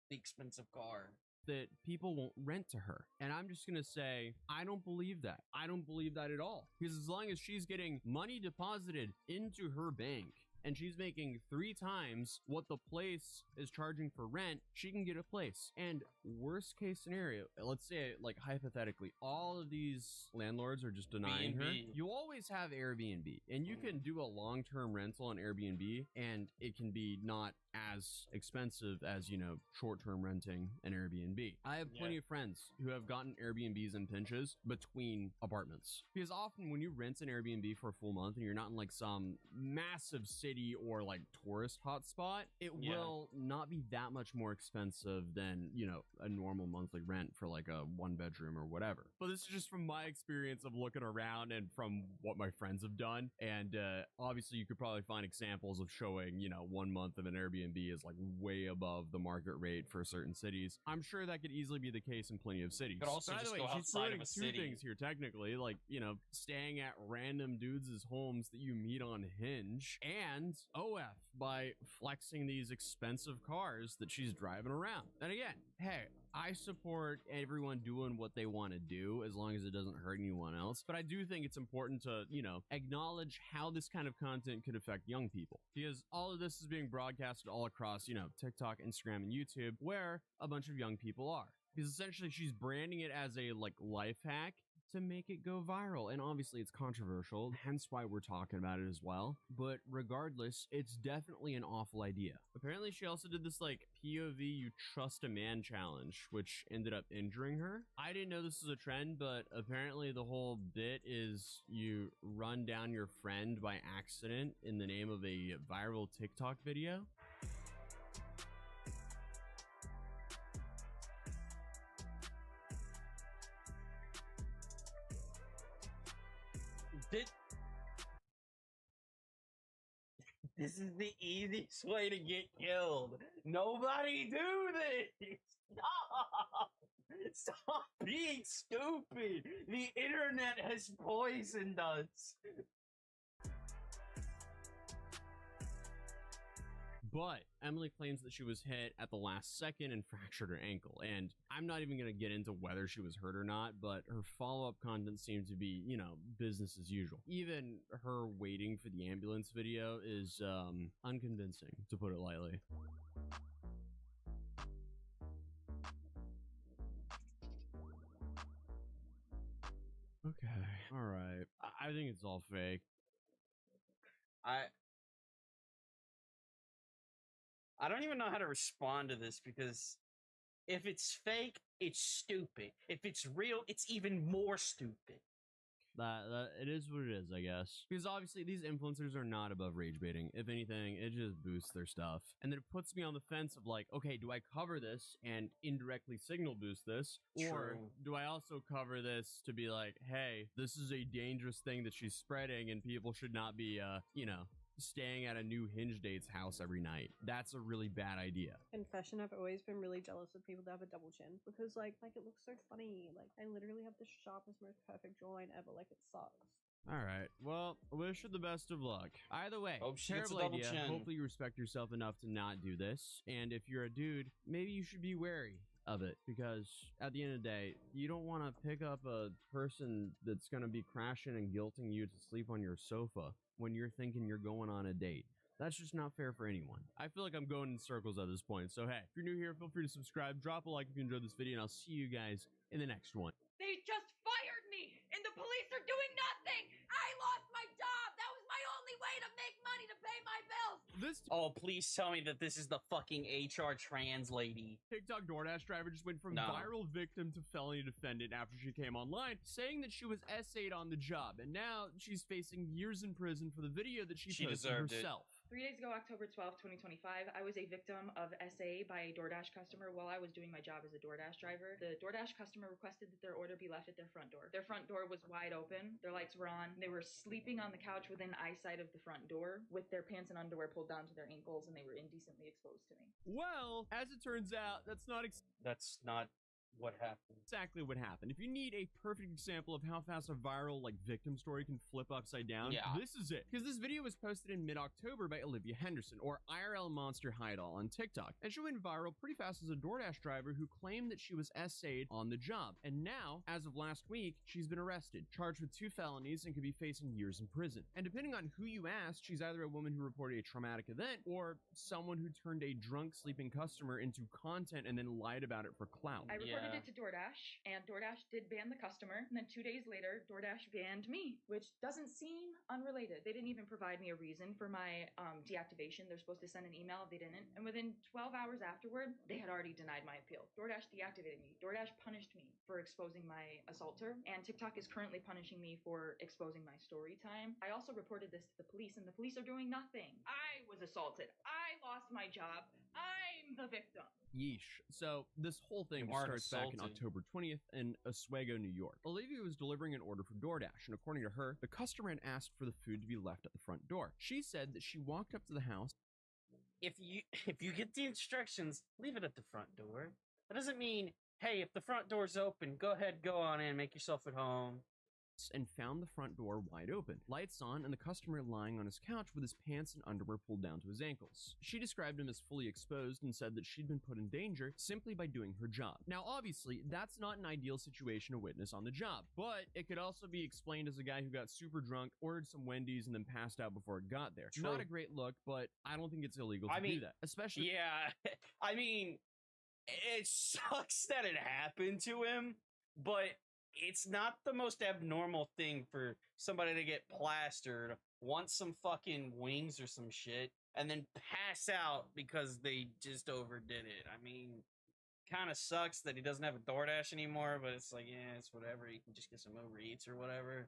Speaker 7: The expensive car.
Speaker 2: that people won't rent to her. And I'm just gonna say, I don't believe that. I don't believe that at all. Because as long as she's getting money deposited into her bank and she's making 3 times what the place is charging for rent, she can get a place. And worst case scenario, let's say, like, hypothetically, all of these landlords are just denying her.
Speaker 7: B&B.
Speaker 2: You always have Airbnb, and you can do a long-term rental on Airbnb, and it can be not as expensive as, you know, short-term renting an Airbnb. I have plenty of friends who have gotten Airbnbs in pinches between apartments, because often when you rent an Airbnb for a full month and you're not in like some massive city or like tourist hotspot, it will not be that much more expensive than, you know, a normal monthly rent for like a 1-bedroom or whatever. But this is just from my experience of looking around and from what my friends have done. And obviously you could probably find examples of showing, you know, 1 month of an Airbnb is like way above the market rate for certain cities. I'm sure that could easily be the case in plenty of cities.
Speaker 7: Could also
Speaker 2: By the
Speaker 7: just
Speaker 2: way,
Speaker 7: go
Speaker 2: she's
Speaker 7: outside of
Speaker 2: promoting
Speaker 7: a
Speaker 2: 2
Speaker 7: city.
Speaker 2: things here technically, like, you know, staying at random dudes' homes that you meet on Hinge, and OF by flexing these expensive cars that she's driving around. And again, hey, I support everyone doing what they want to do as long as it doesn't hurt anyone else. But I do think it's important to, you know, acknowledge how this kind of content could affect young people, because all of this is being broadcasted all across, you know, TikTok, Instagram, and YouTube, where a bunch of young people are. Because essentially she's branding it as a like life hack to make it go viral. And obviously it's controversial, hence why we're talking about it as well. But regardless, it's definitely an awful idea. Apparently she also did this like POV you trust a man challenge, which ended up injuring her. I didn't know this was a trend, but apparently the whole bit is you run down your friend by accident in the name of a viral TikTok video.
Speaker 7: This is the easiest way to get killed. Nobody do this. Stop. Stop being stupid. The internet has poisoned us.
Speaker 2: But Emily claims that she was hit at the last second and fractured her ankle. And I'm not even going to get into whether she was hurt or not, but her follow-up content seemed to be, you know, business as usual. Even her waiting for the ambulance video is unconvincing, to put it lightly. Okay, all right. I think it's all fake.
Speaker 7: I don't even know how to respond to this, because if it's fake, it's stupid. If it's real, it's even more stupid.
Speaker 2: That it is what it is, I guess. Because obviously these influencers are not above rage baiting. If anything, it just boosts their stuff. And then it puts me on the fence of like, okay, do I cover this and indirectly signal boost this? Or
Speaker 7: True.
Speaker 2: do I also cover this to be like, hey, this is a dangerous thing that she's spreading and people should not be, you know, staying at a new Hinge date's house every night. That's a really bad idea.
Speaker 5: Confession, I've always been really jealous of people that have a double chin, because like it looks so funny. Like I literally have the sharpest, most perfect jawline ever. Like it sucks.
Speaker 2: All right. Well, wish her the best of luck. Either way,
Speaker 7: Hope she gets a
Speaker 2: terrible
Speaker 7: double
Speaker 2: idea.
Speaker 7: chin.
Speaker 2: Hopefully you respect yourself enough to not do this. And if you're a dude, maybe you should be wary of it, because at the end of the day, you don't want to pick up a person that's going to be crashing and guilting you to sleep on your sofa when you're thinking you're going on a date. That's just not fair for anyone. I feel like I'm going in circles at this point. So hey, if you're new here, feel free to subscribe, drop a like if you enjoyed this video, and I'll see you guys in the next one.
Speaker 3: They just fired me, and the police are doing nothing. I lost my job. That was my only way to make money to pay my bills.
Speaker 7: Oh, please tell me that this is the fucking HR trans lady.
Speaker 2: TikTok DoorDash driver just went from
Speaker 7: No.
Speaker 2: viral victim to felony defendant after she came online, saying that she was essayed on the job, and now she's facing years in prison for the video that she posted
Speaker 7: deserved it.
Speaker 2: herself.
Speaker 12: 3 days ago, October 12th, 2025, I was a victim of SA by a DoorDash customer while I was doing my job as a DoorDash driver. The DoorDash customer requested that their order be left at their front door. Their front door was wide open, their lights were on, they were sleeping on the couch within eyesight of the front door with their pants and underwear pulled down to their ankles, and they were indecently exposed to me.
Speaker 2: Well, as it turns out, that's not
Speaker 8: what happened.
Speaker 2: Exactly what happened. If you need a perfect example of how fast a viral victim story can flip upside down, this is it. Because this video was posted in mid-October by Olivia Henderson, or IRL Monster Hideall on TikTok, and she went viral pretty fast as a DoorDash driver who claimed that she was SA'd on the job. And now, as of last week, she's been arrested, charged with 2 felonies, and could be facing years in prison. And depending on who you ask, she's either a woman who reported a traumatic event or someone who turned a drunk sleeping customer into content and then lied about it for clout.
Speaker 12: I reported it to DoorDash, and DoorDash did ban the customer, and then 2 days later, DoorDash banned me, which doesn't seem unrelated. They didn't even provide me a reason for my deactivation. They're supposed to send an email, they didn't, and within 12 hours afterward, they had already denied my appeal. DoorDash deactivated me. DoorDash punished me for exposing my assaulter, and TikTok is currently punishing me for exposing my story time. I also reported this to the police, and the police are doing nothing. I was assaulted. I lost my job. I'm the victim.
Speaker 2: Yeesh. So this whole thing
Speaker 8: You aren't
Speaker 2: starts back in
Speaker 8: assaulted.
Speaker 2: October 20th in Oswego, New York. Olivia was delivering an order for DoorDash, and according to her, the customer had asked for the food to be left at the front door. She said that she walked up to the house.
Speaker 8: If you get the instructions, leave it at the front door. That doesn't mean, hey, if the front door's open, go ahead, go on in, make yourself at home.
Speaker 2: And found the front door wide open, lights on, and the customer lying on his couch with his pants and underwear pulled down to his ankles. She described him as fully exposed and said that she'd been put in danger simply by doing her job. Now, obviously, that's not an ideal situation to witness on the job, but it could also be explained as a guy who got super drunk, ordered some Wendy's, and then passed out before it got there.
Speaker 8: True.
Speaker 2: Not a great look, but I don't think it's illegal to do that. Especially,
Speaker 8: yeah, I mean, it sucks that it happened to him, but it's not the most abnormal thing for somebody to get plastered, want some fucking wings or some shit, and then pass out because they just overdid it. I mean, kind of sucks that he doesn't have a DoorDash anymore, but it's like, yeah, it's whatever. He can just get some Uber Eats or whatever.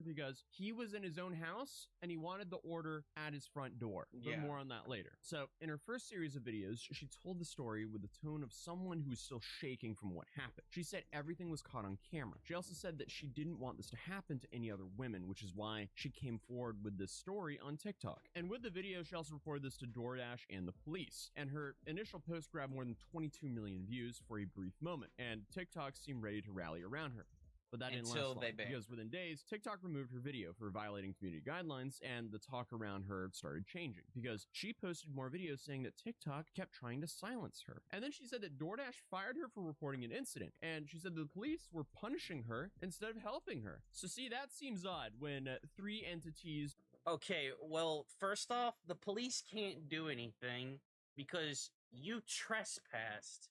Speaker 2: because he was in his own house and he wanted the order at his front door. But
Speaker 8: Yeah.
Speaker 2: more on that later. So in her first series of videos, she told the story with the tone of someone who was still shaking from what happened. She said everything was caught on camera. She also said that she didn't want this to happen to any other women, which is why she came forward with this story on TikTok. And with the video, she also reported this to DoorDash and the police. And her initial post grabbed more than 22 million views for a brief moment, and TikTok seemed ready to rally around her. But that didn't
Speaker 8: Until
Speaker 2: last long,
Speaker 8: they banned.
Speaker 2: because within days, TikTok removed her video for violating community guidelines, and the talk around her started changing, because she posted more videos saying that TikTok kept trying to silence her. And then she said that DoorDash fired her for reporting an incident, and she said the police were punishing her instead of helping her. So see, that seems odd when three entities...
Speaker 8: Okay, well, first off, the police can't do anything because you trespassed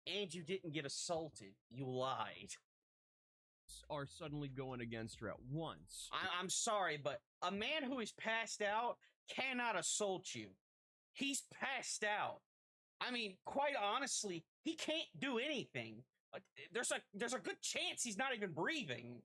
Speaker 8: and you didn't get assaulted. You lied.
Speaker 2: Are suddenly going against her at once.
Speaker 8: I'm sorry, but a man who is passed out cannot assault you. He's passed out. I mean, quite honestly, he can't do anything. There's a good chance he's not even breathing.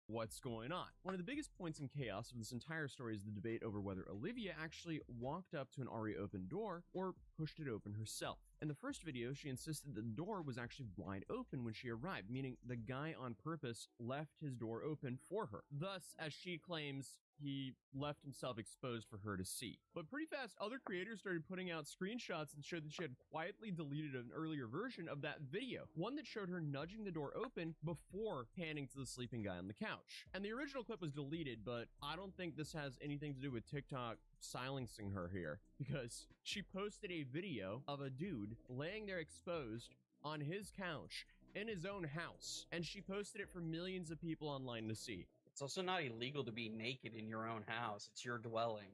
Speaker 2: What's going on? One of the biggest points in chaos of this entire story is the debate over whether Olivia actually walked up to an already open door or pushed it open herself. In the first video, she insisted the door was actually wide open when she arrived, meaning the guy on purpose left his door open for her. Thus, as she claims, he left himself exposed for her to see. But pretty fast, other creators started putting out screenshots that showed that she had quietly deleted an earlier version of that video, one that showed her nudging the door open before panning to the sleeping guy on the couch. And the original clip was deleted, but I don't think this has anything to do with TikTok silencing her here, because she posted a video of a dude laying there exposed on his couch in his own house, and she posted it for millions of people online to see.
Speaker 8: It's also not illegal to be naked in your own house. It's your dwelling.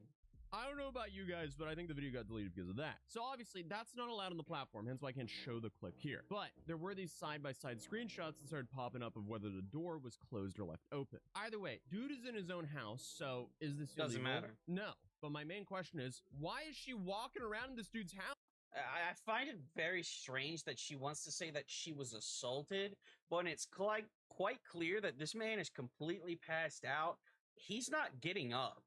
Speaker 2: I don't know about you guys, but I think the video got deleted because of that. So obviously, that's not allowed on the platform, hence why I can't show the clip here. But there were these side-by-side screenshots that started popping up of whether the door was closed or left open. Either way, dude is in his own house, so is this illegal?
Speaker 8: Doesn't matter.
Speaker 2: No. But my main question is, why is she walking around in this dude's house?
Speaker 8: I find it very strange that she wants to say that she was assaulted, but it's quite clear that this man is completely passed out. He's not getting up.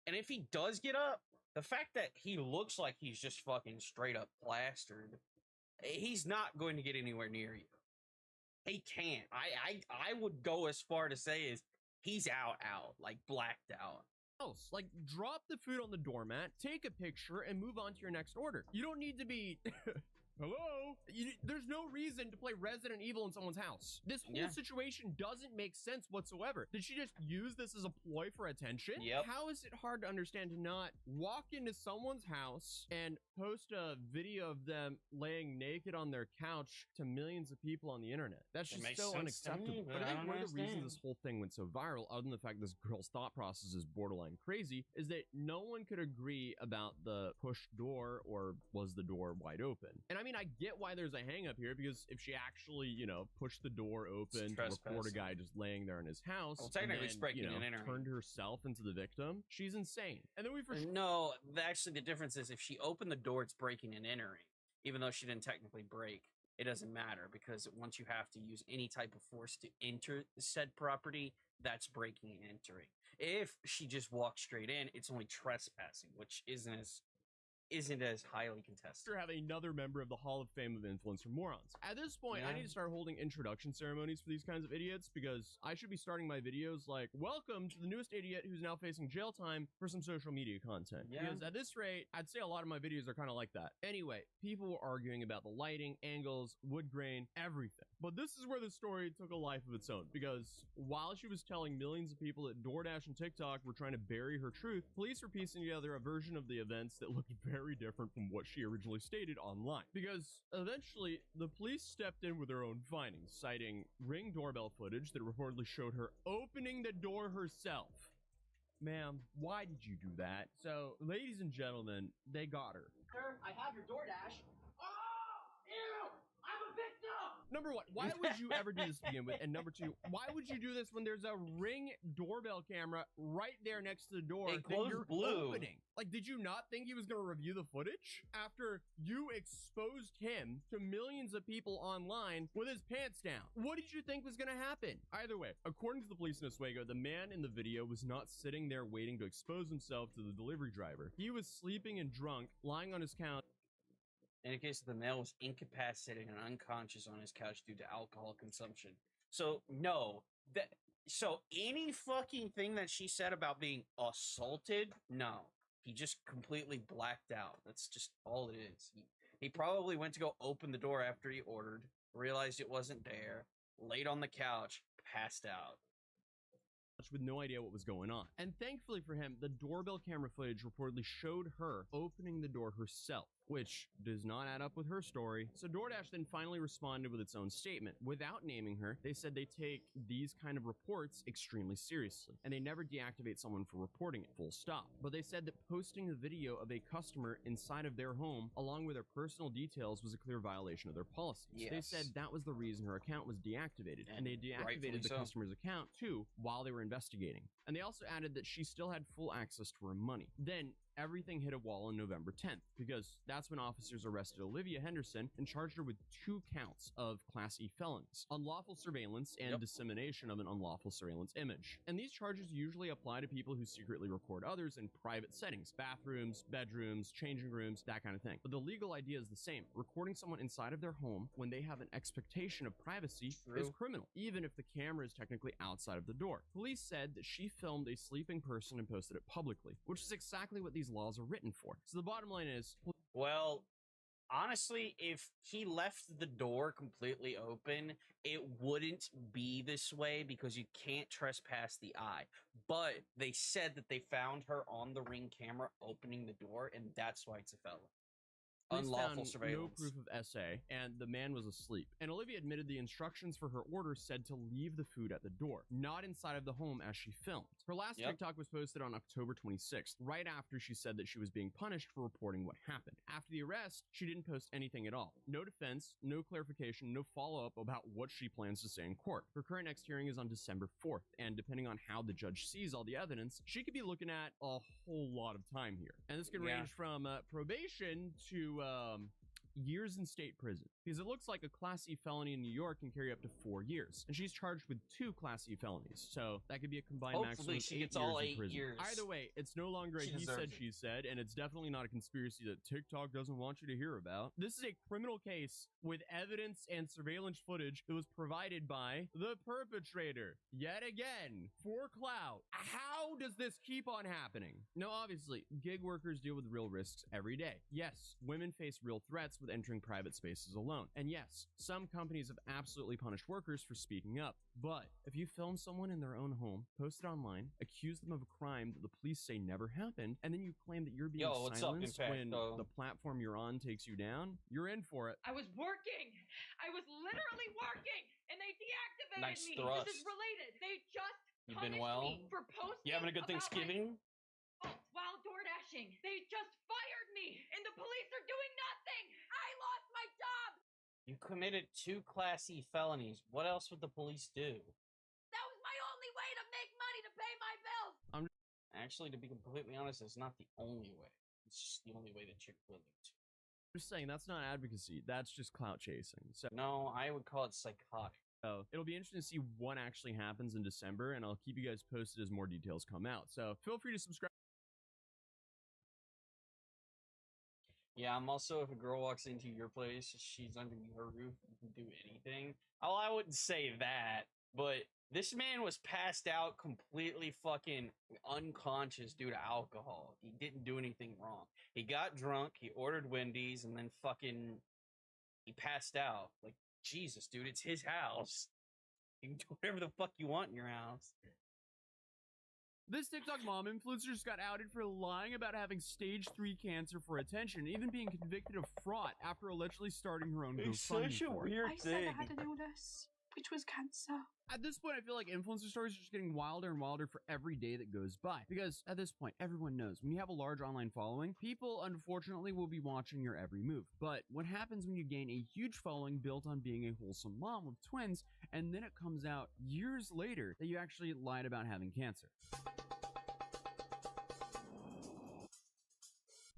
Speaker 8: And if he does get up, the fact that he looks like he's just fucking straight up plastered, he's not going to get anywhere near you. He can't. I would go as far to say is he's out, like blacked out.
Speaker 2: Like, drop the food on the doormat, take a picture, and move on to your next order. You don't need to be hello? There's no reason to play Resident Evil in someone's house. This whole situation doesn't make sense whatsoever. Did she just use this as a ploy for attention?
Speaker 8: Yep.
Speaker 2: How is it hard to understand to not walk into someone's house and post a video of them laying naked on their couch to millions of people on the internet? That's
Speaker 8: It
Speaker 2: just
Speaker 8: makes
Speaker 2: so
Speaker 8: sense to me,
Speaker 2: unacceptable.
Speaker 8: but
Speaker 2: But I
Speaker 8: I
Speaker 2: think
Speaker 8: don't
Speaker 2: one of the reasons
Speaker 8: understand.
Speaker 2: this whole thing went so viral, other than the fact this girl's thought process is borderline crazy, is that no one could agree about the push door or was the door wide open. And I mean, I get why there's a hang up here, because if she actually, you know, pushed the door open to record a
Speaker 8: trespassing.
Speaker 2: guy just laying there in his house,
Speaker 8: Well, technically
Speaker 2: and
Speaker 8: it's
Speaker 2: then,
Speaker 8: breaking
Speaker 2: you know,
Speaker 8: and entering.
Speaker 2: turned herself into the victim, she's insane. And then we for sure
Speaker 8: No, actually, the difference is if she opened the door, it's breaking and entering. Even though she didn't technically break, it doesn't matter because once you have to use any type of force to enter said property, that's breaking and entering. If she just walked straight in, it's only trespassing, which isn't as highly contested.
Speaker 2: have another member of the Hall of Fame of Influencer Morons. At this point, I
Speaker 8: Yeah.
Speaker 2: need to start holding introduction ceremonies for these kinds of idiots, because I should be starting my videos like, welcome to the newest idiot who's now facing jail time for some social media content.
Speaker 8: Yeah.
Speaker 2: Because at this rate, I'd say a lot of my videos are kind of like that. Anyway, people were arguing about the lighting, angles, wood grain, everything. But this is where the story took a life of its own, because while she was telling millions of people that DoorDash and TikTok were trying to bury her truth, police were piecing together a version of the events that looked very different from what she originally stated online. Because eventually, the police stepped in with their own findings, citing Ring doorbell footage that reportedly showed her opening the door herself. Ma'am, why did you do that? So, ladies and gentlemen, they got her.
Speaker 4: Sir, I have your DoorDash. Oh, ew! I'm a victim!
Speaker 2: Number one, why would you ever do this to begin with? And number two, why would you do this when there's a Ring doorbell camera right there next to the door
Speaker 8: It
Speaker 2: that
Speaker 8: glows
Speaker 2: you're
Speaker 8: blue.
Speaker 2: opening? Like, did you not think he was going to review the footage after you exposed him to millions of people online with his pants down? What did you think was going to happen? Either way, according to the police in Oswego, the man in the video was not sitting there waiting to expose himself to the delivery driver. He was sleeping and drunk, lying on his couch.
Speaker 8: In the case of the male, was incapacitated and unconscious on his couch due to alcohol consumption. So no, so any fucking thing that she said about being assaulted, no, he just completely blacked out. That's just all it is. He probably went to go open the door after he ordered, realized it wasn't there, laid on the couch, passed out.
Speaker 2: With no idea what was going on. And thankfully for him, the doorbell camera footage reportedly showed her opening the door herself, which does not add up with her story. So DoorDash then finally responded with its own statement. Without naming her, they said they take these kind of reports extremely seriously, and they never deactivate someone for reporting it, full stop. But they said that posting a video of a customer inside of their home, along with their personal details, was a clear violation of their policies. They
Speaker 8: Yes.
Speaker 2: said that was the reason her account was deactivated, and they
Speaker 8: rightfully
Speaker 2: deactivated the
Speaker 8: so.
Speaker 2: customer's account too while they were investigating. And they also added that she still had full access to her money. Then everything hit a wall on November 10th, because that's when officers arrested Olivia Henderson and charged her with 2 counts of Class E felonies: unlawful surveillance and dissemination of an unlawful surveillance image. And these charges usually apply to people who secretly record others in private settings: bathrooms, bedrooms, changing rooms, that kind of thing. But the legal idea is the same. Recording someone inside of their home when they have an expectation of privacy is criminal, even if the camera is technically outside of the door. Police said that she filmed a sleeping person and posted it publicly, which is exactly what these laws are written for. So the bottom line is,
Speaker 8: well, honestly, if he left the door completely open, it wouldn't be this way because you can't trespass the eye. But they said that they found her on the Ring camera opening the door, and that's why it's a felony.
Speaker 2: police
Speaker 8: Unlawful
Speaker 2: found
Speaker 8: surveillance.
Speaker 2: no proof of SA, and the man was asleep. And Olivia admitted the instructions for her order said to leave the food at the door, not inside of the home as she filmed. Her last TikTok was posted on October 26th, right after she said that she was being punished for reporting what happened. After the arrest, she didn't post anything at all. No defense, no clarification, no follow-up about what she plans to say in court. Her current next hearing is on December 4th, and depending on how the judge sees all the evidence, she could be looking at a whole lot of time here. And this could
Speaker 8: Yeah.
Speaker 2: range from probation to years in state prison, because it looks like a Class E felony in New York can carry up to 4 years, and she's charged with 2 Class E felonies, so that could be a combined
Speaker 8: Hopefully
Speaker 2: maximum of
Speaker 8: she
Speaker 2: 8
Speaker 8: gets
Speaker 2: years
Speaker 8: all
Speaker 2: in
Speaker 8: 8
Speaker 2: prison.
Speaker 8: years.
Speaker 2: Either way, it's no longer a
Speaker 8: She
Speaker 2: he
Speaker 8: deserves
Speaker 2: said,
Speaker 8: it.
Speaker 2: she said, and it's definitely not a conspiracy that TikTok doesn't want you to hear about. This is a criminal case with evidence and surveillance footage that was provided by the perpetrator, yet again, for clout. How does this keep on happening? Now, obviously, gig workers deal with real risks every day. Yes, women face real threats with with entering private spaces alone. And yes, some companies have absolutely punished workers for speaking up. But if you film someone in their own home, post it online, accuse them of a crime that the police say never happened, and then you claim that you're being silenced when the platform you're on takes you down, you're in for it.
Speaker 3: I was working. I was literally working, and they deactivated
Speaker 8: Nice
Speaker 3: me.
Speaker 8: thrust.
Speaker 3: This is related. They just
Speaker 8: You been
Speaker 3: punished
Speaker 8: well?
Speaker 3: me for posting.
Speaker 8: You having a good
Speaker 3: about my
Speaker 8: Thanksgiving?
Speaker 3: faults while door dashing. They just fired me, and the police are doing nothing. I lost my job.
Speaker 8: You committed 2 Class E felonies. What else would the police do?
Speaker 3: That was my only way to make money to pay my bills.
Speaker 8: Actually, to be completely honest, it's not the only way. It's just the only way that you're willing to.
Speaker 2: I'm just saying, that's not advocacy. That's just clout chasing. So
Speaker 8: No, I would call it psychotic.
Speaker 2: So it'll be interesting to see what actually happens in December, and I'll keep you guys posted as more details come out. So feel free to subscribe.
Speaker 8: Yeah, I'm also, if a girl walks into your place, she's under your roof, you can do anything. Oh, I wouldn't say that, but this man was passed out, completely fucking unconscious due to alcohol. He didn't do anything wrong. He got drunk, he ordered Wendy's, and then fucking he passed out. Like, Jesus, dude, it's his house. You can do whatever the fuck you want in your house.
Speaker 2: This TikTok mom influencer just got outed for lying about having stage 3 cancer for attention, even being convicted of fraud after allegedly starting her own GoFundMe for it.
Speaker 1: I said I had an illness, which was cancer.
Speaker 2: At this point, I feel like influencer stories are just getting wilder and wilder for every day that goes by. Because at this point, everyone knows when you have a large online following, people unfortunately will be watching your every move. But what happens when you gain a huge following built on being a wholesome mom with twins, and then it comes out years later that you actually lied about having cancer?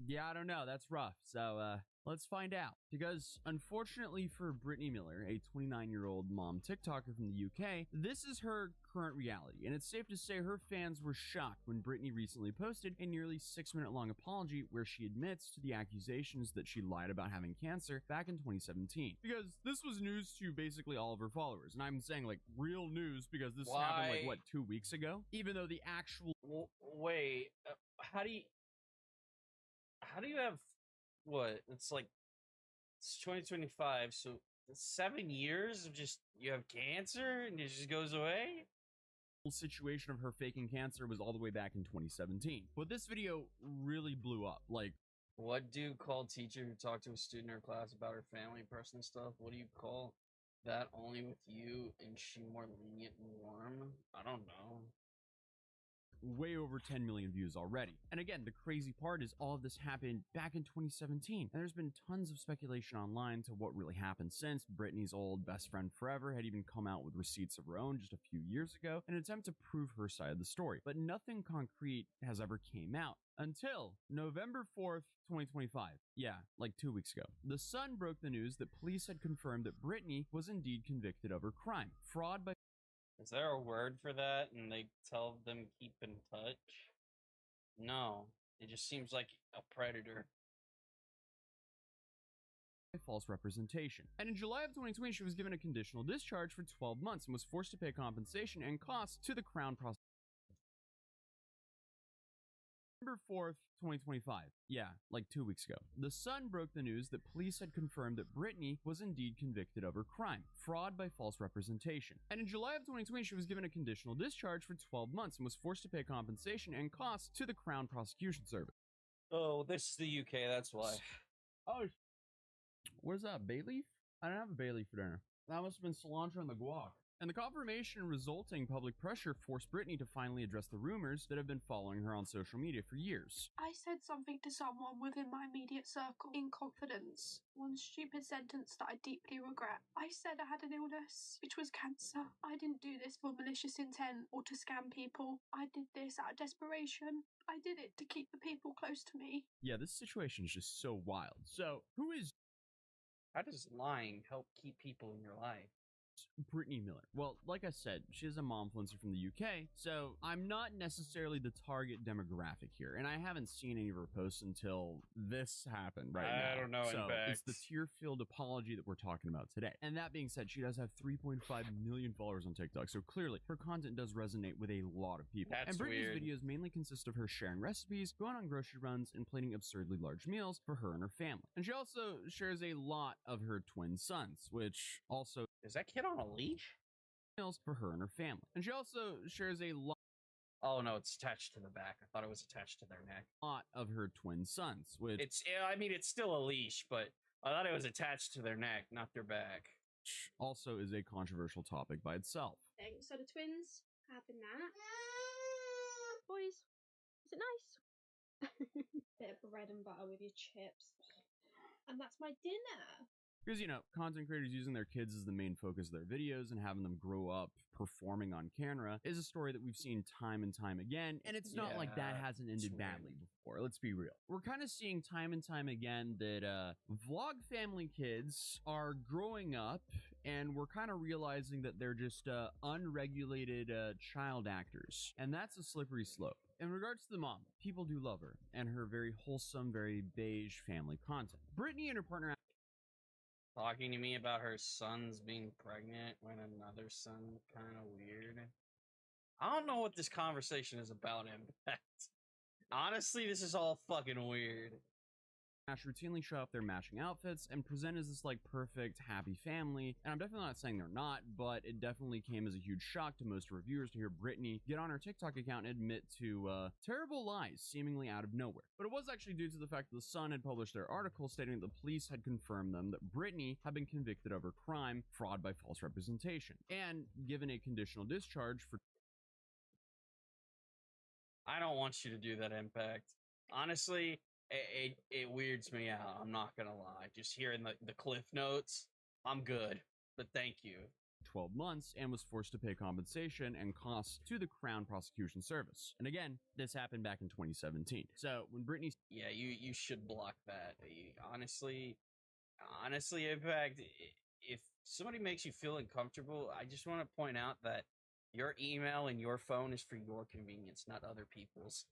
Speaker 2: Yeah, I don't know. That's rough. So, let's find out. Because, unfortunately for Brittany Miller, a 29-year-old mom TikToker from the UK, this is her current reality. And it's safe to say her fans were shocked when Brittany recently posted a nearly 6-minute-long apology where she admits to the accusations that she lied about having cancer back in 2017. Because this was news to basically all of her followers. And I'm saying, like, real news because this happened, like, what, 2 weeks ago? Even though the actual...
Speaker 8: Wait, how do you have, what, it's like, it's 2025, so 7 years of just, you have cancer and it just goes away?
Speaker 2: The situation of her faking cancer was all the way back in 2017. But this video really blew up, like...
Speaker 8: What do you call teacher who talked to a student in her class about her family, personal stuff? What do you call that only with you and she more lenient and warm? I don't know.
Speaker 2: Way over 10 million views already. And again, the crazy part is all of this happened back in 2017. And there's been tons of speculation online to what really happened since. Brittany's old best friend Forever had even come out with receipts of her own just a few years ago in an attempt to prove her side of the story. But nothing concrete has ever came out until November 4th, 2025. Yeah, like 2 weeks ago. The Sun broke the news that police had confirmed that Brittany was indeed convicted of her crime. Fraud by...
Speaker 8: Is there a word for that and they tell them keep in touch? No, it just seems like a predator.
Speaker 2: False representation. And in July of 2020, she was given a conditional discharge for 12 months and was forced to pay compensation and costs to the Crown prosecution. November 4th, 2025. Yeah, like 2 weeks ago. The Sun broke the news that police had confirmed that Brittany was indeed convicted of her crime, fraud by false representation. And in July of 2020, she was given a conditional discharge for 12 months and was forced to pay compensation and costs to the Crown Prosecution Service.
Speaker 8: Oh, this is the UK, that's why.
Speaker 2: Oh, where's that, bay leaf? I don't have a bay leaf for dinner. That must have been cilantro and the guac. And the confirmation resulting public pressure forced Brittany to finally address the rumors that have been following her on social media for years.
Speaker 1: I said something to someone within my immediate circle in confidence. One stupid sentence that I deeply regret. I said I had an illness, which was cancer. I didn't do this for malicious intent or to scam people. I did this out of desperation. I did it to keep the people close to me.
Speaker 2: Yeah, this situation is just so wild. So, who is...
Speaker 8: How does lying help keep people in your life?
Speaker 2: Brittany Miller. Well, like I said, she is a momfluencer from the UK, so I'm not necessarily the target demographic here, and I haven't seen any of her posts until this happened right now.
Speaker 8: I don't know,
Speaker 2: So
Speaker 8: in
Speaker 2: it's the tear-filled apology that we're talking about today. And that being said, she does have 3.5 million followers on TikTok, so clearly her content does resonate with a lot of people.
Speaker 8: That's
Speaker 2: and Brittany's
Speaker 8: weird.
Speaker 2: videos mainly consist of her sharing recipes, going on grocery runs, and plating absurdly large meals for her and her family. And she also shares a lot of her twin sons, which also
Speaker 8: is that kid on a leash?
Speaker 2: Meals for her and her family. And she also shares a lot.
Speaker 8: Oh no, it's attached to the back. I thought it was attached to their neck.
Speaker 2: Lot of her twin sons, which
Speaker 8: I mean, it's still a leash, but I thought it was attached to their neck, not their back.
Speaker 2: Also is a controversial topic by itself.
Speaker 9: So the twins having that. Boys, is it nice? Bit of bread and butter with your chips. And that's my dinner.
Speaker 2: Because, you know, content creators using their kids as the main focus of their videos and having them grow up performing on camera is a story that we've seen time and time again, and it's not like that hasn't ended badly before. Let's be real. We're kind of seeing time and time again that vlog family kids are growing up, and we're kind of realizing that they're just unregulated child actors, and that's a slippery slope. In regards to the mom, people do love her, and her very wholesome, very beige family content. Brittany and her partner
Speaker 8: Talking to me about her sons being pregnant when another son kind of weird. I don't know what this conversation is about, Impact. Honestly, this is all fucking weird.
Speaker 2: Routinely show off their matching outfits and present as this like perfect happy family, and I'm definitely not saying they're not, but it definitely came as a huge shock to most reviewers to hear Brittany get on her TikTok account and admit to terrible lies seemingly out of nowhere. But it was actually due to the fact that the Sun had published their article stating that the police had confirmed them that Brittany had been convicted of her crime, fraud by false representation, and given a conditional discharge for.
Speaker 8: I don't want you to do that, Impact. Honestly, it weirds me out. I'm not gonna lie. Just hearing the cliff notes, I'm good. But thank you.
Speaker 2: 12 months and was forced to pay compensation and costs to the Crown Prosecution Service. And again, this happened back in 2017. So when Brittany...
Speaker 8: Yeah, you should block that. Honestly, Impact, if somebody makes you feel uncomfortable, I just want to point out that your email and your phone is for your convenience, not other people's.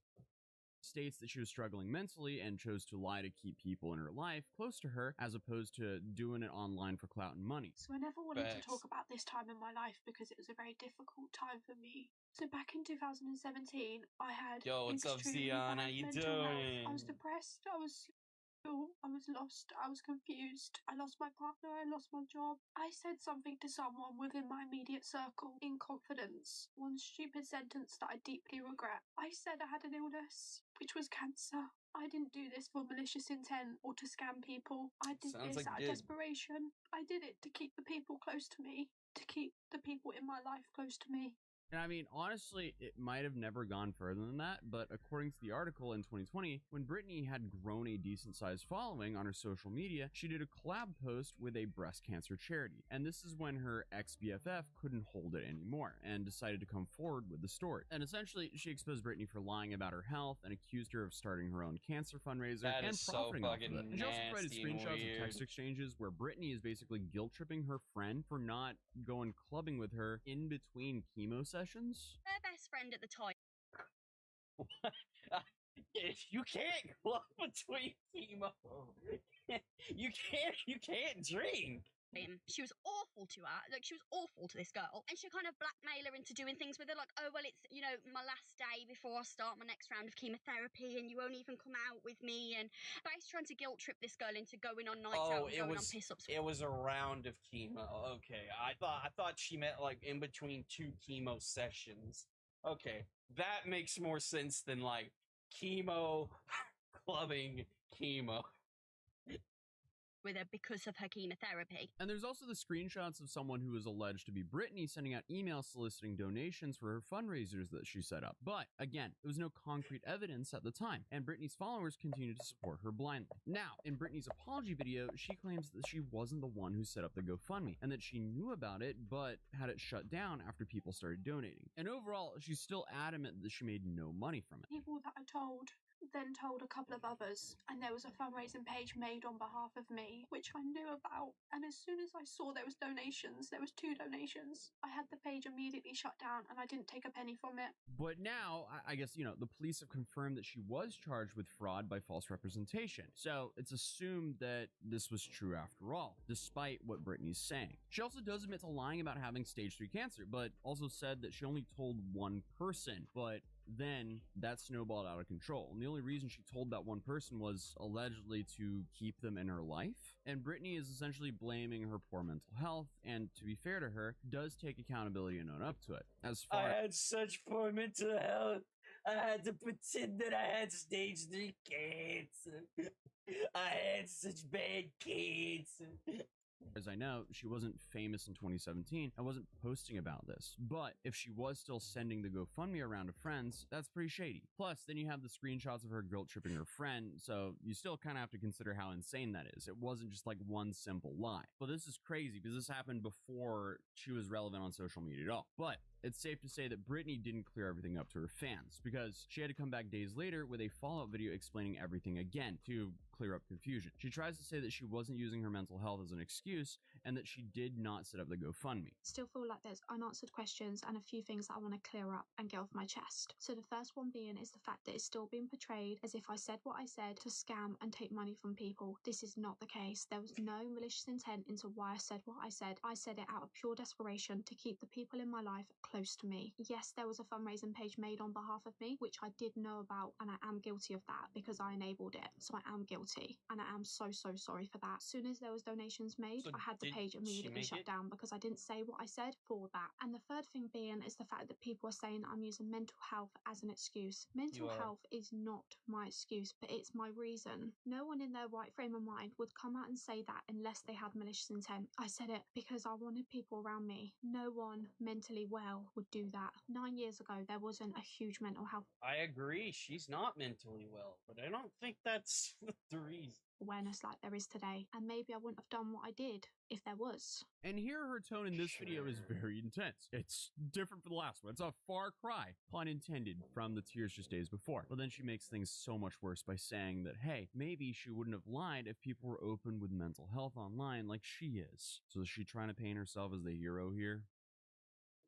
Speaker 2: States that she was struggling mentally and chose to lie to keep people in her life close to her as opposed to doing it online for clout and money.
Speaker 1: So I never wanted to talk about this time in my life because it was a very difficult time for me. So back in 2017, I had
Speaker 8: Yo, what's up,
Speaker 1: extremely
Speaker 8: Zion?
Speaker 1: bad
Speaker 8: How you
Speaker 1: mental health.
Speaker 8: doing?
Speaker 1: I was depressed. I was lost, I was confused, I lost my partner, I lost my job. I said something to someone within my immediate circle in confidence. One stupid sentence that I deeply regret. I said I had an illness, which was cancer. I didn't do this for malicious intent or to scam people. I did
Speaker 8: Sounds
Speaker 1: this
Speaker 8: like
Speaker 1: out of desperation. I did it to keep the people close to me, to keep the people in my life close to me.
Speaker 2: And I mean, honestly, it might have never gone further than that, but according to the article in 2020, when Brittany had grown a decent-sized following on her social media, she did a collab post with a breast cancer charity. And this is when her ex-BFF couldn't hold it anymore and decided to come forward with the story. And essentially, she exposed Brittany for lying about her health and accused her of starting her own cancer fundraiser
Speaker 8: That
Speaker 2: and
Speaker 8: is so
Speaker 2: profiting off of
Speaker 8: fucking
Speaker 2: it. And she also provided
Speaker 8: nasty and
Speaker 2: screenshots of
Speaker 8: weird.
Speaker 2: text exchanges where Brittany is basically guilt-tripping her friend for not going clubbing with her in between chemo sessions.
Speaker 9: Their best friend at the time.
Speaker 8: You can't club between chemo. You can't drink.
Speaker 9: She was awful to her. Like, she was awful to this girl. And she kind of blackmailed her into doing things with her. Like, oh, well, it's, you know, my last day before I start my next round of chemotherapy and you won't even come out with me. And basically trying to guilt trip this girl into going on nights out and going on piss-ups.
Speaker 8: It was a round of chemo. Okay, I thought she meant like in between 2 chemo sessions. Okay, that makes more sense than like chemo clubbing chemo.
Speaker 9: With her because of her chemotherapy.
Speaker 2: And there's also the screenshots of someone who is alleged to be Brittany sending out emails soliciting donations for her fundraisers that she set up. But again, there was no concrete evidence at the time, and Brittany's followers continued to support her blindly. Now, in Brittany's apology video, she claims that she wasn't the one who set up the GoFundMe, and that she knew about it, but had it shut down after people started donating. And overall, she's still adamant that she made no money from it.
Speaker 1: People that I told then told a couple of others, and there was a fundraising page made on behalf of me, which I knew about. And as soon as I saw there was donations, there was 2 donations, I had the page immediately shut down and I didn't take a penny from it.
Speaker 2: But now, I guess, the police have confirmed that she was charged with fraud by false representation. So it's assumed that this was true after all, despite what Brittany's saying. She also does admit to lying about having stage 3 cancer, but also said that she only told one person. But then that snowballed out of control. And the only reason she told that one person was allegedly to keep them in her life. And Brittany is essentially blaming her poor mental health, and to be fair to her, does take accountability and own up to it. As far
Speaker 8: I had such poor mental health. I had to pretend that I had stage 3 cancer. I had such bad cancer.
Speaker 2: as I know, she wasn't famous in 2017 and wasn't posting about this. But if she was still sending the GoFundMe around to friends, that's pretty shady. Plus, then you have the screenshots of her guilt tripping her friend, so you still kind of have to consider how insane that is. It wasn't just like one simple lie. But this is crazy because this happened before she was relevant on social media at all. But it's safe to say that Brittany didn't clear everything up to her fans because she had to come back days later with a follow-up video explaining everything again to clear up confusion. She tries to say that she wasn't using her mental health as an excuse and that she did not set up the GoFundMe.
Speaker 1: Still feel like there's unanswered questions and a few things that I want to clear up and get off my chest. So the first one being is the fact that it's still being portrayed as if I said what I said to scam and take money from people. This is not the case. There was no malicious intent into why I said what I said. I said it out of pure desperation to keep the people in my life close to me. Yes, there was a fundraising page made on behalf of me, which I did know about, and I am guilty of that because I enabled it. So I am guilty, and I am so sorry for that. As soon as there was donations made,
Speaker 8: So
Speaker 1: I had the
Speaker 8: did
Speaker 1: page
Speaker 8: she
Speaker 1: immediately
Speaker 8: make
Speaker 1: shut
Speaker 8: it?
Speaker 1: down because I didn't say what I said for that. And the third thing being is the fact that people are saying that I'm using mental health as an excuse. Mental
Speaker 8: You are.
Speaker 1: health is not my excuse, but it's my reason. No one in their right frame of mind would come out and say that unless they had malicious intent. I said it because I wanted people around me. No one mentally well would do that. 9 years ago, there wasn't a huge mental health
Speaker 8: I agree, she's not mentally well, but I don't think that's the reason.
Speaker 1: awareness like there is today, and maybe I wouldn't have done what I did if there was.
Speaker 2: And here her tone in this video is very intense. It's different from the last one. It's a far cry, pun intended, from the tears just days before. But then she makes things so much worse by saying that, hey, maybe she wouldn't have lied if people were open with mental health online like she is. So is she trying to paint herself as the hero here?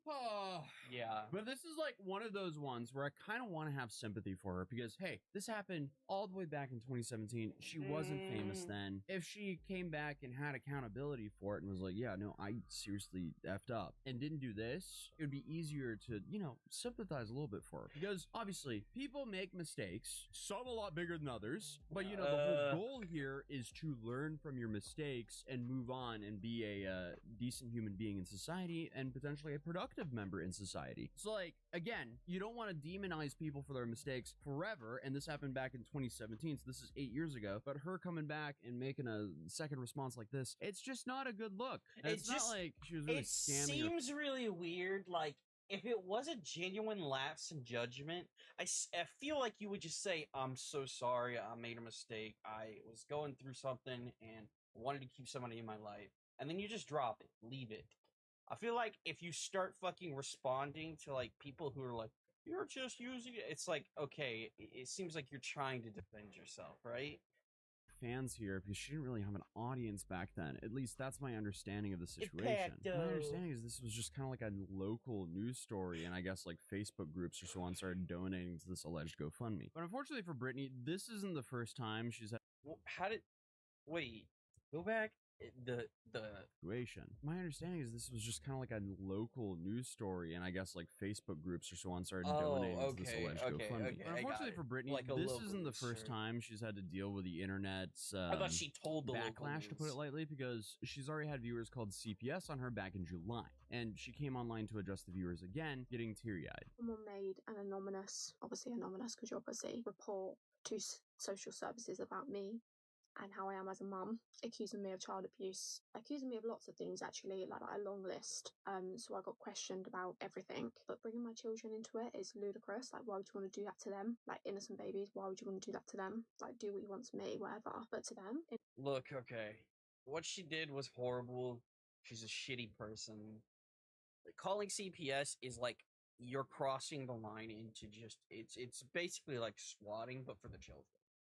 Speaker 2: Oh,
Speaker 8: yeah.
Speaker 2: But this is like one of those ones where I kind of want to have sympathy for her because, hey, this happened all the way back in 2017. She wasn't famous then. If she came back and had accountability for it and was like, yeah, no, I seriously effed up and didn't do this, it would be easier to, sympathize a little bit for her. Because obviously, people make mistakes, some a lot bigger than others. But, the whole goal here is to learn from your mistakes and move on and be a decent human being in society and potentially a productive member in society. So like, again, you don't want to demonize people for their mistakes forever, and this happened back in 2017, so this is 8 years ago, but her coming back and making a second response like this, it's just not a good look. And it's not like she was really
Speaker 8: it
Speaker 2: scamming
Speaker 8: seems really weird. Like, if it was a genuine lapse in judgment, I feel like you would just say, I'm so sorry, I made a mistake, I was going through something and wanted to keep somebody in my life. And then you just drop it, leave it. I feel like if you start fucking responding to like people who are like, you're just using it, it's like, okay, it seems like you're trying to defend yourself, right?
Speaker 2: fans here because she didn't really have an audience back then. At least that's my understanding of the situation.
Speaker 8: Impacto.
Speaker 2: My understanding is this was just kind of like a local news story, and I guess like Facebook groups or so on started donating to this alleged GoFundMe. But unfortunately for Brittany, this isn't the first time she's had.
Speaker 8: Well, wait, go back. The
Speaker 2: situation. My understanding is this was just kind of like a local news story, and I guess like Facebook groups or so on started donating to this alleged GoFundMe. But unfortunately for Brittany,
Speaker 8: Like a
Speaker 2: this
Speaker 8: local
Speaker 2: isn't the
Speaker 8: news
Speaker 2: first
Speaker 8: story.
Speaker 2: time she's had to deal with the internet's
Speaker 8: I thought she told the local
Speaker 2: backlash, to put it
Speaker 8: news.
Speaker 2: lightly, because she's already had viewers called CPS on her back in July, and she came online to address the viewers again, getting teary-eyed.
Speaker 1: Someone made an obviously anonymous because you're a pussy, report to social services about me and how I am as a mum, accusing me of child abuse, accusing me of lots of things actually, like a long list. So I got questioned about everything. But bringing my children into it is ludicrous. Like, why would you want to do that to them? Like, innocent babies, why would you want to do that to them? Like, do what you want to me, whatever. But to them,
Speaker 8: Look, okay. What she did was horrible. She's a shitty person. Like, calling CPS is like you're crossing the line into just it's basically like swatting, but for the children.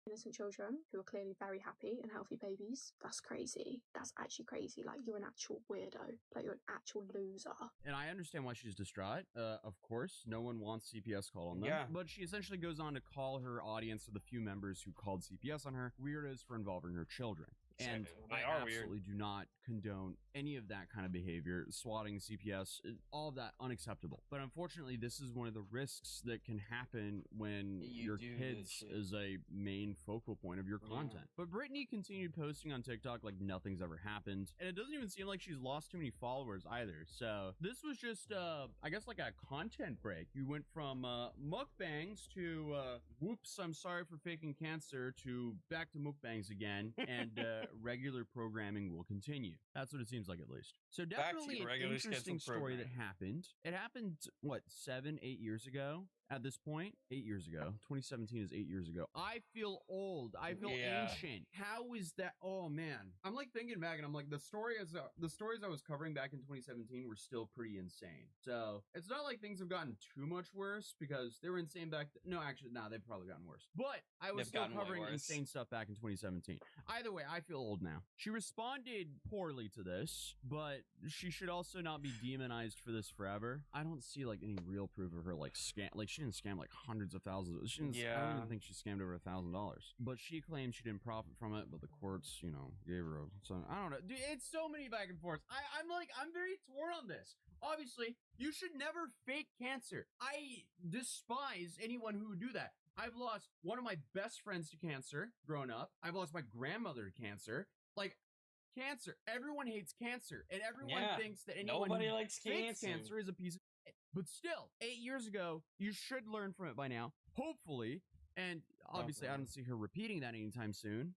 Speaker 11: Innocent children who are clearly very happy and healthy babies. That's crazy. That's actually crazy. Like, you're an actual weirdo. Like, you're an actual loser.
Speaker 2: And I understand why she's distraught. Of course, no one wants CPS called on them.
Speaker 8: Yeah.
Speaker 2: But she essentially goes on to call her audience of the few members who called CPS on her weirdos for involving her children. And
Speaker 8: They
Speaker 2: I
Speaker 8: are weird.
Speaker 2: absolutely do not condone any of that kind of behavior. Swatting, CPS, all of that unacceptable. But unfortunately, this is one of the risks that can happen when your
Speaker 8: do this
Speaker 2: kids
Speaker 8: shit.
Speaker 2: is a main focal point of your content. But Brittany continued posting on TikTok like nothing's ever happened. And it doesn't even seem like she's lost too many followers either. So this was just, I guess, like a content break. You went from mukbangs to whoops, I'm sorry for faking cancer, to back to mukbangs again. And regular programming will continue. That's what it seems like, at least. So
Speaker 8: Back to
Speaker 2: definitely
Speaker 8: your
Speaker 2: an
Speaker 8: regular
Speaker 2: interesting
Speaker 8: scheduled
Speaker 2: story that
Speaker 8: programming.
Speaker 2: happened. It happened, what, 7, 8 years ago? At this point, 8 years ago. 2017 is 8 years ago. I feel old. I feel
Speaker 8: Yeah.
Speaker 2: ancient. How is that? Oh man, I'm like thinking back, and I'm like, the stories I was covering back in 2017 were still pretty insane. So it's not like things have gotten too much worse, because they were insane back. No, actually, no, they've probably gotten worse. But I was
Speaker 8: They've
Speaker 2: still
Speaker 8: gotten way
Speaker 2: covering
Speaker 8: worse.
Speaker 2: insane stuff back in 2017. Either way, I feel old now. She responded poorly to this, but she should also not be demonized for this forever. I don't see like any real proof of her like scam. Like, she didn't scam like hundreds of thousands. She didn't, I don't
Speaker 8: Yeah.
Speaker 2: even think she scammed over $1,000. But she claimed she didn't profit from it. But the courts, you know, gave her a. So I don't know. Dude, it's so many back and forth. I'm very torn on this. Obviously, you should never fake cancer. I despise anyone who would do that. I've lost one of my best friends to cancer growing up. I've lost my grandmother to cancer. Like, cancer. Everyone hates cancer. And everyone
Speaker 8: Yeah.
Speaker 2: thinks that anyone
Speaker 8: Nobody
Speaker 2: who
Speaker 8: likes
Speaker 2: fakes
Speaker 8: cancer.
Speaker 2: cancer is a piece of shit. But still, 8 years ago, you should learn from it by now. Hopefully. And obviously, I don't see her repeating that anytime soon.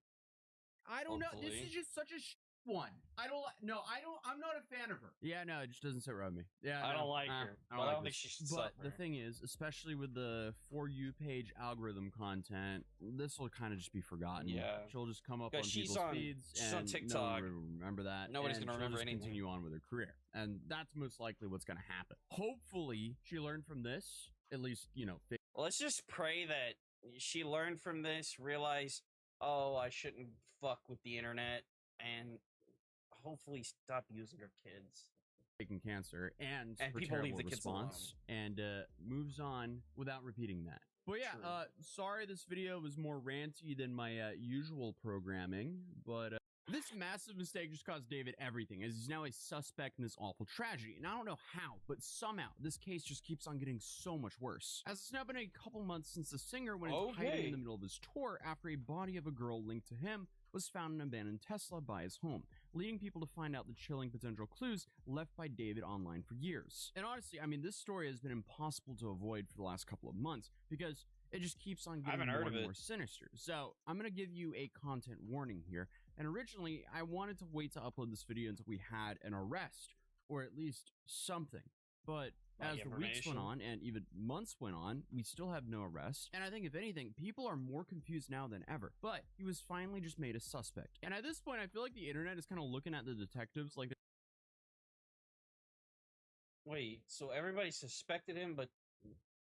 Speaker 2: I don't know. This
Speaker 8: Hopefully.
Speaker 2: is just such a one. I'm not a fan of her. Yeah, no, it just doesn't sit right with me. Yeah,
Speaker 8: I
Speaker 2: no,
Speaker 8: don't like her,
Speaker 2: I
Speaker 8: but I don't
Speaker 2: this.
Speaker 8: think she should
Speaker 2: But
Speaker 8: suffer.
Speaker 2: the thing is, especially with the For You page algorithm content, this will kind of just be forgotten.
Speaker 8: Yeah.
Speaker 2: She'll just come up on
Speaker 8: 'Cause she's
Speaker 2: people's
Speaker 8: on-
Speaker 2: feeds,
Speaker 8: she's
Speaker 2: and
Speaker 8: on TikTok.
Speaker 2: no one will remember that.
Speaker 8: Nobody's
Speaker 2: and
Speaker 8: gonna
Speaker 2: she'll
Speaker 8: remember
Speaker 2: just
Speaker 8: anything.
Speaker 2: continue on with her career, and that's most likely what's going to happen. Hopefully, she learned from this. At least, you know.
Speaker 8: Let's just pray that she learned from this, realized, oh, I shouldn't fuck with the internet, and hopefully stop using her kids.
Speaker 2: Taking cancer and her
Speaker 8: people leave
Speaker 2: terrible
Speaker 8: the kids alone.
Speaker 2: response, and moves on without repeating that. But yeah, sorry this video was more ranty than my usual programming, but this massive mistake just cost David everything, as he's now a suspect in this awful tragedy. And I don't know how, but somehow this case just keeps on getting so much worse. As it's now been a couple months since the singer went into hiding in the middle of his tour after a body of a girl linked to him was found in an abandoned Tesla by his home, leading people to find out the chilling potential clues left by David online for years. And honestly, I mean, this story has been impossible to avoid for the last couple of months, because it just keeps on getting
Speaker 8: haven't
Speaker 2: more
Speaker 8: heard
Speaker 2: and
Speaker 8: of it.
Speaker 2: more sinister. So I'm going to give you a content warning here. And originally, I wanted to wait to upload this video until we had an arrest, or at least something. But as the weeks went
Speaker 8: information.
Speaker 2: on and even months went on, we still have no arrest. And I think, if anything, people are more confused now than ever. But he was finally just made a suspect. And at this point, I feel like the internet is kind of looking at the detectives like
Speaker 8: Wait, so everybody suspected him, but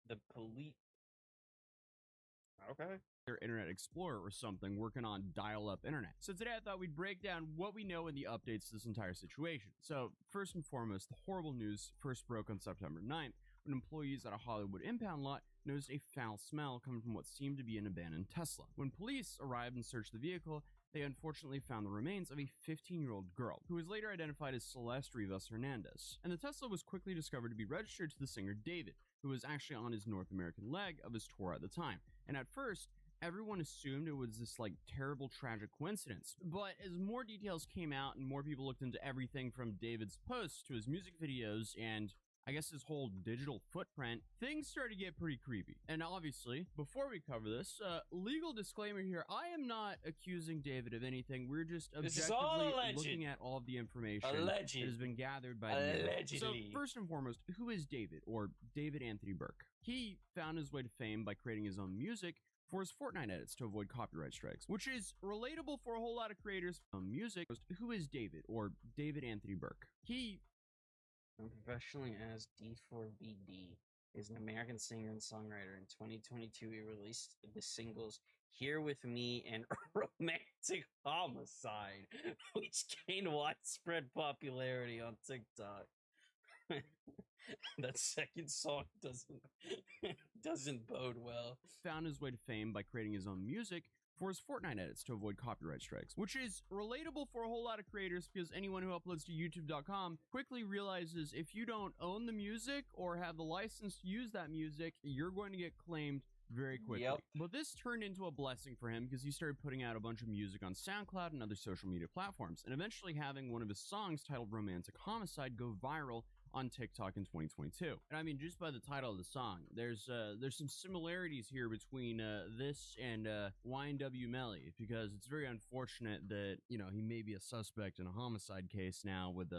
Speaker 8: the police... Okay.
Speaker 2: their Internet Explorer or something working on dial-up internet. So today I thought we'd break down what we know and the updates to this entire situation. So first and foremost, the horrible news first broke on September 9th when employees at a Hollywood impound lot noticed a foul smell coming from what seemed to be an abandoned Tesla. When police arrived and searched the vehicle, they unfortunately found the remains of a 15-year-old girl, who was later identified as Celeste Rivas Hernandez. And the Tesla was quickly discovered to be registered to the singer David, who was actually on his North American leg of his tour at the time. And at first, everyone assumed it was this like terrible tragic coincidence. But as more details came out and more people looked into everything from David's posts to his music videos and I guess his whole digital footprint, things started to get pretty creepy. And obviously, before we cover this, legal disclaimer here, I am not accusing David of anything. We're just
Speaker 8: This is all
Speaker 2: objectively
Speaker 8: alleged.
Speaker 2: looking at all of the information
Speaker 8: Alleged.
Speaker 2: that has been gathered by the media. So
Speaker 8: Allegedly.
Speaker 2: first and foremost, who is David, or David Anthony Burke? He found his way to fame by creating his own music for his Fortnite edits to avoid copyright strikes, which is relatable for a whole lot of creators of music. Who is David, or David Anthony Burke? He
Speaker 8: I'm professionally as D4BD. is an American singer and songwriter. In 2022, he released the singles Here With Me and Romantic Homicide, which gained widespread popularity on TikTok. That second song doesn't bode well.
Speaker 2: Found his way to fame by creating his own music for his Fortnite edits to avoid copyright strikes, which is relatable for a whole lot of creators because anyone who uploads to youtube.com quickly realizes if you don't own the music or have the license to use that music, you're going to get claimed very quickly.
Speaker 8: Yep.
Speaker 2: But this turned into a blessing for him because he started putting out a bunch of music on SoundCloud and other social media platforms, and eventually having one of his songs titled Romantic Homicide go viral on TikTok in 2022. And I mean, just by the title of the song, there's some similarities here between this and YNW Melly, because it's very unfortunate that, you know, he may be a suspect in a homicide case now with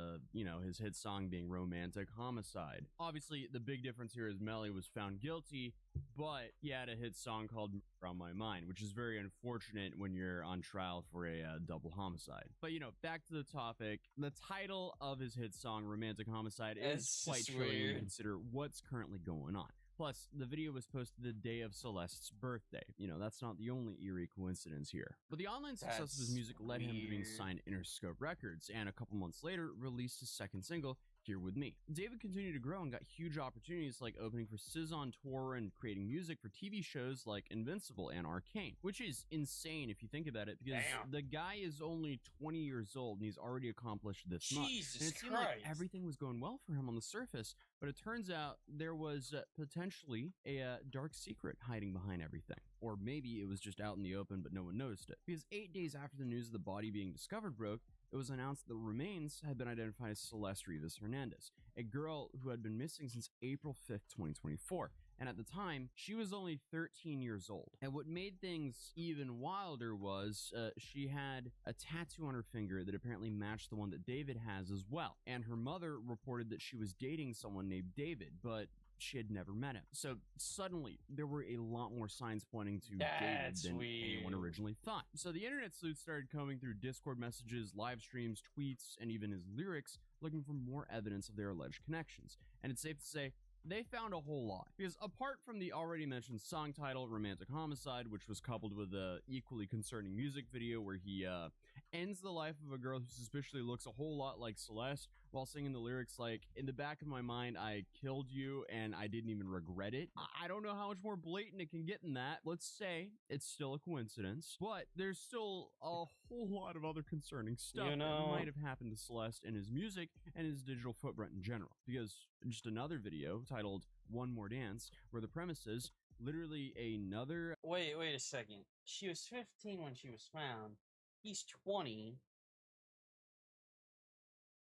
Speaker 2: his hit song being Romantic Homicide. Obviously, the big difference here is Melly was found guilty, but he had a hit song called Murder on My Mind, which is very unfortunate when you're on trial for a double homicide. But, you know, back to the topic, the title of his hit song, Romantic Homicide, is
Speaker 8: It's
Speaker 2: quite
Speaker 8: just
Speaker 2: chilling when you
Speaker 8: weird.
Speaker 2: consider what's currently going on. Plus, the video was posted the day of Celeste's birthday. You know, that's not the only eerie coincidence here. But the online success of his
Speaker 8: That's
Speaker 2: music led him to being
Speaker 8: weird.
Speaker 2: signed to Interscope Records, and a couple months later, released his second single, Here With Me. David continued to grow and got huge opportunities like opening for SZA on tour and creating music for TV shows like Invincible and Arcane, which is insane if you think about it, because
Speaker 8: Damn.
Speaker 2: the guy is only 20 years old and he's already accomplished this much.
Speaker 8: Jesus
Speaker 2: And it seemed like
Speaker 8: Christ.
Speaker 2: everything was going well for him on the surface, but it turns out there was potentially a dark secret hiding behind everything. Or maybe it was just out in the open, but no one noticed it. Because 8 days after the news of the body being discovered broke, it was announced that the remains had been identified as Celeste Rivas Hernandez, a girl who had been missing since April 5th, 2024. And at the time, she was only 13 years old. And what made things even wilder was she had a tattoo on her finger that apparently matched the one that David has as well. And her mother reported that she was dating someone named David, but she had never met him. So suddenly, there were a lot more signs pointing to David
Speaker 8: That's
Speaker 2: than anyone
Speaker 8: weird.
Speaker 2: originally thought. So the internet sleuths started combing through Discord messages, live streams, tweets, and even his lyrics, looking for more evidence of their alleged connections. And it's safe to say, they found a whole lot. Because apart from the already mentioned song title, Romantic Homicide, which was coupled with a equally concerning music video where he ends the life of a girl who suspiciously looks a whole lot like Celeste, while singing the lyrics like, in the back of my mind, I killed you and I didn't even regret it. I don't know how much more blatant it can get than that. Let's say it's still a coincidence, but there's still a whole lot of other concerning stuff
Speaker 8: You know-
Speaker 2: that might have happened to Celeste in his music and his digital footprint in general. Because just another video titled One More Dance, where the premise is literally another
Speaker 8: Wait a second. She was 15 when she was found. He's 20.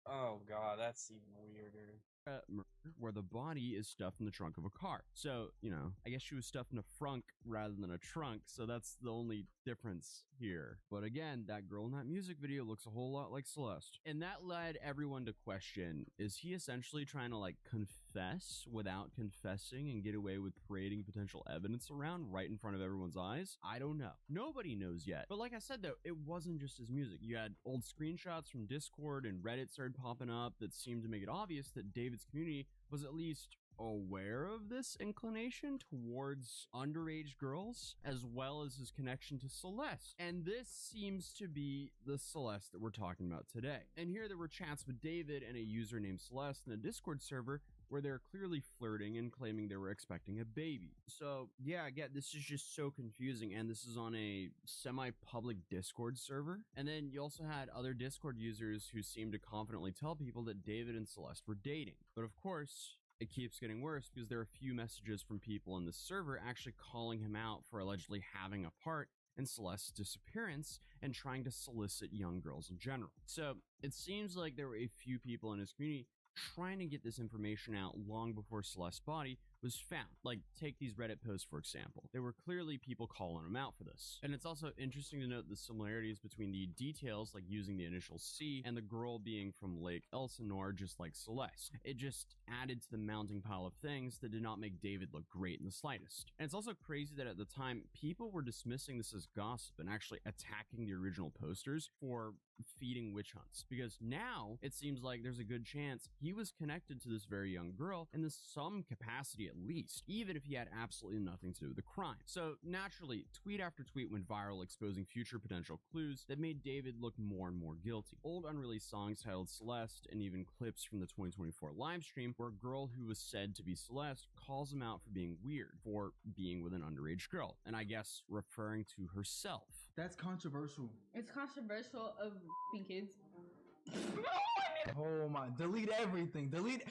Speaker 8: Oh god, that's even weirder.
Speaker 2: murder where the body is stuffed in the trunk of a car. So, you know, I guess she was stuffed in a frunk rather than a trunk, so that's the only difference here. But again, that girl in that music video looks a whole lot like Celeste. And that led everyone to question, is he essentially trying to like confess without confessing and get away with parading potential evidence around right in front of everyone's eyes? I don't know. Nobody knows yet. But like I said though, it wasn't just his music. You had old screenshots from Discord and Reddit started popping up that seemed to make it obvious that David's community was at least aware of this inclination towards underage girls, as well as his connection to Celeste. And this seems to be the Celeste that we're talking about today. And here there were chats with David and a user named Celeste in a Discord server where they're clearly flirting and claiming they were expecting a baby. So yeah, again, this is just so confusing, and this is on a semi-public Discord server. And then you also had other Discord users who seemed to confidently tell people that David and Celeste were dating. But of course, it keeps getting worse because there are a few messages from people in this server actually calling him out for allegedly having a part in Celeste's disappearance and trying to solicit young girls in general. So it seems like there were a few people in his community trying to get this information out long before Celeste's body was found. Like, take these Reddit posts, for example. There were clearly people calling him out for this. And it's also interesting to note the similarities between the details, like using the initial C, and the girl being from Lake Elsinore, just like Celeste. It just added to the mounting pile of things that did not make David look great in the slightest. And it's also crazy that at the time, people were dismissing this as gossip and actually attacking the original posters for feeding witch hunts. Because now, it seems like there's a good chance he was connected to this very young girl in some capacity at least, even if he had absolutely nothing to do with the crime. So naturally, tweet after tweet went viral exposing future potential clues that made David look more and more guilty. Old unreleased songs titled Celeste, and even clips from the 2024 live stream where a girl who was said to be Celeste calls him out for being weird, for being with an underage girl, and I guess referring to herself.
Speaker 14: That's controversial.
Speaker 16: It's controversial of kids.
Speaker 14: Oh my, delete everything. Delete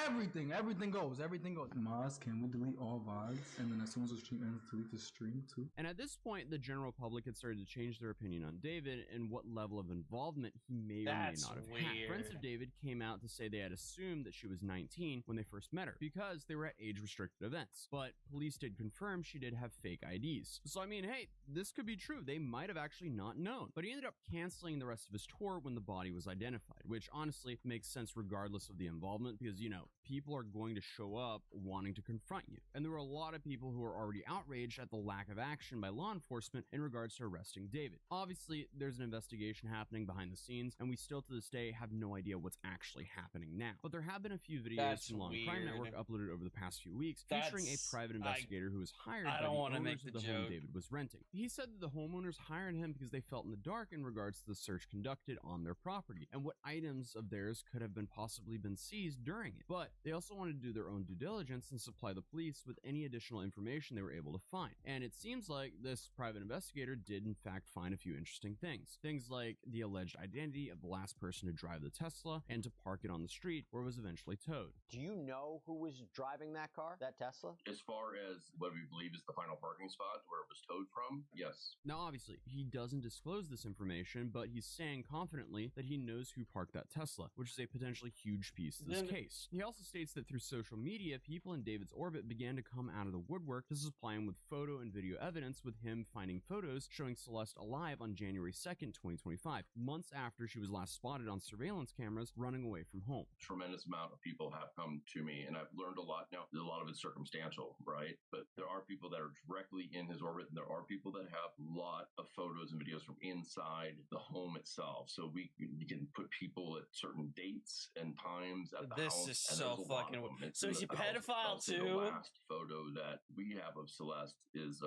Speaker 14: everything. Everything goes. Maz, can we delete all VODs? And then as soon as the stream ends, delete the stream too?
Speaker 2: And at this point, the general public had started to change their opinion on David and what level of involvement he may or may not have had. Friends of David came out to say they had assumed that she was 19 when they first met her because they were at age-restricted events. But police did confirm she did have fake IDs. So I mean, hey, this could be true. They might have actually not known. But he ended up canceling the rest of his tour when the body was identified, which honestly makes sense regardless of the involvement because, you know, people are going to show up wanting to confront you. And there were a lot of people who were already outraged at the lack of action by law enforcement in regards to arresting David. Obviously, there's an investigation happening behind the scenes, and we still to this day have no idea what's actually happening now. But there have been a few videos from Law and Crime Network uploaded over the past few weeks featuring a private investigator who was hired by the owners of the home David was renting. He said that the homeowners hired him because they felt in the dark in regards to the search conducted on their property and what items of theirs could have been possibly been seized during it. But they also wanted to do their own due diligence and supply the police with any additional information they were able to find. And it seems like this private investigator did in fact find a few interesting things. Things like the alleged identity of the last person to drive the Tesla and to park it on the street where it was eventually towed.
Speaker 23: Do you know who was driving that car, that Tesla?
Speaker 24: As far as what we believe is the final parking spot where it was towed from, yes.
Speaker 2: Now obviously, he doesn't disclose this information, but he's saying confidently that he knows who parked that Tesla, which is a potentially huge piece to this case. He also states that through social media, people in David's orbit began to come out of the woodwork to supply him with photo and video evidence, with him finding photos showing Celeste alive on January 2nd, 2025, months after she was last spotted on surveillance cameras running away from home.
Speaker 24: Tremendous amount of people have come to me, and I've learned a lot. Now, a lot of it's circumstantial, right? But there are people that are directly in his orbit, and there are people that have a lot of photos and videos from inside the home itself. So we can put people at certain dates and times at the house.
Speaker 8: This is so fucking weird. So is he pedophile too?
Speaker 24: The last photo that we have of Celeste is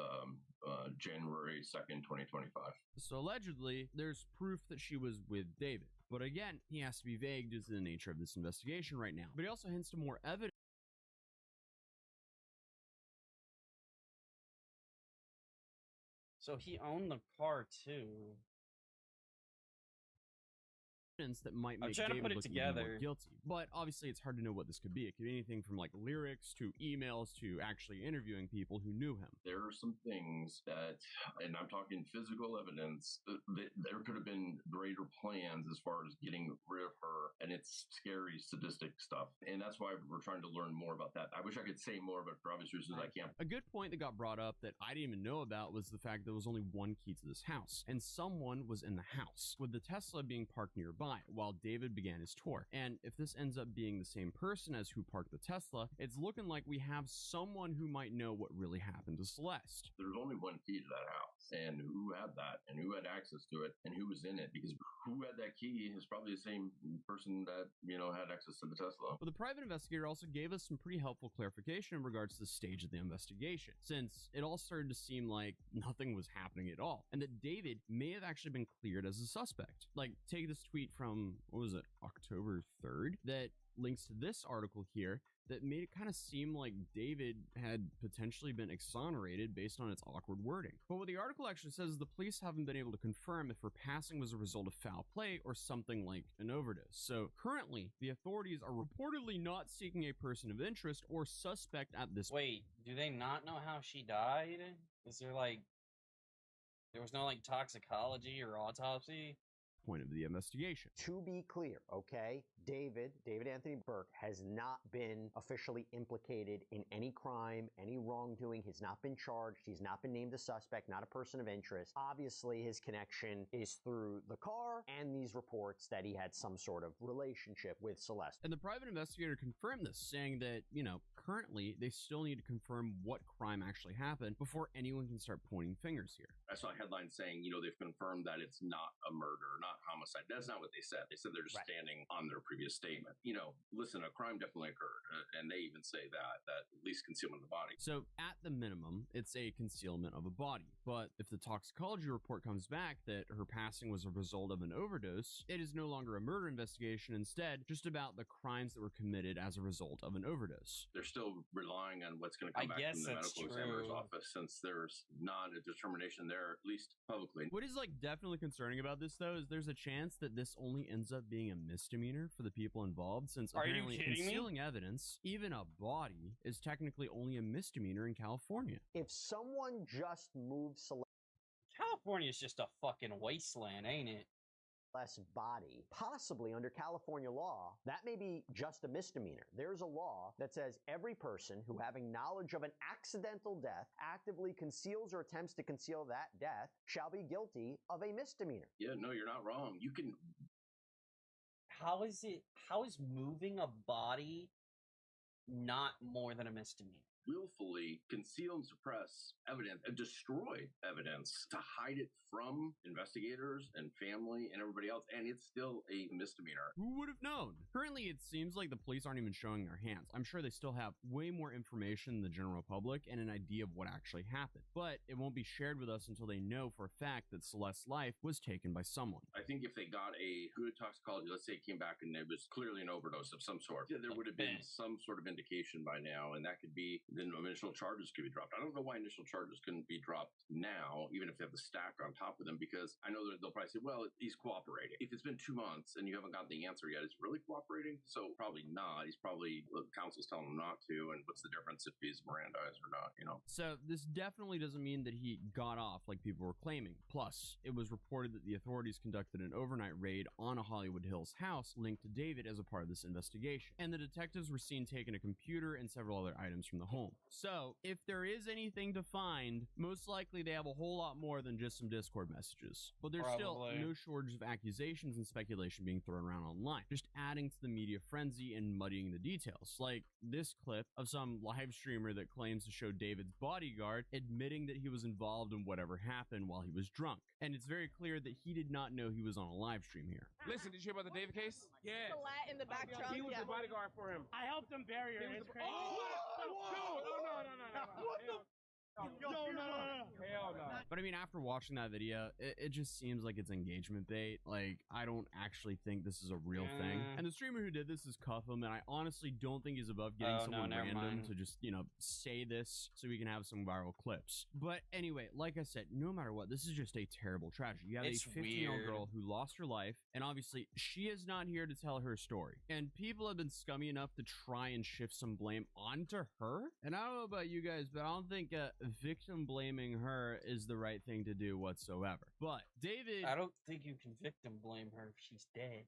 Speaker 24: January 2nd, 2025.
Speaker 2: So allegedly, there's proof that she was with David. But again, he has to be vague due to the nature of this investigation right now. But he also hints to more evidence.
Speaker 8: So he owned the car too.
Speaker 2: That might make David look even more guilty. But obviously it's hard to know what this could be. It could be anything from like lyrics to emails to actually interviewing people who knew him.
Speaker 24: There are some things that, and I'm talking physical evidence, that there could have been greater plans as far as getting rid of her, and it's scary, sadistic stuff. And that's why we're trying to learn more about that. I wish I could say more, but for obvious reasons I can't.
Speaker 2: A good point that got brought up that I didn't even know about was the fact there was only one key to this house, and someone was in the house, with the Tesla being parked nearby while David began his tour. And if this ends up being the same person as who parked the Tesla, it's looking like we have someone who might know what really happened to Celeste.
Speaker 24: There's only one key to that house, and who had that, and who had access to it, and who was in it, because who had that key is probably the same person that, you know, had access to the Tesla.
Speaker 2: But the private investigator also gave us some pretty helpful clarification in regards to the stage of the investigation, since it all started to seem like nothing was happening at all, and that David may have actually been cleared as a suspect. Like, take this tweet from, what was it, October 3rd, that links to this article here that made it kind of seem like David had potentially been exonerated based on its awkward wording. But what the article actually says is the police haven't been able to confirm if her passing was a result of foul play or something like an overdose. So currently, the authorities are reportedly not seeking a person of interest or suspect at this point.
Speaker 8: Wait, do they not know how she died? Is there like, there was no like toxicology or autopsy?
Speaker 2: Point of the investigation.
Speaker 23: To be clear, okay, David Anthony Burke has not been officially implicated in any crime, any wrongdoing. He's not been charged. He's not been named a suspect, not a person of interest. Obviously, his connection is through the car and these reports that he had some sort of relationship with Celeste.
Speaker 2: And the private investigator confirmed this, saying that, you know, currently they still need to confirm what crime actually happened before anyone can start pointing fingers here.
Speaker 24: I saw a headline saying, you know, they've confirmed that it's not a murder, not not homicide. That's not what they said. They said they're just standing on their previous statement. You know, listen, a crime definitely occurred, and they even say that at least concealment of the body.
Speaker 2: So at the minimum, it's a concealment of a body. But if the toxicology report comes back that her passing was a result of an overdose, it is no longer a murder investigation. Instead, just about the crimes that were committed as a result of an overdose.
Speaker 24: They're still relying on what's going to come back from the medical examiner's office, since there's not a determination there, at least publicly.
Speaker 2: What is like definitely concerning about this though is there's a chance that this only ends up being a misdemeanor for the people involved, since apparently concealing evidence, even a body, is technically only a misdemeanor in California.
Speaker 23: If someone just moves
Speaker 8: California's just a fucking wasteland, ain't it?
Speaker 23: Less body, possibly under California law, that may be just a misdemeanor. There's a law that says every person who, having knowledge of an accidental death, actively conceals or attempts to conceal that death shall be guilty of a misdemeanor.
Speaker 24: Yeah, no, you're not wrong. You can.
Speaker 8: How is moving a body not more than a misdemeanor?
Speaker 24: Willfully conceal and suppress evidence and destroy evidence to hide it from investigators and family and everybody else, and it's still a misdemeanor.
Speaker 2: Who would have known? Currently, it seems like the police aren't even showing their hands. I'm sure they still have way more information than the general public and an idea of what actually happened, but it won't be shared with us until they know for a fact that Celeste's life was taken by someone.
Speaker 24: I think if they got a good toxicology, let's say it came back and it was clearly an overdose of some sort, there would have been some sort of indication by now, and that could be then initial charges could be dropped. I don't know why initial charges couldn't be dropped now, even if they have the stack on top of them, because I know that they'll probably say, well, he's cooperating. If it's been 2 months and you haven't got the answer yet, is he really cooperating? So probably not. He's probably, well, counsel's telling him not to, and what's the difference if he's Mirandized or not, you know?
Speaker 2: So this definitely doesn't mean that he got off like people were claiming. Plus, it was reported that the authorities conducted an overnight raid on a Hollywood Hills house linked to David as a part of this investigation, and the detectives were seen taking a computer and several other items from the home. So, if there is anything to find, most likely they have a whole lot more than just some Discord messages. But there's still no shortage of accusations and speculation being thrown around online, just adding to the media frenzy and muddying the details. Like this clip of some live streamer that claims to show David's bodyguard admitting that he was involved in whatever happened while he was drunk. And it's very clear that he did not know he was on a live stream here.
Speaker 10: Listen, did you hear about the David case? Yeah.
Speaker 21: The lat in the back trunk.
Speaker 10: He was the bodyguard for him.
Speaker 4: I helped him bury her. It's crazy. No.
Speaker 10: Hell no.
Speaker 2: But I mean, after watching that video, it just seems like it's engagement bait. Like, I don't actually think this is a real thing. And the streamer who did this is Cuffham, and I honestly don't think he's above getting someone random to just, you know, say this so we can have some viral clips. But anyway, like I said, no matter what, this is just a terrible tragedy. You have a 15-year-old girl who lost her life, and obviously she is not here to tell her story. And people have been scummy enough to try and shift some blame onto her. And I don't know about you guys, but I don't think victim blaming her is the right thing to do whatsoever. But David,
Speaker 8: I don't think you can victim blame her if she's dead.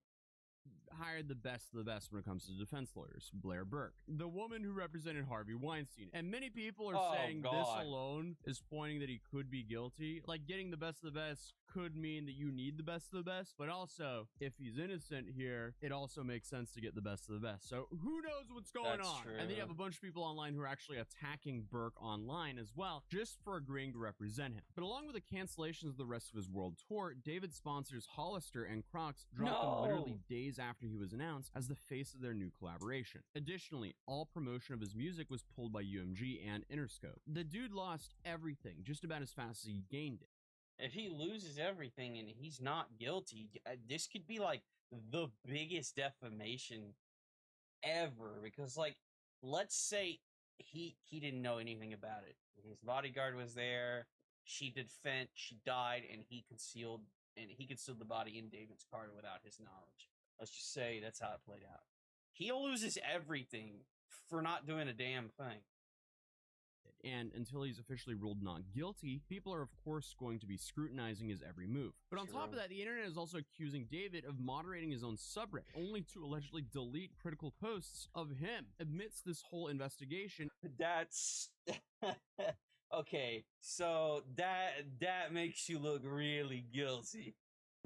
Speaker 2: Hired the best of the best when it comes to defense lawyers, Blair Burke, the woman who represented Harvey Weinstein. And many people are saying this alone is pointing that he could be guilty. Like, getting the best of the best could mean that you need the best of the best, but also if he's innocent here, it also makes sense to get the best of the best. So who knows what's going on?
Speaker 8: True.
Speaker 2: And then you have a bunch of people online who are actually attacking Burke online as well, just for agreeing to represent him. But along with the cancellations of the rest of his world tour, David sponsors Hollister and Crocs dropped him literally days after he was announced as the face of their new collaboration. Additionally, all promotion of his music was pulled by UMG and Interscope. The dude lost everything just about as fast as he gained it.
Speaker 8: If he loses everything and he's not guilty, this could be like the biggest defamation ever. Because, like, let's say he didn't know anything about it. His bodyguard was there. She did fent. She died, and he concealed the body in David's car without his knowledge. Let's just say that's how it played out. He loses everything for not doing a damn thing.
Speaker 2: And until he's officially ruled not guilty, people are of course going to be scrutinizing his every move. But on top of that, the internet is also accusing David of moderating his own subreddit, only to allegedly delete critical posts of him amidst this whole investigation.
Speaker 8: That's okay, so that makes you look really guilty.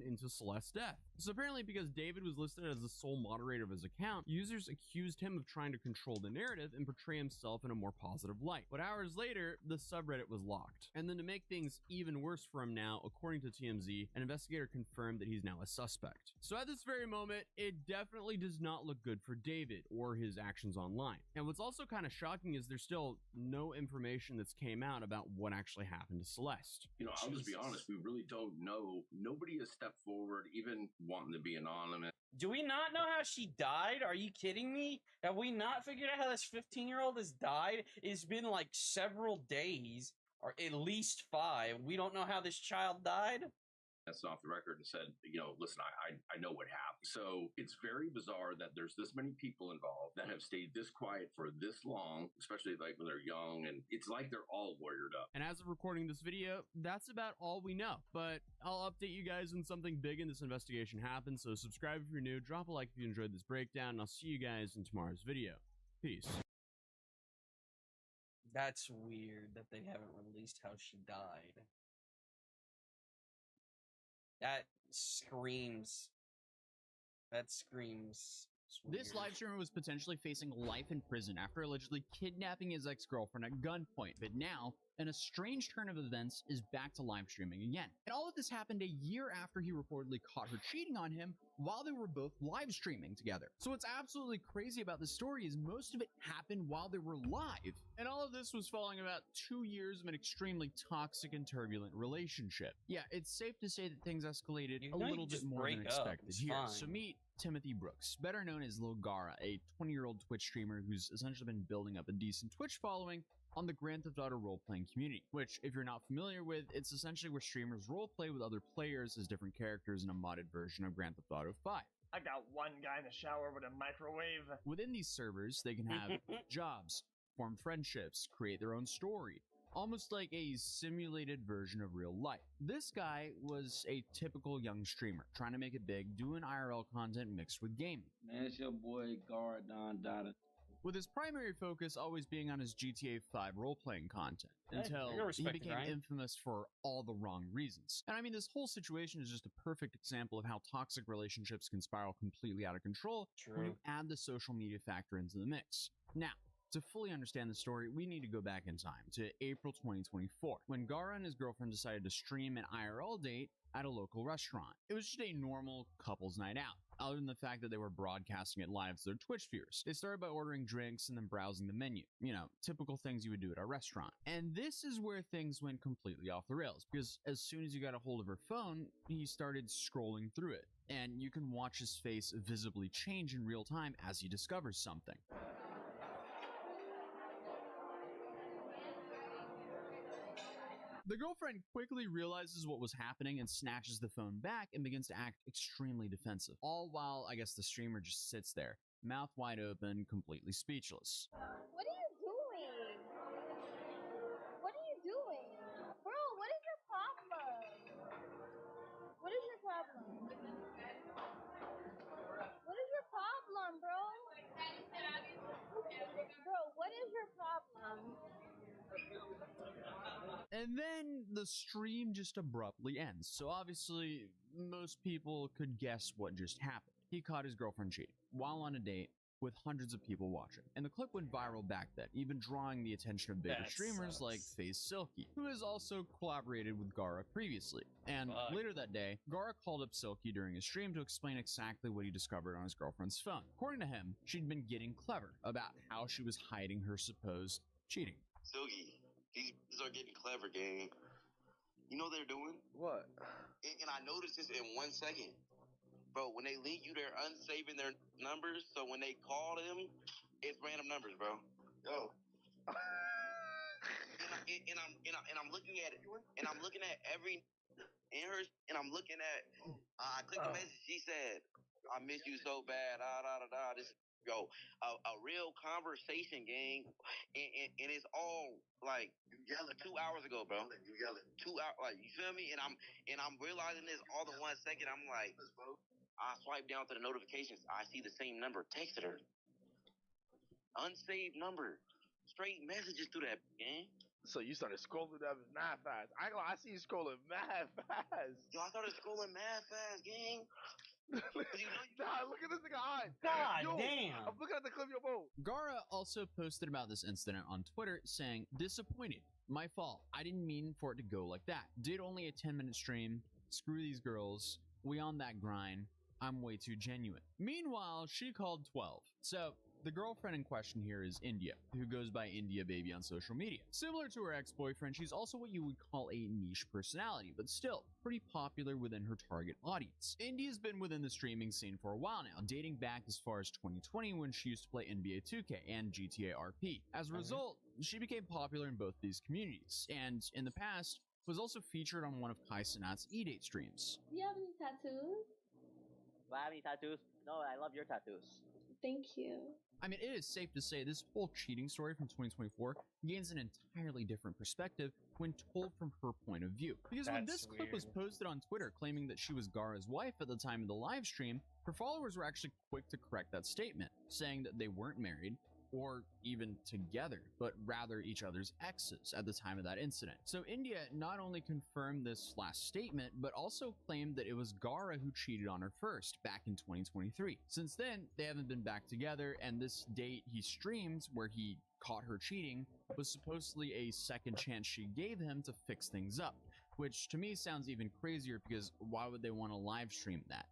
Speaker 2: Into Celeste's death. So apparently, because David was listed as the sole moderator of his account, users accused him of trying to control the narrative and portray himself in a more positive light. But hours later, the subreddit was locked. And then to make things even worse for him now, according to TMZ, an investigator confirmed that he's now a suspect. So at this very moment, it definitely does not look good for David or his actions online. And what's also kind of shocking is there's still no information that's came out about what actually happened to Celeste.
Speaker 24: You know, I'll just be honest, we really don't know. Nobody has stepped forward, even wanting to be anonymous.
Speaker 8: Do we not know how she died? Are you kidding me? Have we not figured out how this 15-year-old has died? It's been like several days, or at least 5. We don't know how this child died?
Speaker 24: That's off the record and said, you know, listen, I know what happened. So it's very bizarre that there's this many people involved that have stayed this quiet for this long, especially like when they're young, and it's like they're all lawyered up.
Speaker 2: And as of recording this video, that's about all we know. But I'll update you guys when something big in this investigation happens, so subscribe if you're new, drop a like if you enjoyed this breakdown, and I'll see you guys in tomorrow's video. Peace.
Speaker 8: That's weird that they haven't released how she died. That screams.
Speaker 13: This live streamer was potentially facing life in prison after allegedly kidnapping his ex-girlfriend at gunpoint, but now, in a strange turn of events, is back to live streaming again. And all of this happened a year after he reportedly caught her cheating on him while they were both live streaming together. So what's absolutely crazy about this story is most of it happened while they were live. And all of this was following about 2 years of an extremely toxic and turbulent relationship. Yeah, it's safe to say that things escalated a little bit more than expected here. So meet Timothy Brooks, better known as Lil Gara, a 20-year-old Twitch streamer who's essentially been building up a decent Twitch following on the Grand Theft Auto role-playing community, which, if you're not familiar with, it's essentially where streamers role-play with other players as different characters in a modded version of Grand Theft Auto 5.
Speaker 10: I got one guy in the shower with a microwave.
Speaker 13: Within these servers, they can have jobs, form friendships, create their own story, almost like a simulated version of real life. This guy was a typical young streamer, trying to make it big, doing IRL content mixed with gaming.
Speaker 15: Man, it's your boy Gar Don Dada.
Speaker 13: With his primary focus always being on his GTA 5 role-playing content, until he became infamous for all the wrong reasons. And I mean, this whole situation is just a perfect example of how toxic relationships can spiral completely out of control when you add the social media factor into the mix. Now, to fully understand the story, we need to go back in time to April 2024, when Gara and his girlfriend decided to stream an IRL date at a local restaurant. It was just a normal couple's night out, other than the fact that they were broadcasting it live to their Twitch viewers. They started by ordering drinks and then browsing the menu. You know, typical things you would do at a restaurant. And this is where things went completely off the rails, because as soon as he got a hold of her phone, he started scrolling through it. And you can watch his face visibly change in real time as he discovers something. The girlfriend quickly realizes what was happening and snatches the phone back and begins to act extremely defensive. All while, I guess, the streamer just sits there, mouth wide open, completely speechless.
Speaker 17: What are you doing? What are you doing? Bro, what is your problem? What is your problem? What is your problem, bro? Bro, what is your problem?
Speaker 13: And then the stream just abruptly ends. So obviously, most people could guess what just happened. He caught his girlfriend cheating while on a date with hundreds of people watching. And the clip went viral back then, even drawing the attention of bigger streamers like FaZe Silky, who has also collaborated with Gara previously. And later that day, Gara called up Silky during his stream to explain exactly what he discovered on his girlfriend's phone. According to him, she'd been getting clever about how she was hiding her supposed cheating.
Speaker 19: Silky, these are getting clever, gang. You know what they're doing?
Speaker 10: What?
Speaker 19: And I noticed this in 1 second. Bro, when they link you, they're unsaving their numbers, so when they call them, it's random numbers, bro. Yo. and I'm looking at it, and I'm looking at every in her, and I'm looking at. I clicked the message. She said, "I miss you so bad." This. Yo, a real conversation, gang, and it's all like 2 hours ago, bro. You yelling 2 hours, like, you feel me? And I'm realizing this all in 1 second. I'm like, I swipe down to the notifications. I see the same number. Texted her, unsaved number, straight messages through that, gang.
Speaker 10: So you started scrolling that mad fast. I see you scrolling mad fast.
Speaker 19: Yo, I started scrolling mad fast, gang.
Speaker 10: Nah, look at this nigga eyes.
Speaker 8: God
Speaker 10: Yo,
Speaker 8: damn.
Speaker 10: I'm looking at the clip, yo, bro.
Speaker 13: Gara also posted about this incident on Twitter saying, "Disappointed. My fault. I didn't mean for it to go like that. Did only a 10-minute stream. Screw these girls. We on that grind. I'm way too genuine." Meanwhile, she called 12. So, the girlfriend in question here is India, who goes by India Baby on social media. Similar to her ex-boyfriend, she's also what you would call a niche personality, but still pretty popular within her target audience. India's been within the streaming scene for a while now, dating back as far as 2020 when she used to play NBA 2K and GTA RP. As a result, she became popular in both these communities, and in the past, was also featured on one of Kai Cenat's E-Date streams.
Speaker 17: Do you have any tattoos?
Speaker 6: Do I have any tattoos? No, I love your tattoos.
Speaker 17: Thank you.
Speaker 13: I mean, it is safe to say this whole cheating story from 2024 gains an entirely different perspective when told from her point of view. Because when this clip was posted on Twitter claiming that she was Gara's wife at the time of the live stream, her followers were actually quick to correct that statement, saying that they weren't married or even together, but rather each other's exes at the time of that incident. So India not only confirmed this last statement, but also claimed that it was Gara who cheated on her first, back in 2023. Since then, they haven't been back together, and this date he streamed, where he caught her cheating, was supposedly a second chance she gave him to fix things up, which to me sounds even crazier because why would they want to live stream that?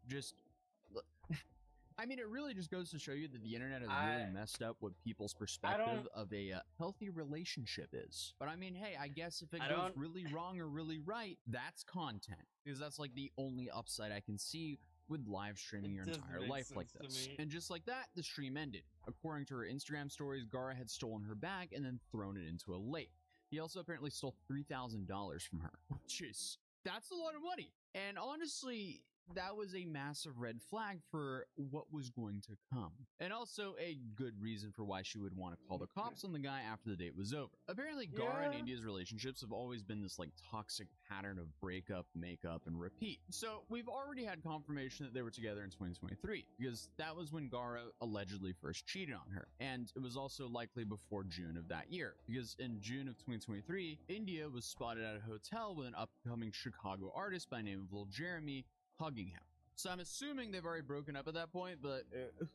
Speaker 13: I mean, it really just goes to show you that the internet has really messed up what people's perspective of a healthy relationship is. But I mean, hey, I guess if it goes really wrong or really right, that's content. Because that's like the only upside I can see with live streaming your entire life like this. And just like that, the stream ended. According to her Instagram stories, Gara had stolen her bag and then thrown it into a lake. He also apparently stole $3,000 from her. Jeez, that's a lot of money. And honestly, that was a massive red flag for what was going to come. And also a good reason for why she would want to call the cops on the guy after the date was over. Apparently, Gara and India's relationships have always been this like toxic pattern of breakup, makeup, and repeat. So we've already had confirmation that they were together in 2023, because that was when Gara allegedly first cheated on her. And it was also likely before June of that year, because in June of 2023, India was spotted at a hotel with an upcoming Chicago artist by the name of Lil Jeremy hugging him. So I'm assuming they've already broken up at that point, but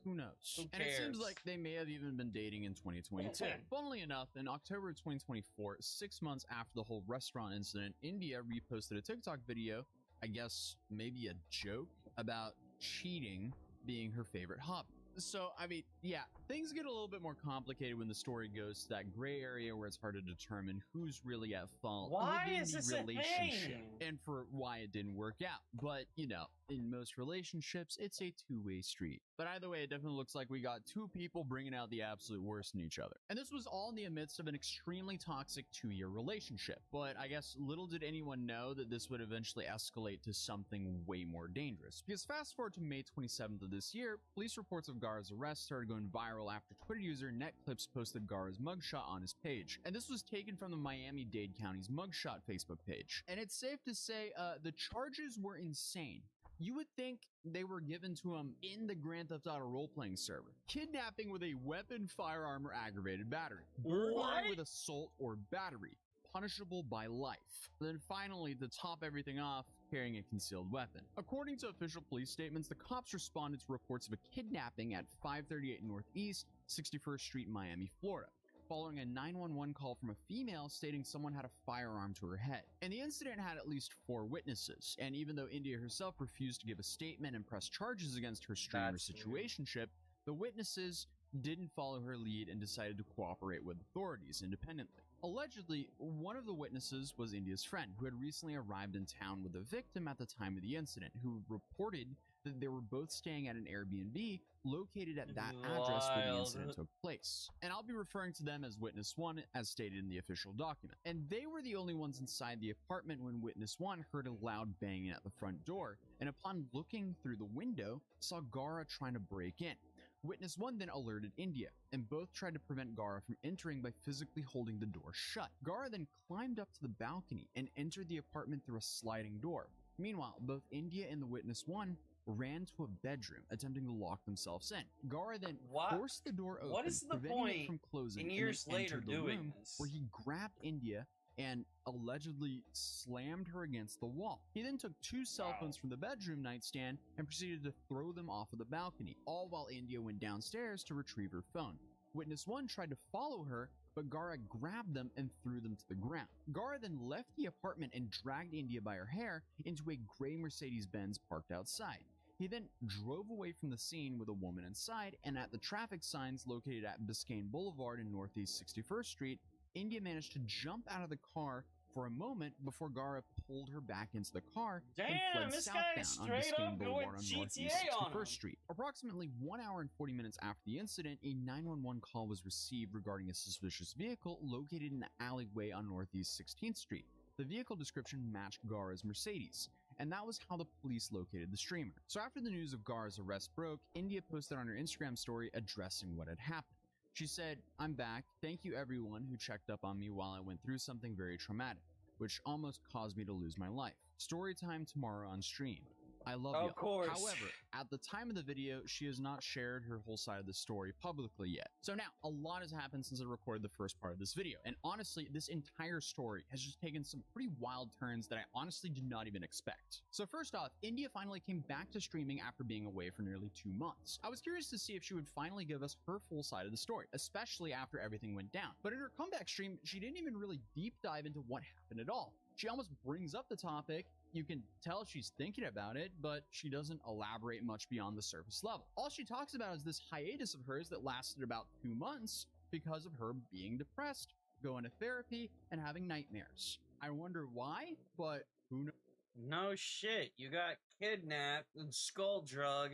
Speaker 13: who knows? And it seems like they may have even been dating in 2022. Funnily enough, in October of 2024, 6 months after the whole restaurant incident, India reposted a TikTok video, I guess maybe a joke, about cheating being her favorite hobby. So, I mean, yeah, things get a little bit more complicated when the story goes to that gray area where it's hard to determine who's really at fault within the relationship and for why it didn't work out. But, you know, in most relationships, it's a two-way street. But either way, it definitely looks like we got two people bringing out the absolute worst in each other. And this was all in the midst of an extremely toxic 2-year relationship. But I guess little did anyone know that this would eventually escalate to something way more dangerous. Because fast forward to May 27th of this year, police reports of Gara's arrest started going viral after Twitter user NetClips posted Gara's mugshot on his page. And this was taken from the Miami-Dade County's mugshot Facebook page. And it's safe to say the charges were insane. You would think they were given to him in the Grand Theft Auto role-playing server. Kidnapping with a weapon, firearm, or aggravated battery. Burglary with assault or battery, punishable by life. Then finally, to top everything off, carrying a concealed weapon. According to official police statements, the cops responded to reports of a kidnapping at 538 Northeast 61st Street, Miami, Florida, following a 911 call from a female stating someone had a firearm to her head. And the incident had at least 4 witnesses, and even though India herself refused to give a statement and press charges against her streamer situationship, the witnesses didn't follow her lead and decided to cooperate with authorities independently. Allegedly, one of the witnesses was India's friend, who had recently arrived in town with the victim at the time of the incident, who reported that they were both staying at an Airbnb located at that address where the incident took place. And I'll be referring to them as Witness 1 as stated in the official document. And they were the only ones inside the apartment when Witness 1 heard a loud banging at the front door, and upon looking through the window, saw Gara trying to break in. Witness 1 then alerted India, and both tried to prevent Gara from entering by physically holding the door shut. Gara then climbed up to the balcony and entered the apartment through a sliding door. Meanwhile, both India and the Witness 1 ran to a bedroom, attempting to lock themselves in. Gara then forced the door open, preventing it from closing,
Speaker 8: in years
Speaker 13: and then
Speaker 8: later
Speaker 13: entered the
Speaker 8: doing
Speaker 13: room,
Speaker 8: this?
Speaker 13: where he grabbed India and allegedly slammed her against the wall. He then took 2 cell phones from the bedroom nightstand and proceeded to throw them off of the balcony, all while India went downstairs to retrieve her phone. Witness 1 tried to follow her, but Gara grabbed them and threw them to the ground. Gara then left the apartment and dragged India by her hair into a gray Mercedes-Benz parked outside. He then drove away from the scene with a woman inside, and at the traffic signs located at Biscayne Boulevard and Northeast 61st Street, India managed to jump out of the car for a moment before Gara pulled her back into the car and fled
Speaker 8: this guy is
Speaker 13: southbound on
Speaker 8: straight
Speaker 13: Biscayne
Speaker 8: up going
Speaker 13: Boulevard on
Speaker 8: GTA
Speaker 13: Northeast
Speaker 8: on him.
Speaker 13: 61st Street. Approximately 1 hour and 40 minutes after the incident, a 911 call was received regarding a suspicious vehicle located in the alleyway on Northeast 16th Street. The vehicle description matched Gara's Mercedes, and that was how the police located the streamer. So after the news of Gara's arrest broke, India posted on her Instagram story addressing what had happened. She said, "I'm back. Thank you everyone who checked up on me while I went through something very traumatic, which almost caused me to lose my life. Story time tomorrow on stream. I love you."
Speaker 8: Of course.
Speaker 13: However, at the time of the video, she has not shared her whole side of the story publicly yet. So now, a lot has happened since I recorded the first part of this video, and honestly, this entire story has just taken some pretty wild turns that I honestly did not even expect. So first off, India finally came back to streaming after being away for nearly 2 months. I was curious to see if she would finally give us her full side of the story, especially after everything went down. But in her comeback stream, she didn't even really deep dive into what happened at all. She almost brings up the topic. You can tell she's thinking about it, but she doesn't elaborate much beyond the surface level. All she talks about is this hiatus of hers that lasted about 2 months because of her being depressed, going to therapy, and having nightmares. I wonder why, but who knows?
Speaker 8: No shit, you got kidnapped and skull drug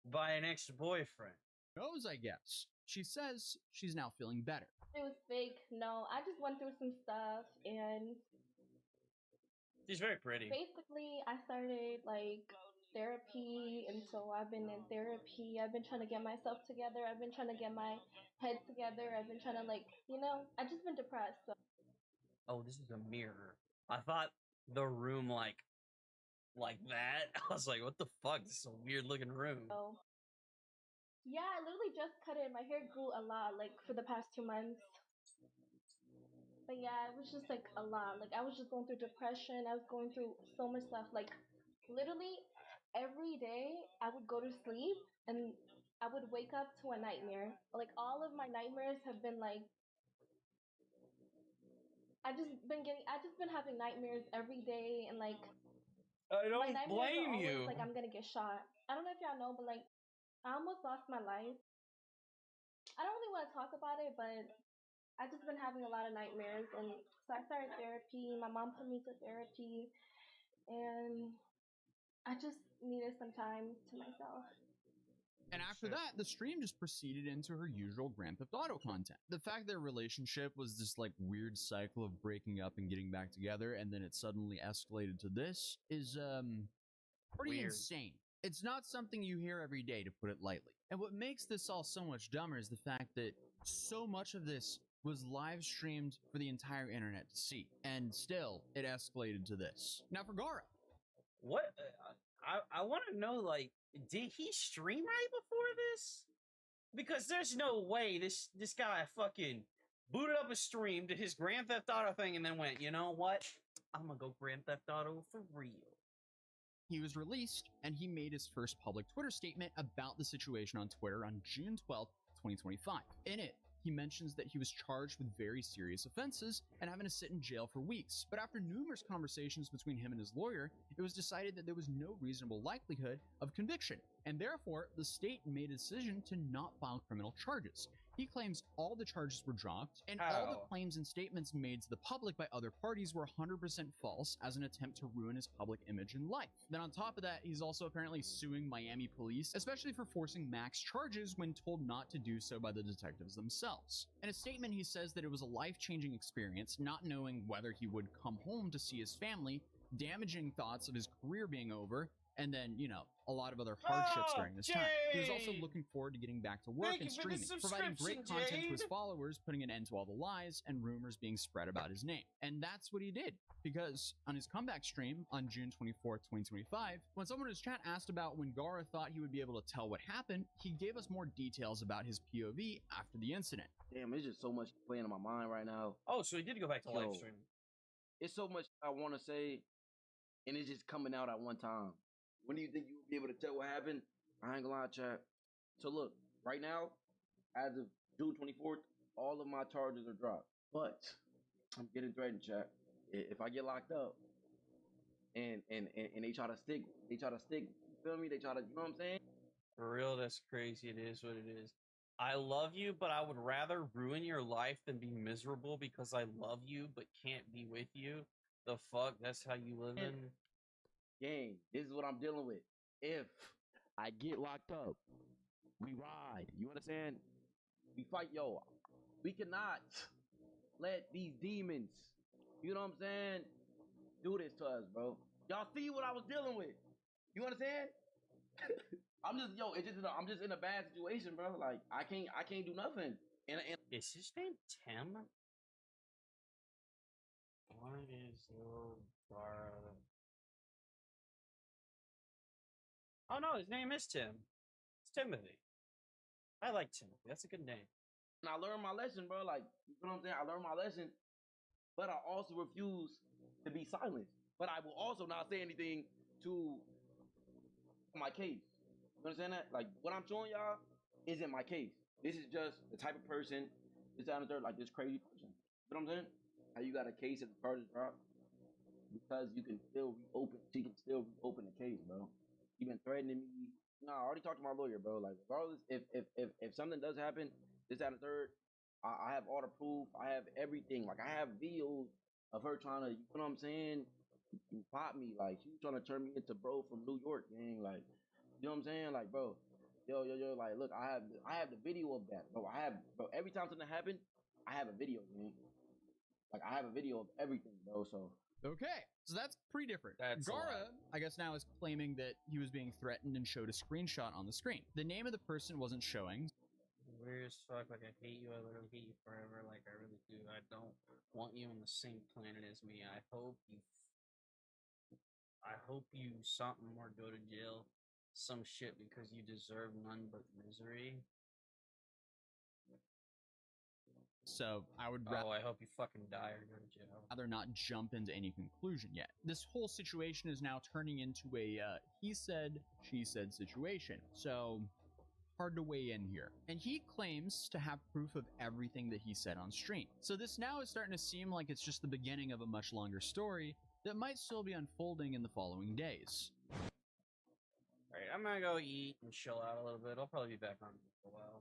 Speaker 8: by an ex-boyfriend.
Speaker 13: Knows, I guess. She says she's now feeling better.
Speaker 17: It was fake. No, I just went through some stuff and
Speaker 8: she's very pretty.
Speaker 17: basically I started like therapy, and so I've been in therapy. I've been trying to get myself together. I've been trying to get my head together. I've been trying to I've just been depressed. So.
Speaker 8: Oh, this is a mirror. I thought the room like that. I was like, what the fuck? This is a weird looking room.
Speaker 17: So, yeah, I literally just cut it. My hair grew a lot for the past 2 months. But yeah, it was just a lot. I was just going through depression. I was going through so much stuff. Literally every day I would go to sleep and I would wake up to a nightmare. All of my nightmares have been I've just been having nightmares every day, and
Speaker 8: I
Speaker 17: my
Speaker 8: don't
Speaker 17: nightmares
Speaker 8: blame
Speaker 17: are
Speaker 8: you.
Speaker 17: always I'm gonna get shot. I don't know if y'all know, but I almost lost my life. I don't really want to talk about it, but I've just been having a lot of nightmares, and so I started therapy. My mom put me to therapy, and I just needed some time to myself.
Speaker 13: And after that, the stream just proceeded into her usual Grand Theft Auto content. The fact their relationship was this weird cycle of breaking up and getting back together, and then it suddenly escalated to this is pretty
Speaker 8: Weird.
Speaker 13: insane. It's not something you hear every day, to put it lightly. And what makes this all so much dumber is the fact that so much of this was live streamed for the entire internet to see, and still it escalated to this. Now for Gara,
Speaker 8: What? I want to know, did he stream right before this? Because there's no way this guy fucking booted up a stream, did his Grand Theft Auto thing, and then went, you know what? I'm gonna go Grand Theft Auto for real.
Speaker 13: he was released, and he made his first public Twitter statement about the situation on Twitter on June 12th, 2025. In it, he mentions that he was charged with very serious offenses and having to sit in jail for weeks. But after numerous conversations between him and his lawyer, it was decided that there was no reasonable likelihood of conviction, and therefore the state made a decision to not file criminal charges. He claims all the charges were dropped, and all the claims and statements made to the public by other parties were 100% false as an attempt to ruin his public image and life. Then on top of that, he's also apparently suing Miami police, especially for forcing max charges when told not to do so by the detectives themselves. In a statement, he says that it was a life-changing experience, not knowing whether he would come home to see his family, damaging thoughts of his career being over, and then, you know, a lot of other hardships during this time. He was also looking forward to getting back to work and streaming, providing great content to his followers, putting an end to all the lies and rumors being spread about his name. And that's what he did, because on his comeback stream on June 24th, 2025, when someone in his chat asked about when Gara thought he would be able to tell what happened, he gave us more details about his POV after the incident.
Speaker 15: Damn, there's just so much playing in my mind right now.
Speaker 8: Oh, so he did go back to live stream.
Speaker 5: it's so much I want to say, and it's just coming out at one time. When do you think you'll be able to tell what happened? I ain't gonna lie, chat. So look, right now, as of June 24th, all of my charges are dropped. But I'm getting threatened, chat. If I get locked up and they try to stick, you feel me? They try to, you know what I'm saying?
Speaker 8: For real, that's crazy. It is what it is. I love you, but I would rather ruin your life than be miserable because I love you but can't be with you. The fuck? That's how you live in?
Speaker 5: Gang, this is what I'm dealing with. If I get locked up, we ride. You understand? We fight, yo. We cannot let these demons, you know what I'm saying, do this to us, bro. Y'all see what I was dealing with? You understand? I'm just in a bad situation, bro. Like I can't do nothing. And
Speaker 8: is his name Tim? What is Lil Gara? Oh no, his name is Tim. It's Timothy. I like Timothy. That's a good name.
Speaker 5: And I learned my lesson, bro. Like, you know what I'm saying? I learned my lesson, but I also refuse to be silent. But I will also not say anything to my case. You understand that? Like, what I'm showing y'all isn't my case. This is just the type of person, this down the third, like this crazy person. You know what I'm saying? How you got a case if the charges drop? Because you can still reopen, she can still reopen the case, bro. She been threatening me. No, I already talked to my lawyer, bro. Like, regardless, if something does happen, this, that, and the third, I have all the proof. I have everything. Like, I have videos of her trying to, you know what I'm saying, pop me. Like, she was trying to turn me into bro from New York, gang. Like, you know what I'm saying? Like, bro, yo, like, look, I have the video of that, bro. Bro, every time something happened, I have a video, man. Like, I have a video of everything, bro, so.
Speaker 13: Okay, so that's pretty different. Gara, I guess now, is claiming that he was being threatened and showed a screenshot on the screen. The name of the person wasn't showing.
Speaker 8: Weird as fuck. Like, I hate you. I literally hate you forever. Like, I really do. I don't want you on the same planet as me. I hope you something or go to jail. Some shit because you deserve none but misery.
Speaker 13: So I would
Speaker 8: I hope you fucking die or go to jail.
Speaker 13: Rather not jump into any conclusion yet. This whole situation is now turning into a he said, she said situation. So hard to weigh in here. And he claims to have proof of everything that he said on stream. So this now is starting to seem like it's just the beginning of a much longer story that might still be unfolding in the following days.
Speaker 8: Alright, I'm gonna go eat and chill out a little bit. I'll probably be back on for a while.